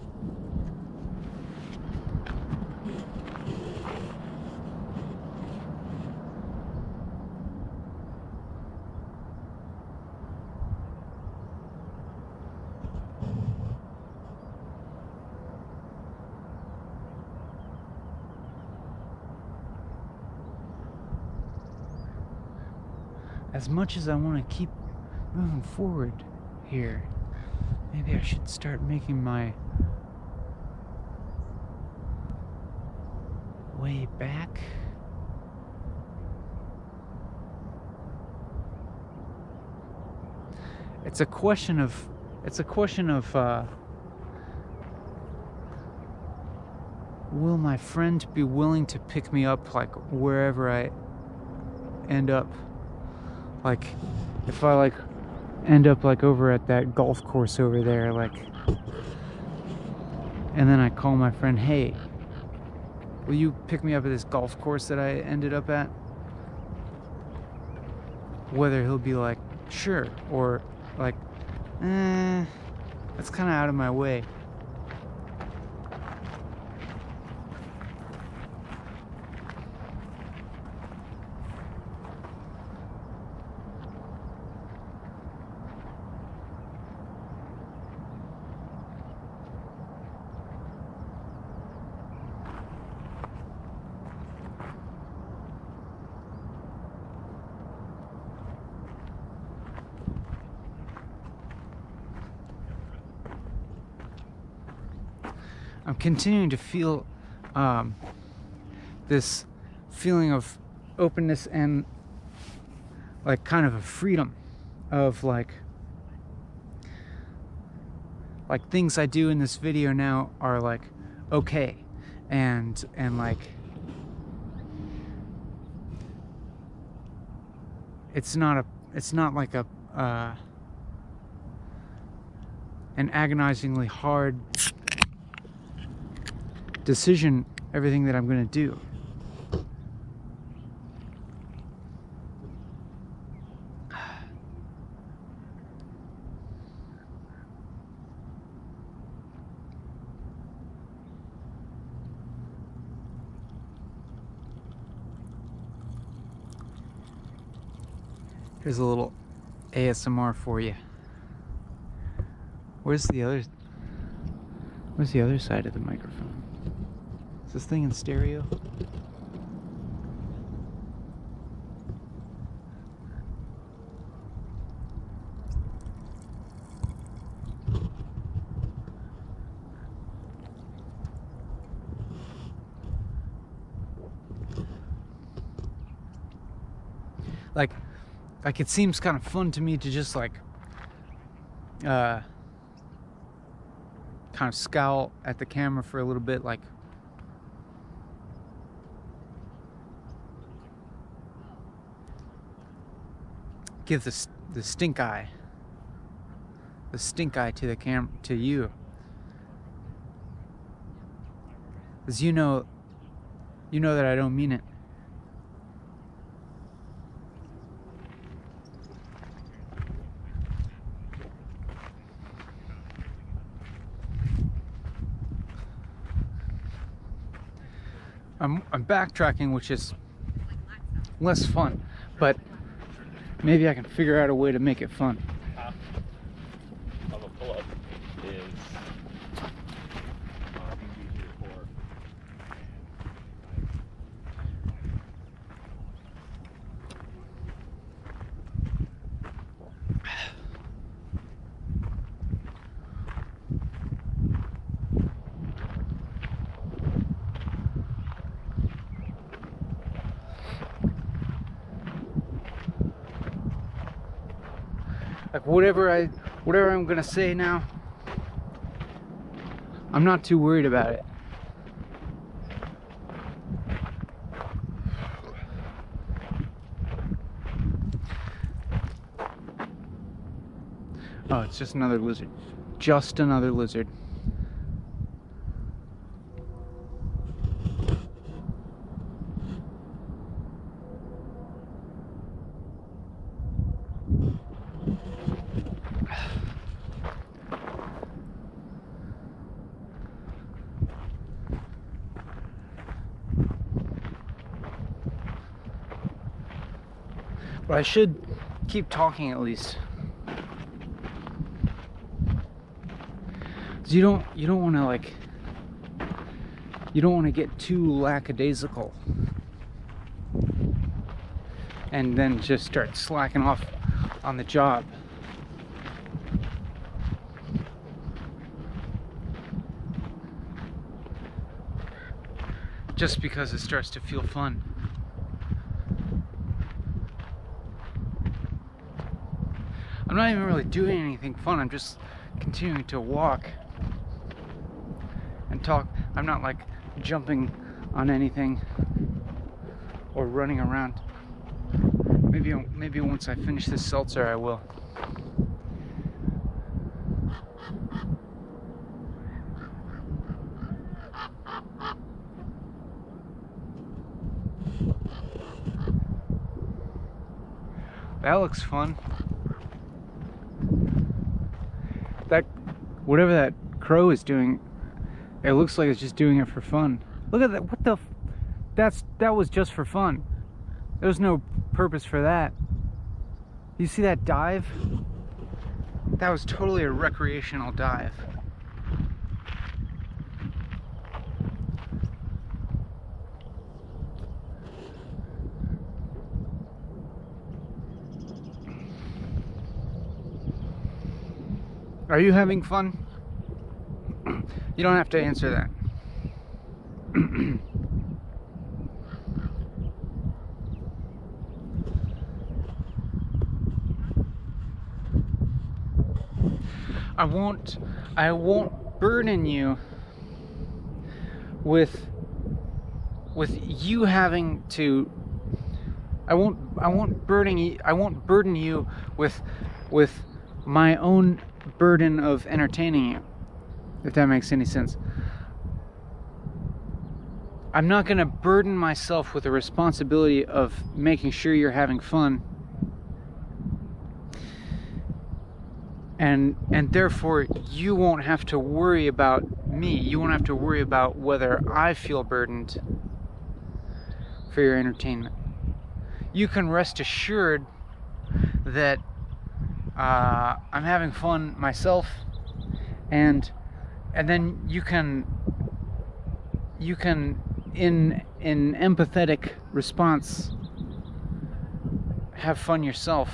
As much as I want to keep moving forward here, maybe I should start making my way back. It's a question of will my friend be willing to pick me up like wherever I end up? Like if I like end up like over at that golf course over there, like, and then I call my friend, hey, will you pick me up at this golf course that I ended up at? Whether he'll be like, sure, or like, that's kind of out of my way. I'm continuing to feel this feeling of openness and like kind of a freedom of like things I do in this video now are like okay, and like it's not like a an agonizingly hard decision, everything that I'm going to do. Here's a little ASMR for you. Where's the other side of the microphone? Is this thing in stereo? Like it seems kind of fun to me to just like kind of scowl at the camera for a little bit, like give the stink eye to the camera, to you, because you know that I don't mean it. I'm backtracking, which is less fun, but maybe I can figure out a way to make it fun. Of a pull-up is easier for Like whatever I'm gonna say now, I'm not too worried about it. Oh, it's just another lizard. Just another lizard. But I should keep talking at least. 'Cause you don't want to like, you don't want to get too lackadaisical and then just start slacking off on the job. Just because it starts to feel fun. I'm not even really doing anything fun, I'm just continuing to walk and talk. I'm not like jumping on anything or running around. Maybe once I finish this seltzer I will. That looks fun. That, whatever that crow is doing, it looks like it's just doing it for fun. Look at that, what the, that was just for fun. There was no purpose for that. You see that dive? That was totally a recreational dive. Are you having fun? You don't have to answer that. I won't burden you with you having to. I won't burden you with my own burden of entertaining you, if that makes any sense. I'm not going to burden myself with the responsibility of making sure you're having fun, and therefore you won't have to worry about me. You won't have to worry about whether I feel burdened for your entertainment. You can rest assured that I'm having fun myself, and then you can in empathetic response have fun yourself.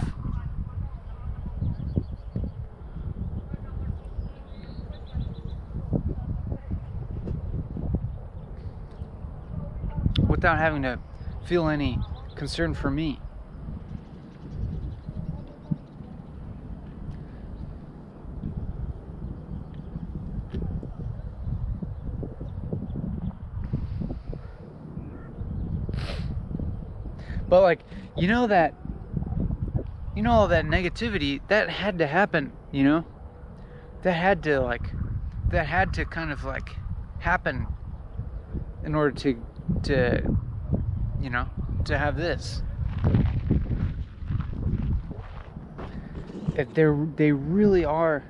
Without having to feel any concern for me. But like, you know all that negativity, that had to happen, you know? That had to kind of like happen in order to you know, to have this. They really are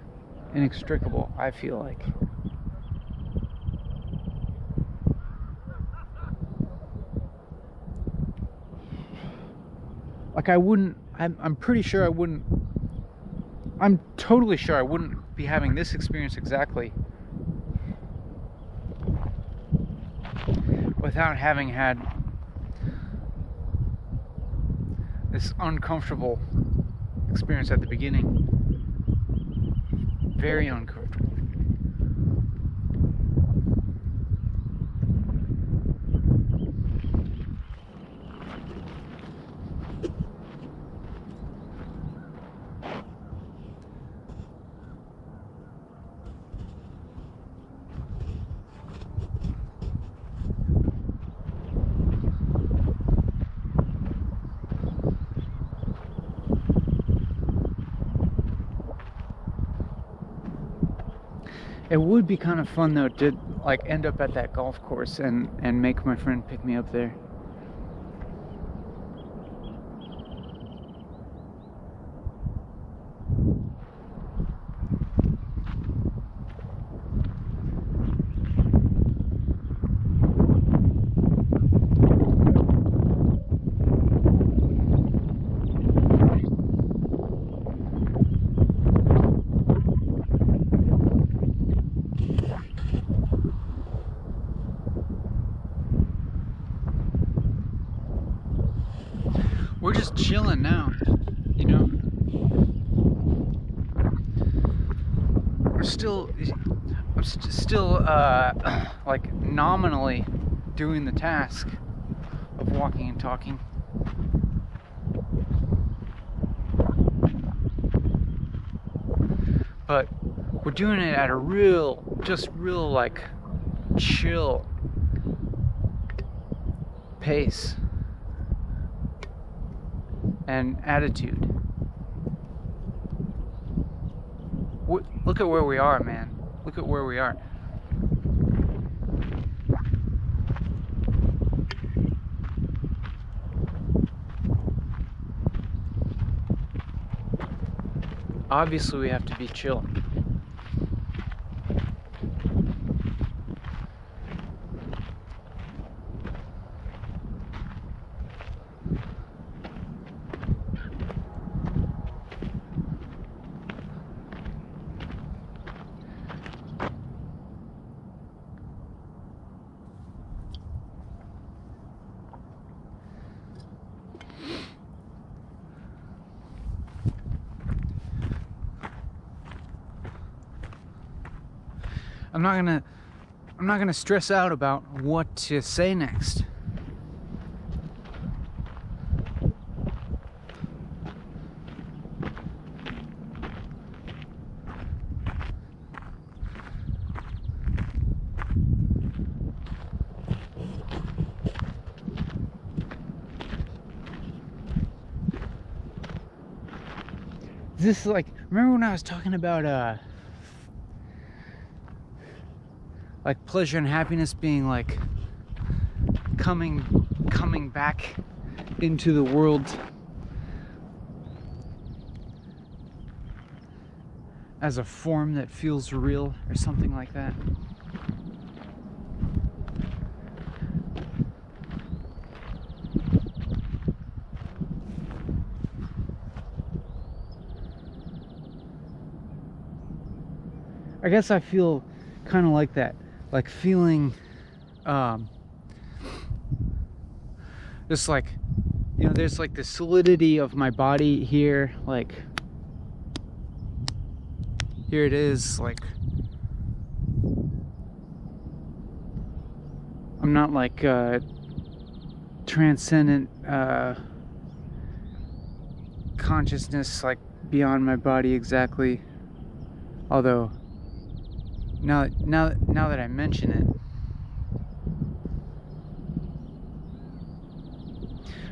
inextricable, I feel like. Like I'm pretty sure I wouldn't, I'm totally sure I wouldn't be having this experience exactly without having had this uncomfortable experience at the beginning. Very uncomfortable. It would be kind of fun though to like end up at that golf course and make my friend pick me up there. We're just chilling now, you know. I'm still like nominally doing the task of walking and talking. But we're doing it at a real like chill pace and attitude. Look at where we are, man. Look at where we are. Obviously, we have to be chill. I'm not gonna stress out about what to say next. This is like, remember when I was talking about like pleasure and happiness being like coming back into the world as a form that feels real or something like that? I guess I feel kind of like that. Like feeling just like, you know, there's like the solidity of my body here, like here it is, like I'm not like transcendent consciousness like beyond my body exactly, although now that I mention it.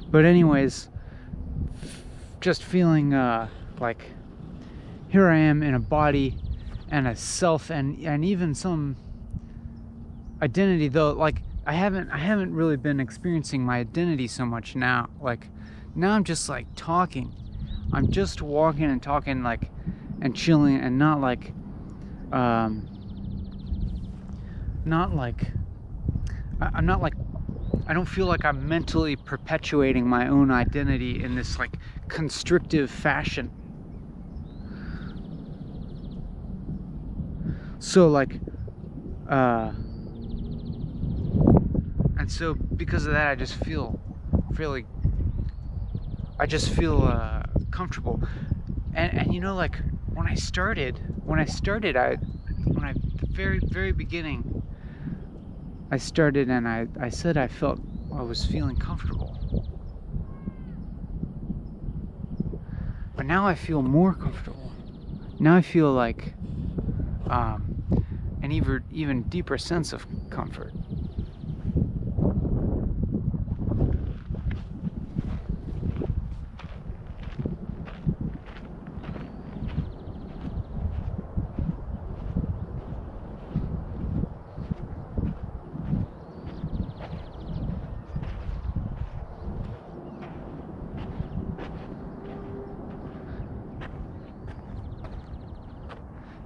But anyways, just feeling like here I am in a body and a self and even some identity, though like I haven't really been experiencing my identity so much now. Like now I'm just like talking. I'm just walking and talking like and chilling and not like I don't feel like I'm mentally perpetuating my own identity in this like constrictive fashion. So like and so because of that I just feel comfortable. And you know, like when I very beginning I started and I said I was feeling comfortable. But now I feel more comfortable. Now I feel like an even deeper sense of comfort.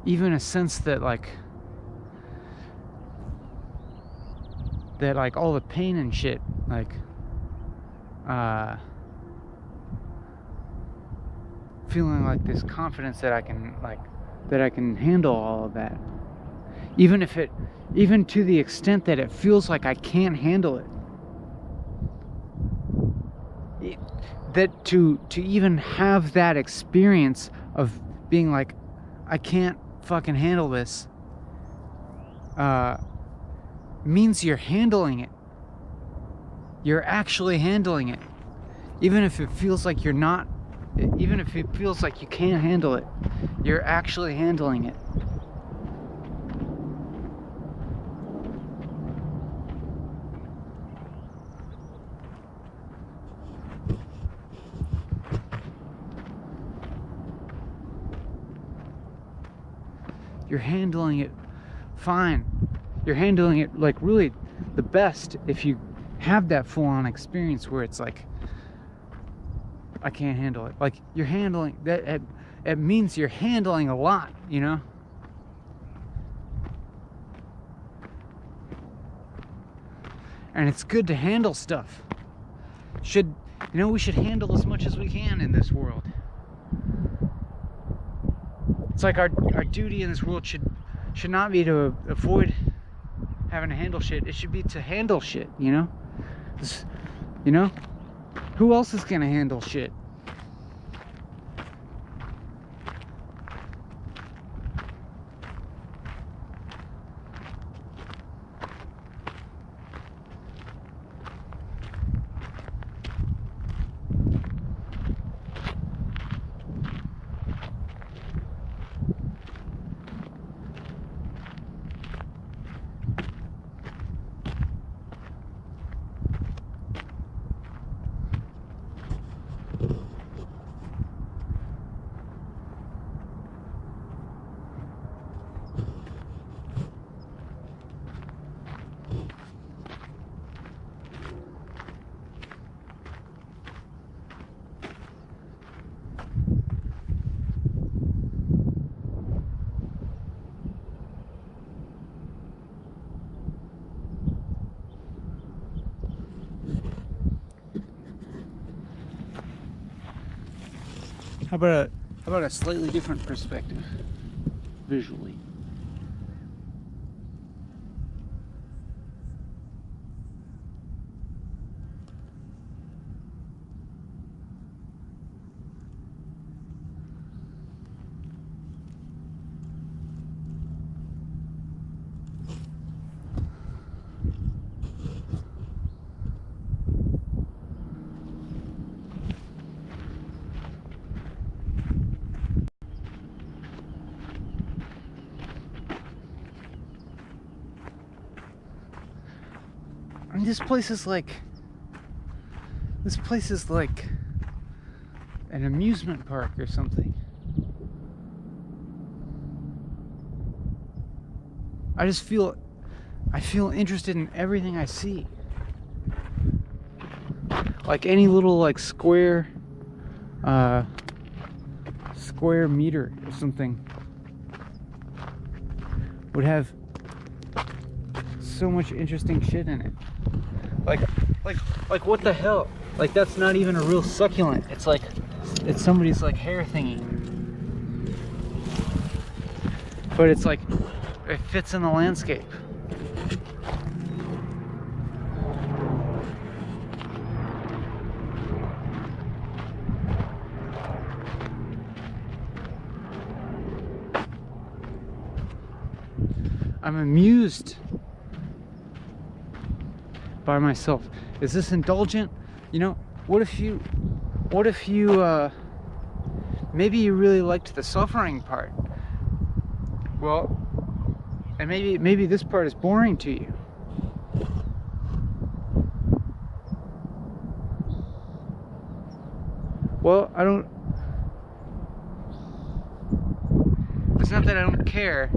even a sense that like all the pain and shit, like feeling like this confidence that I can handle all of that, even to the extent that it feels like I can't handle it. That to even have that experience of being like, I can't fucking handle this, means you're handling it. You're actually handling it. Even if it feels like you're not, even if it feels like you can't handle it, you're actually handling it. You're handling it fine. You're handling it like really the best if you have that full-on experience where it's like, I can't handle it. Like, you're handling that. It means you're handling a lot, you know? And it's good to handle stuff. We should handle as much as we can in this world. It's like our duty in this world should not be to avoid having to handle shit. It should be to handle shit, you know? Who else is gonna handle shit? How about a slightly different perspective visually? I mean, this place is like an amusement park or something. I feel interested in everything I see. Like any little like square meter or something would have so much interesting shit in it. Like what the hell? Like, that's not even a real succulent. It's like, it's somebody's like hair thingy. But it's like, it fits in the landscape. I'm amused by myself. Is this indulgent? You know, what if you maybe you really liked the suffering part? Well, and maybe this part is boring to you. Well, it's not that I don't care.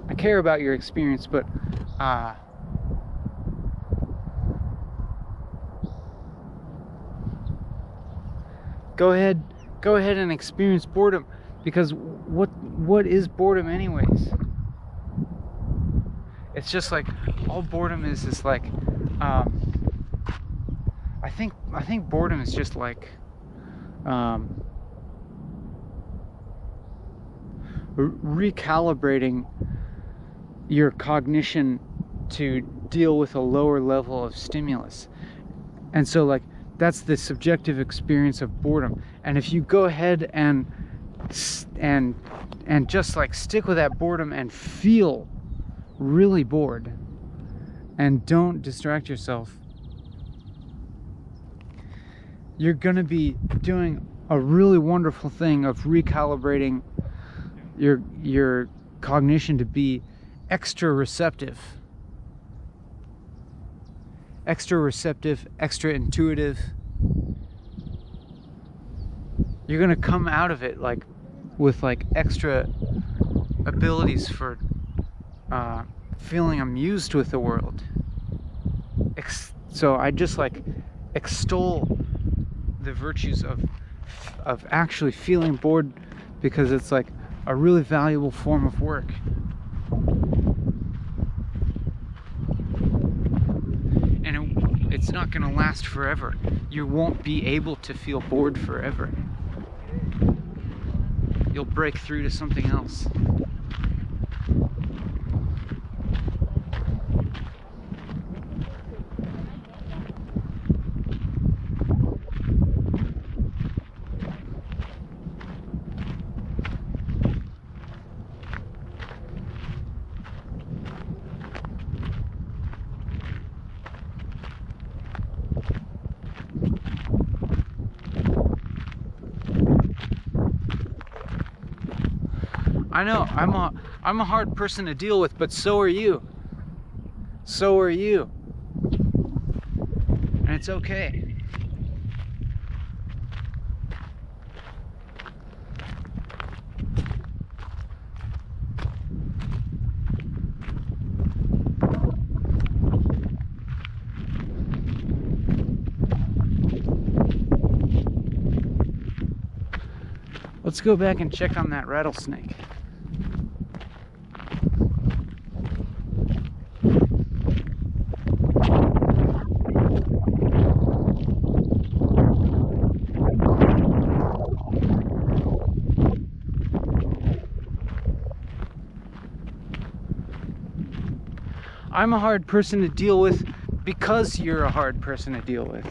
I care about your experience, but go ahead go ahead and experience boredom, because what is boredom anyways? It's just like, all boredom is like, I think boredom is just like recalibrating your cognition to deal with a lower level of stimulus. And so like, that's the subjective experience of boredom. And if you go ahead and just like stick with that boredom and feel really bored and don't distract yourself, you're gonna be doing a really wonderful thing of recalibrating your cognition to be extra receptive, extra intuitive. You're gonna come out of it like with like extra abilities for feeling amused with the world. So I just like extol the virtues of actually feeling bored, because it's like a really valuable form of work. And it's not going to last forever. You won't be able to feel bored forever. You'll break through to something else. I know, I'm a hard person to deal with, but so are you. So are you. And it's okay. Let's go back and check on that rattlesnake. I'm a hard person to deal with because you're a hard person to deal with.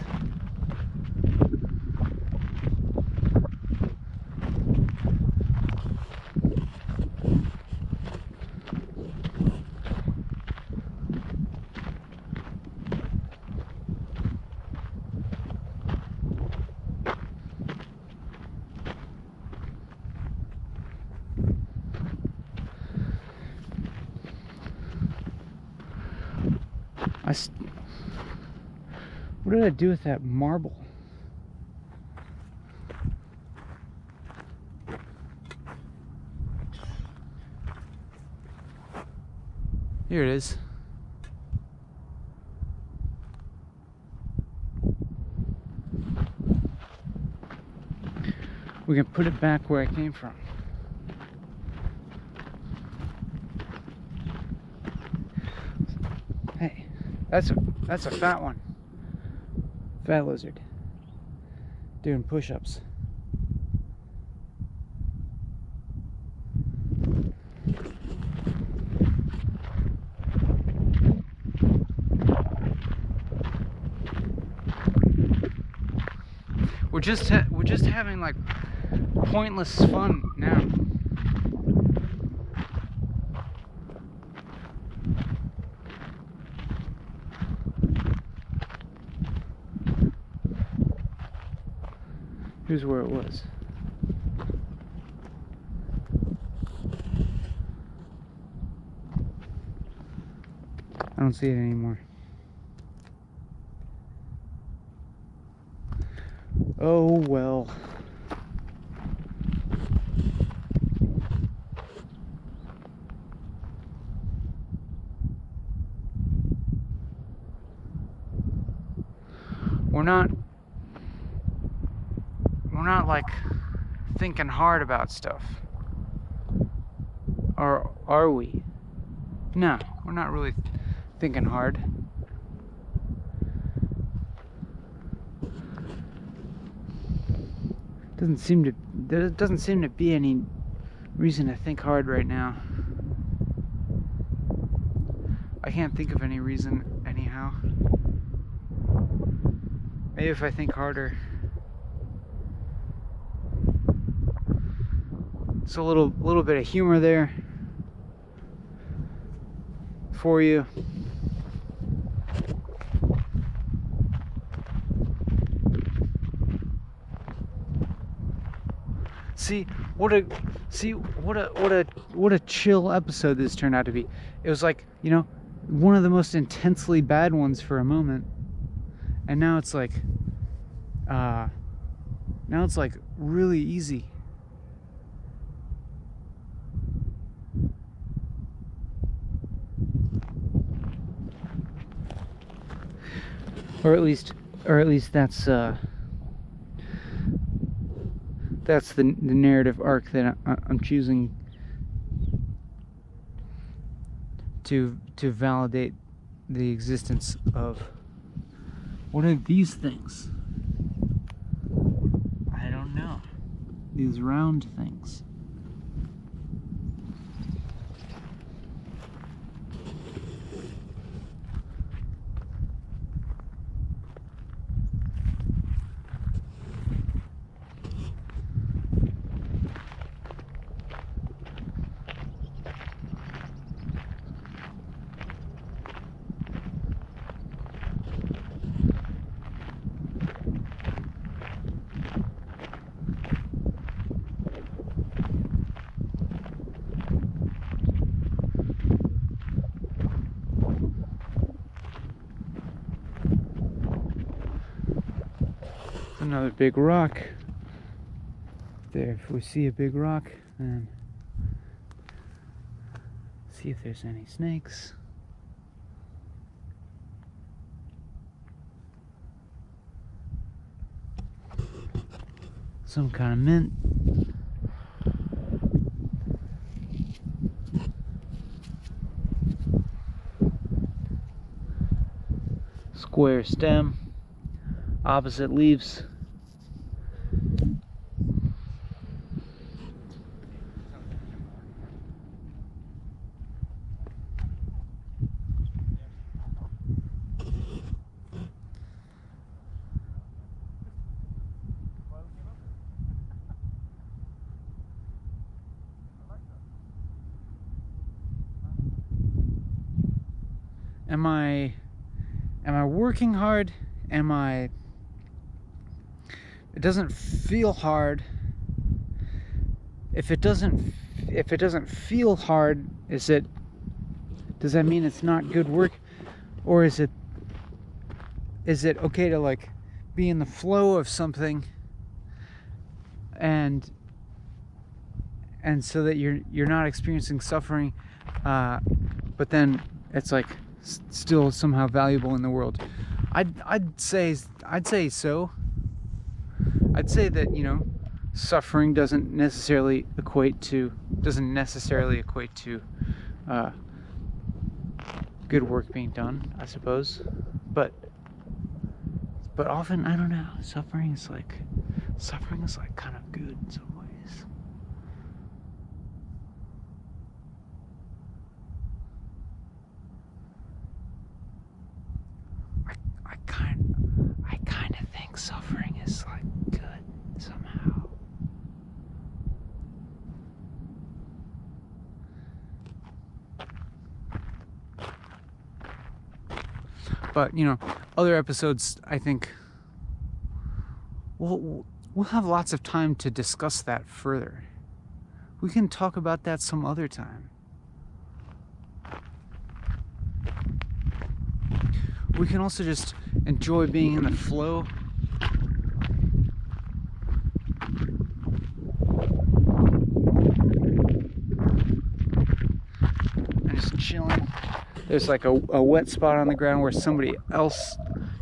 What did I do with that marble? Here it is. We can put it back where it came from. Hey, that's a fat one. Fat lizard. Doing push-ups. We're just having like pointless fun now. Here's where it was. I don't see it anymore. Oh well. We're not like thinking hard about stuff. Or are we? No, we're not really thinking hard. There doesn't seem to be any reason to think hard right now. I can't think of any reason anyhow. Maybe if I think harder. It's a little bit of humor there for you. See what a chill episode this turned out to be. It was like, you know, one of the most intensely bad ones for a moment, and now it's like really easy. Or at least that's the narrative arc that I'm choosing to validate the existence of. What are these things? I don't know. These round things. Another big rock. There, if we see a big rock, then see if there's any snakes. Some kind of mint. Square stem. Opposite leaves. Am I working hard? It doesn't feel hard. If it doesn't feel hard, does that mean it's not good work? Or is it okay to like be in the flow of something and so that you're not experiencing suffering, but then it's like still somehow valuable in the world? I'd say so. I'd say that, you know, suffering doesn't necessarily equate to good work being done, I suppose. But often, I don't know, suffering is like kind of good in some ways. I kind of think suffering is like good somehow. But, you know, other episodes, I think we'll have lots of time to discuss that further. We can talk about that some other time. We can also just enjoy being in the flow. And just chilling. There's like a wet spot on the ground where somebody else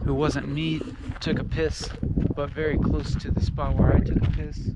who wasn't me took a piss, but very close to the spot where I took a piss.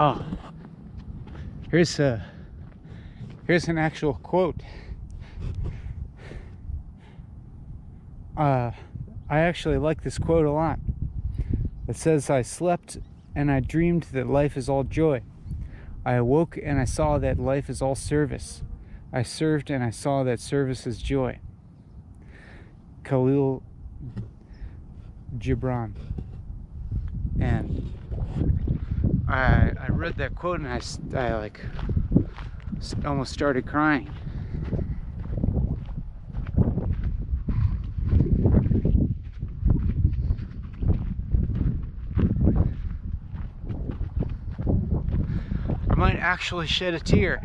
Oh, here's an actual quote. I actually like this quote a lot. It says, "I slept and I dreamed that life is all joy. I awoke and I saw that life is all service. I served and I saw that service is joy." Khalil Gibran. And I read that quote and I like almost started crying. I might actually shed a tear.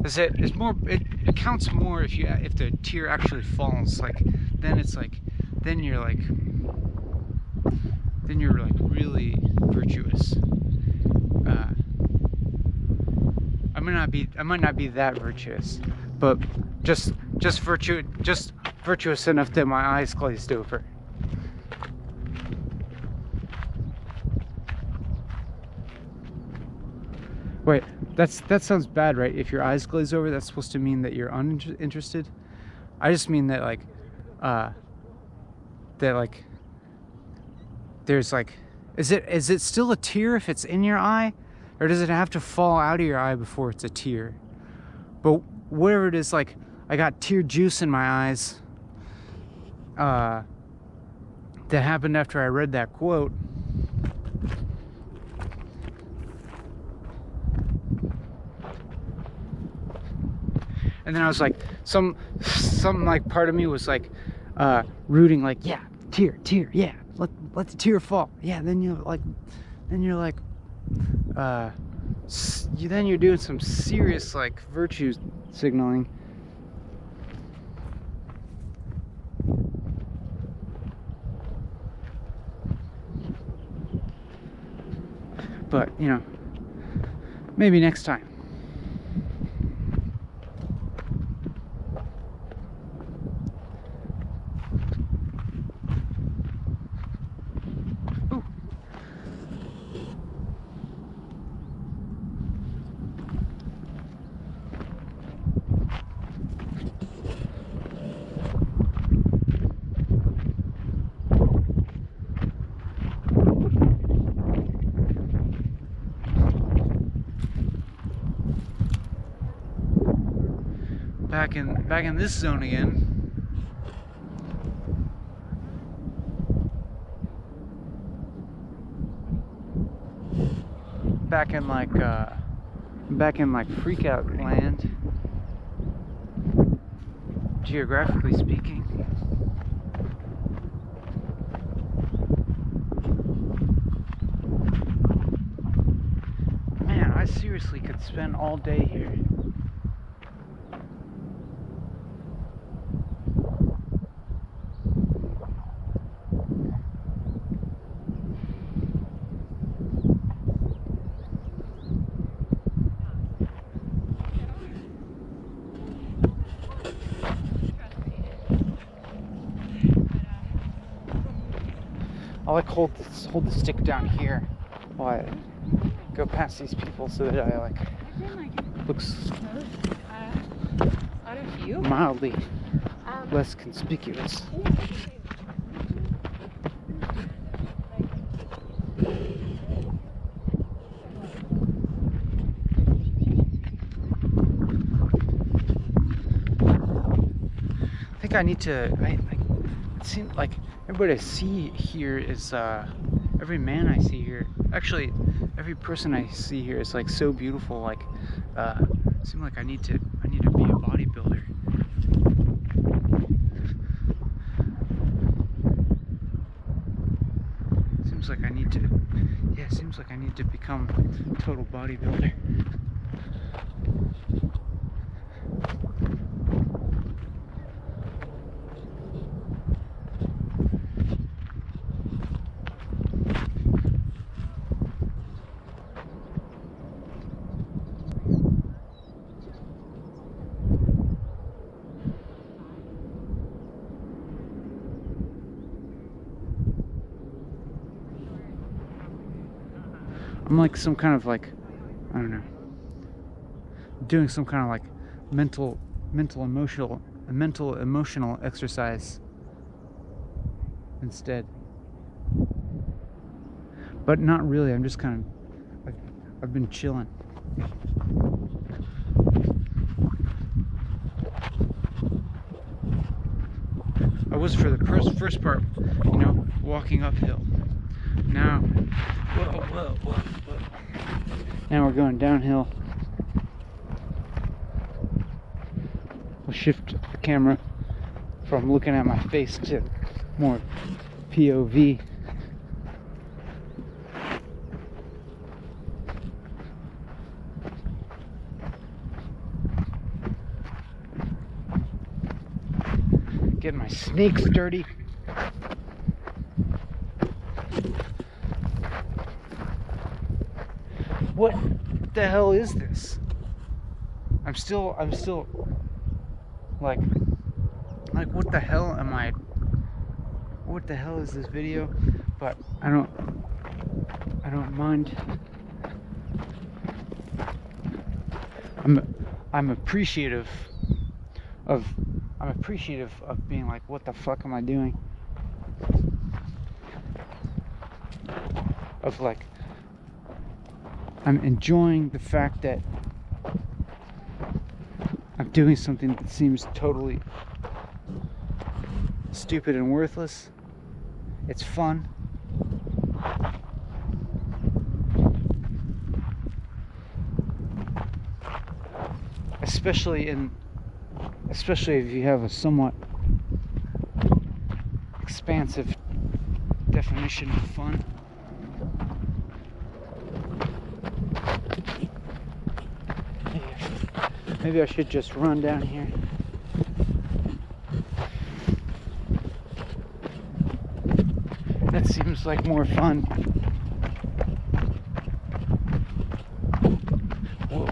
It's more, it counts more if the tear actually falls. Like then you're really virtuous. I might not be that virtuous, but just virtuous enough that my eyes glazed over. Wait, that sounds bad, right? If your eyes glaze over, that's supposed to mean that you're uninterested. I just mean that there's like, is it still a tear if it's in your eye, or does it have to fall out of your eye before it's a tear? But whatever it is, like I got tear juice in my eyes. That happened after I read that quote. And then I was like, some like part of me was like rooting, like, yeah, tear, yeah, let the tear fall, yeah. Then you're doing some serious like virtue signaling. But you know, maybe next time. Back in this zone again. Back in like freak out land, geographically speaking. Man, I seriously could spend all day here. I'll like hold the stick down here while I go past these people so that I like looks mildly less conspicuous. I think I need to. It seems like everybody I see here is every man I see here. Actually, every person I see here is like so beautiful. Like, it seems like I need to be a bodybuilder. Seems like I need to. Yeah, it seems like I need to become a total bodybuilder. I'm like some kind of like, I don't know, doing some kind of like mental emotional exercise instead. But not really. I'm just kind of like, I've been chilling. I was for the first part, you know, walking uphill. Now, whoa. Now we're going downhill. We'll shift the camera from looking at my face to more POV. Getting my sneaks dirty. What the hell is this? I'm still like what the hell am I? What the hell is this video? But I don't mind. I'm appreciative of being like, what the fuck am I doing? Of like, I'm enjoying the fact that I'm doing something that seems totally stupid and worthless. It's fun. Especially if you have a somewhat expansive definition of fun. Maybe I should just run down here. That seems like more fun. Whoa.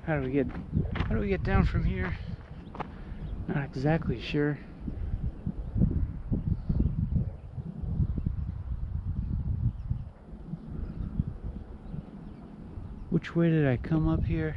How do we get down from here? Not exactly sure. Which way did I come up here?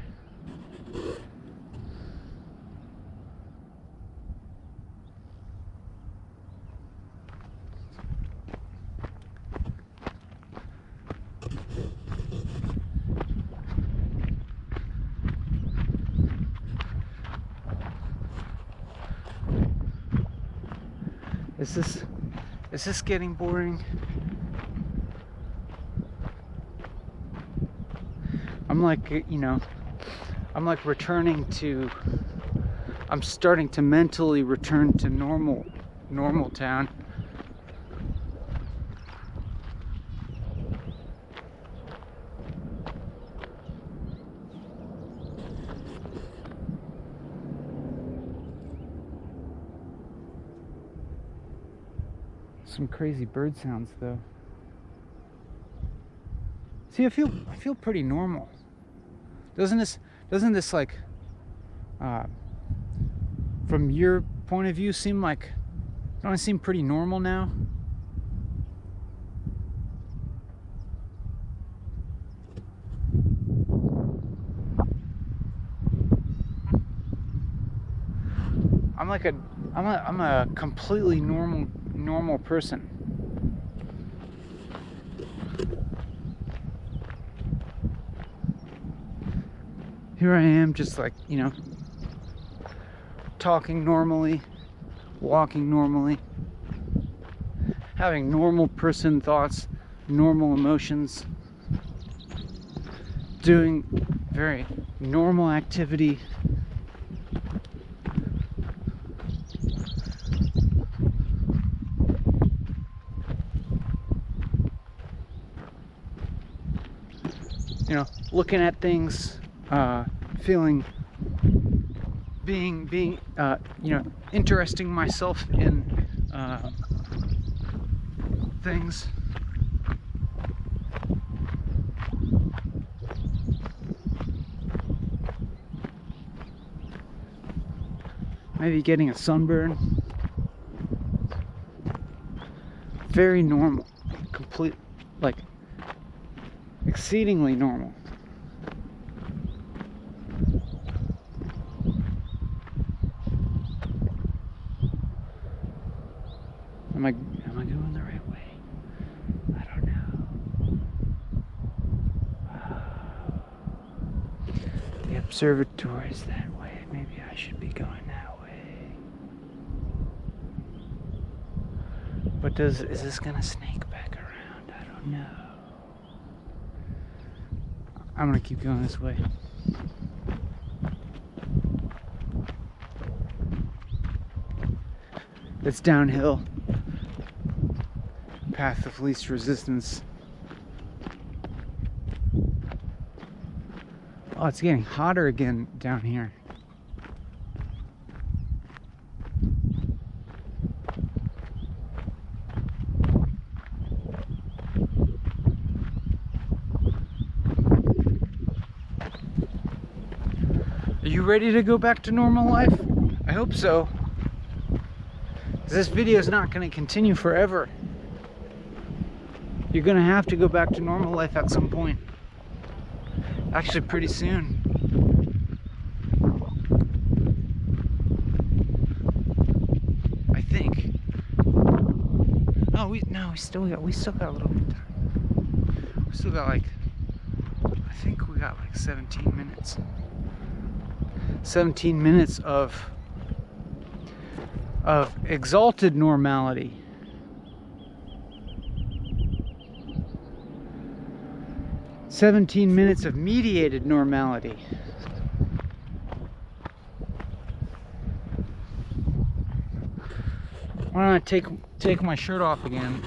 Is this getting boring? I'm like, you know, I'm like I'm starting to mentally return to normal town. Some crazy bird sounds though. See, I feel pretty normal. Doesn't this like from your point of view seem like, don't I seem pretty normal now? I'm a completely normal person. Here I am, just like, you know, talking normally, walking normally, having normal person thoughts, normal emotions, doing very normal activity. You know, looking at things, feeling, being, you know, interesting myself in things. Maybe getting a sunburn. Very normal. Complete, like, exceedingly normal. Am I going the right way? I don't know. The observatory's that way. Maybe I should be going that way. But is this gonna snake back around? I don't know. I'm gonna keep going this way. It's downhill. Path of least resistance. Oh, it's getting hotter again down here. Are you ready to go back to normal life? I hope so. This video is not going to continue forever. You're going to have to go back to normal life at some point. Actually, pretty soon. I think. Oh, we still got a little bit of time. We still got like, I think we got like 17 minutes. 17 minutes of exalted normality. "17 minutes of mediated normality." Why don't I take my shirt off again?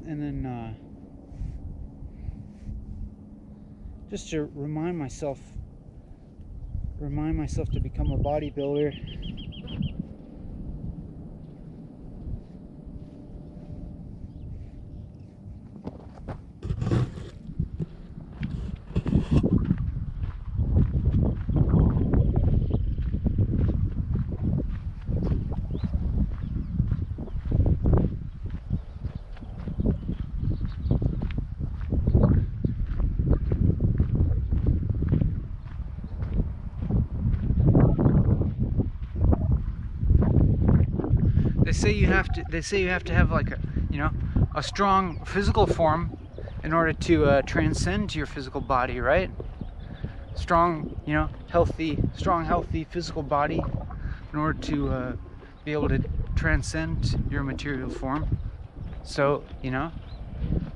And then just to remind myself to become a bodybuilder. They say you have to have like a strong physical form in order to transcend your physical body, right? Strong, healthy physical body in order to be able to transcend your material form. So,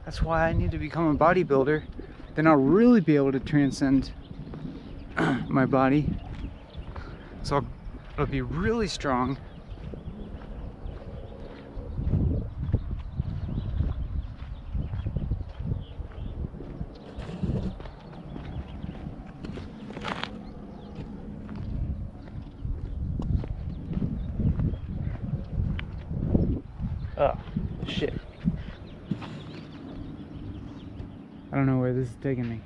that's why I need to become a bodybuilder. Then I'll really be able to transcend my body. So it'll be really strong. Oh, shit. I don't know where this is taking me.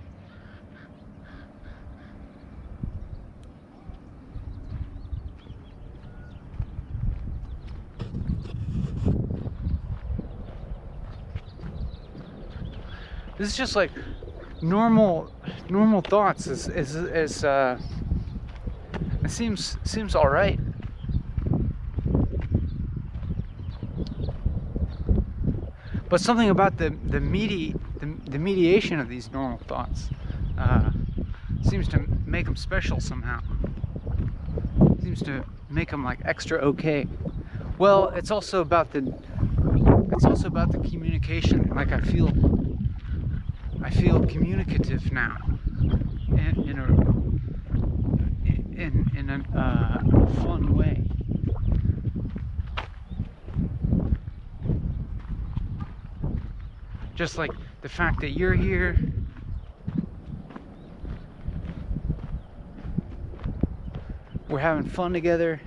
This is just like normal thoughts. It seems all right. But something about the mediation of these normal thoughts seems to make them special somehow. Seems to make them like extra okay. Well, it's also about the communication. Like I feel communicative now, in a fun way. Just like the fact that you're here. We're having fun together.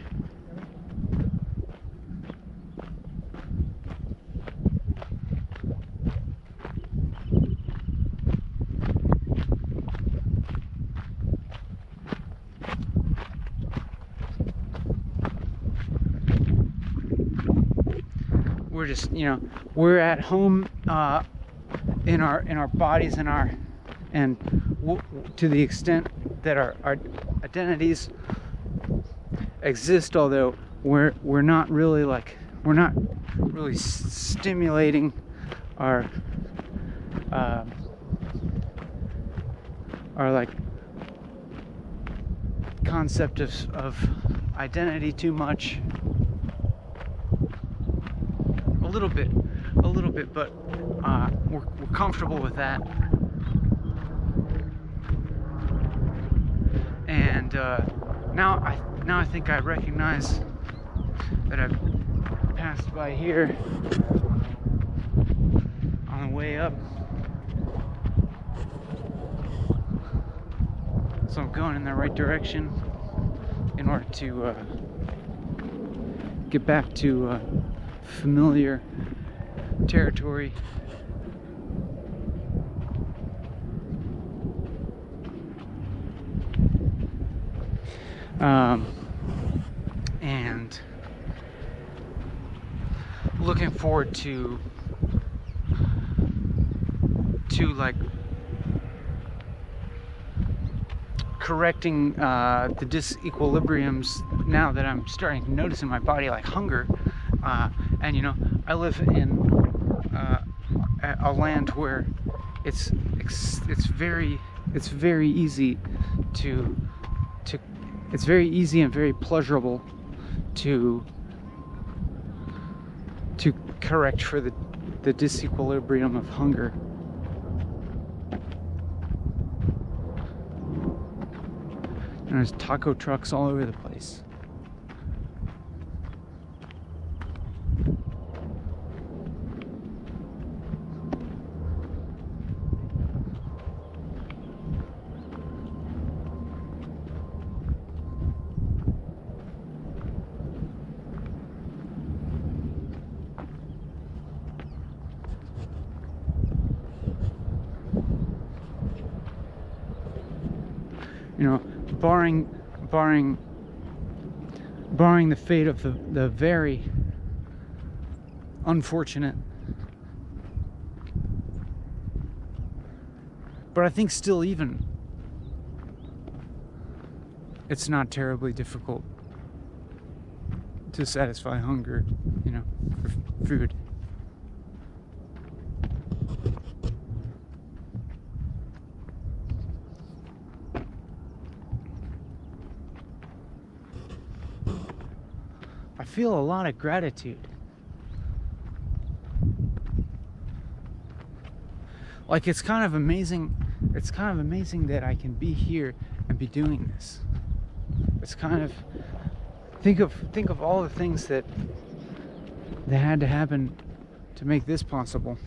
We're just, we're at home in our bodies and to the extent that our identities exist, although we're not really stimulating our like concept of identity too much. A little bit, but we're comfortable with that. And now I think I recognize that I've passed by here on the way up. So I'm going in the right direction in order to get back to familiar territory. And looking forward to like correcting the disequilibriums now that I'm starting to notice in my body, like hunger. And I live in a land where it's very easy it's very easy and very pleasurable to correct for the disequilibrium of hunger. And there's taco trucks all over the place. Barring the fate of the very unfortunate, but I think still even it's not terribly difficult to satisfy hunger, for food. I feel a lot of gratitude. Like it's kind of amazing that I can be here and be doing this. It's kind of think of all the things that had to happen to make this possible.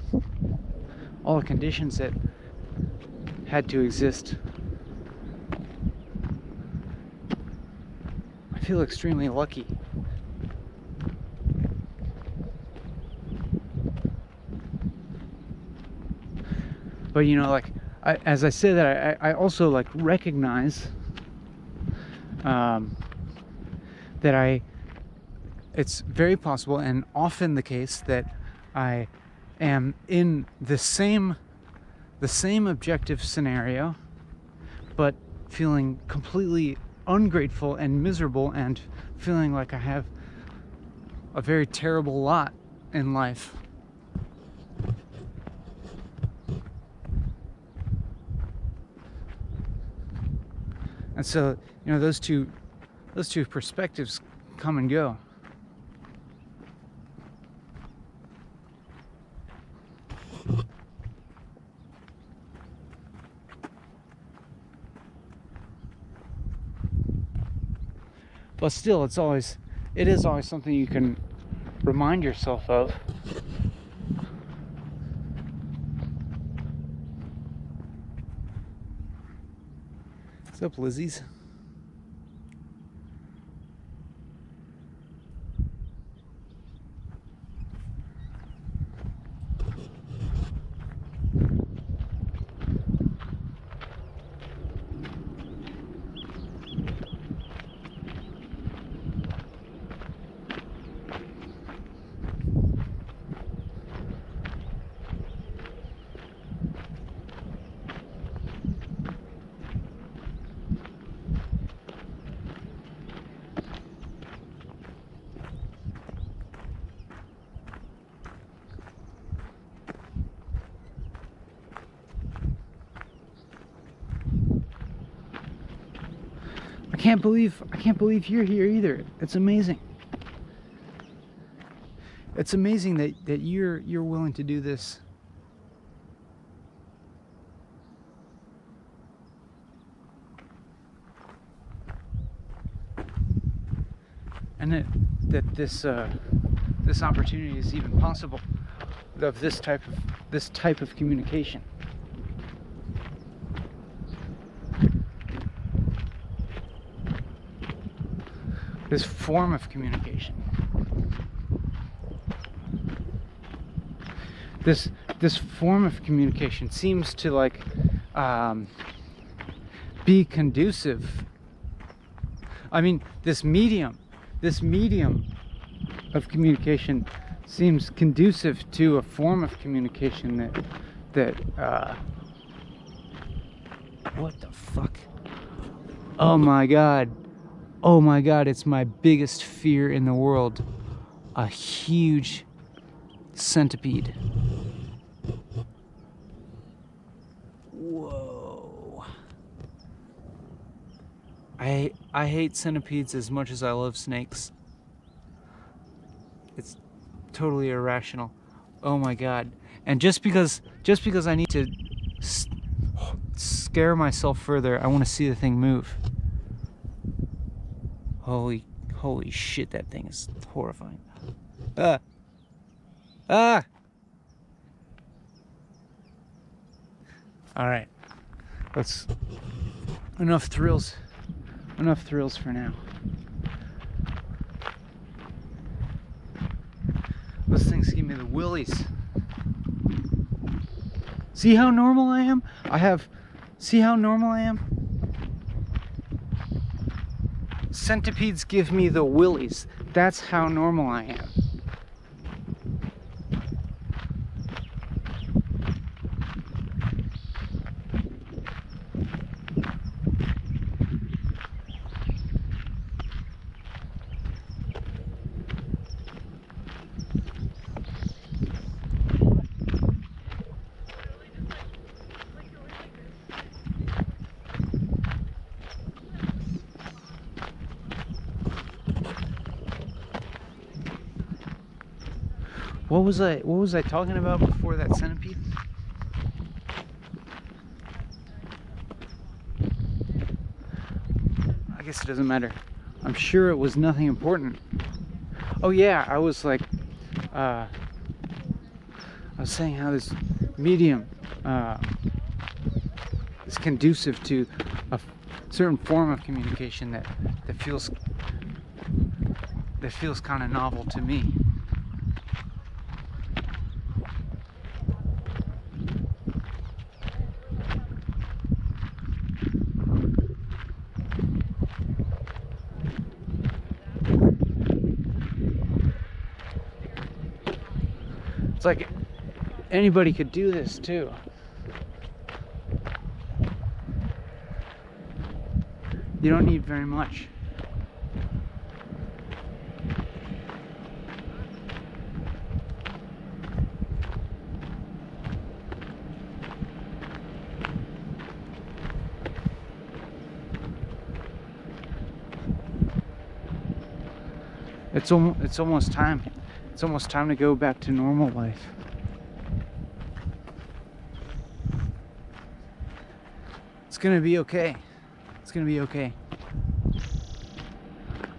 All the conditions that had to exist. I feel extremely lucky. But as I say that, I also recognize that it's very possible and often the case that I am in the same objective scenario, but feeling completely ungrateful and miserable and feeling like I have a very terrible lot in life. And so, those two perspectives come and go. but still, it is always something you can remind yourself of. What's up, Lizzies? I can't believe you're here either. It's amazing. It's amazing that you're willing to do this. And that this opportunity is even possible, of this type of communication. This form of communication. This form of communication seems to like be conducive. I mean, this medium of communication seems conducive to a form of communication that what the fuck? Oh my god. Oh my god, it's my biggest fear in the world. A huge centipede. Whoa. I hate centipedes as much as I love snakes. It's totally irrational. Oh my god. And just because I need to scare myself further, I want to see the thing move. Holy shit, that thing is horrifying. All right, enough thrills for now. Those things give me the willies. See how normal I am? See how normal I am? Centipedes give me the willies. That's how normal I am. What was I talking about before that centipede? I guess it doesn't matter. I'm sure it was nothing important. Oh yeah, I was like, I was saying how this medium is conducive to a certain form of communication that feels kind of novel to me. It's like anybody could do this too. You don't need very much. It's almost time. It's almost time to go back to normal life. It's gonna be okay. It's gonna be okay.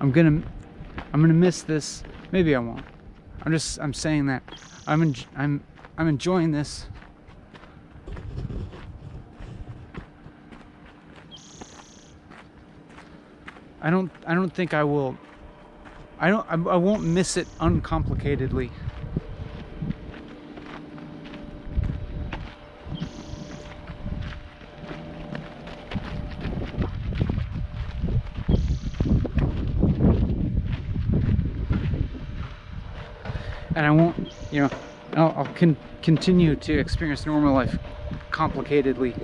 I'm gonna miss this. Maybe I won't. I'm saying that I'm enjoying this. I don't think I will. I won't miss it uncomplicatedly. And I won't, you know, I'll continue to experience normal life complicatedly.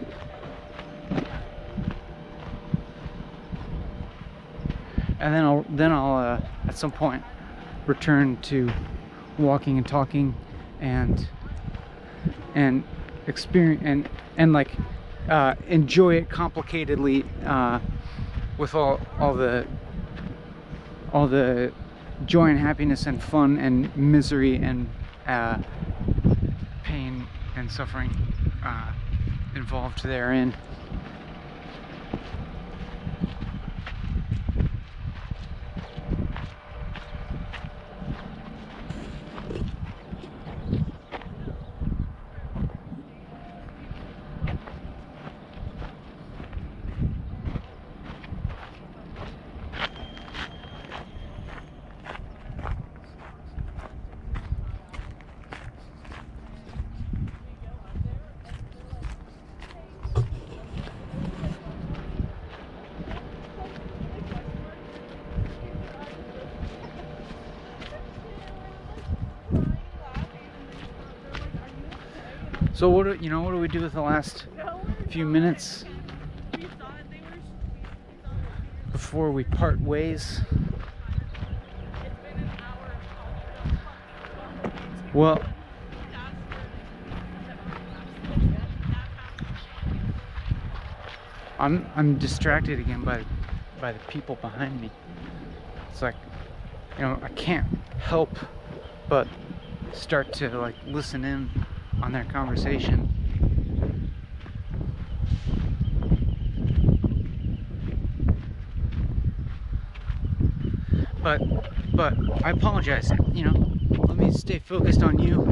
And then I'll at some point return to walking and talking and experience and like enjoy it complicatedly with all the joy and happiness and fun and misery and pain and suffering involved therein. So what do we do with the last few minutes before we part ways? Well, I'm distracted again by the people behind me. It's like, you know, I can't help but start to like listen in on their conversation. But I apologize, you know, let me stay focused on you.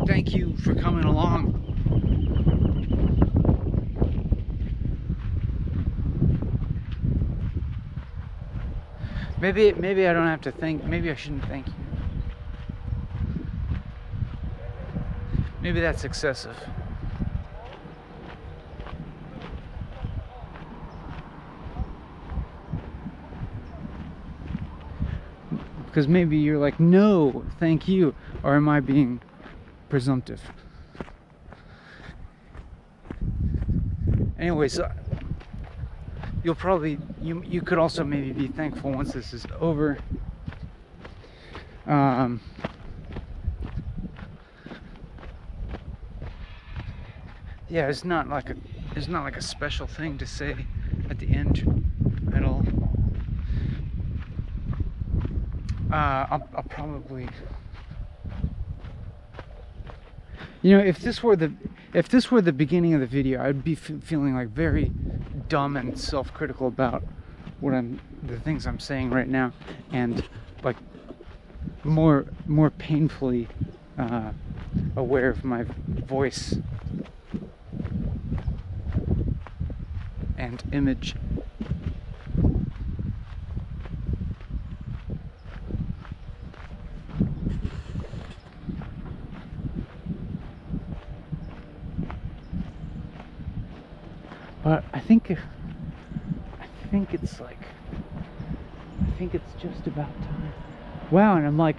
Thank you for coming along. Maybe I don't have to thank, maybe I shouldn't thank you. Maybe that's excessive. Because maybe you're like, no, thank you. Or am I being presumptive? Anyways, you'll probably, you could also maybe be thankful once this is over. Yeah, it's not like a special thing to say at the end at all. I'll probably, you know, if this were the beginning of the video, I'd be feeling like very dumb and self-critical about the things I'm saying right now, and like more painfully aware of my voice and image. But I think it's just about time. Wow, and I'm like,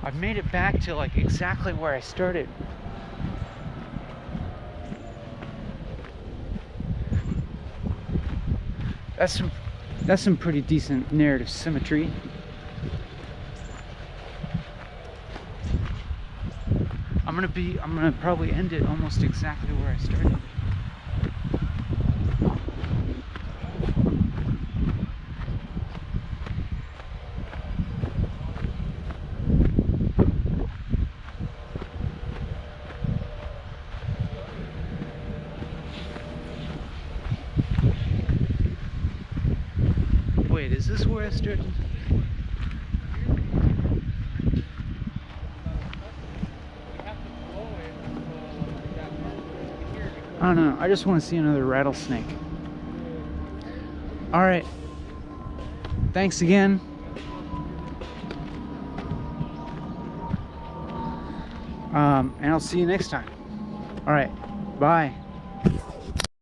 I've made it back to like exactly where I started. That's some pretty decent narrative symmetry. I'm gonna probably end it almost exactly where I started. is this where I started? I don't know. I just want to see another rattlesnake. All right. Thanks again. And I'll see you next time. All right. Bye.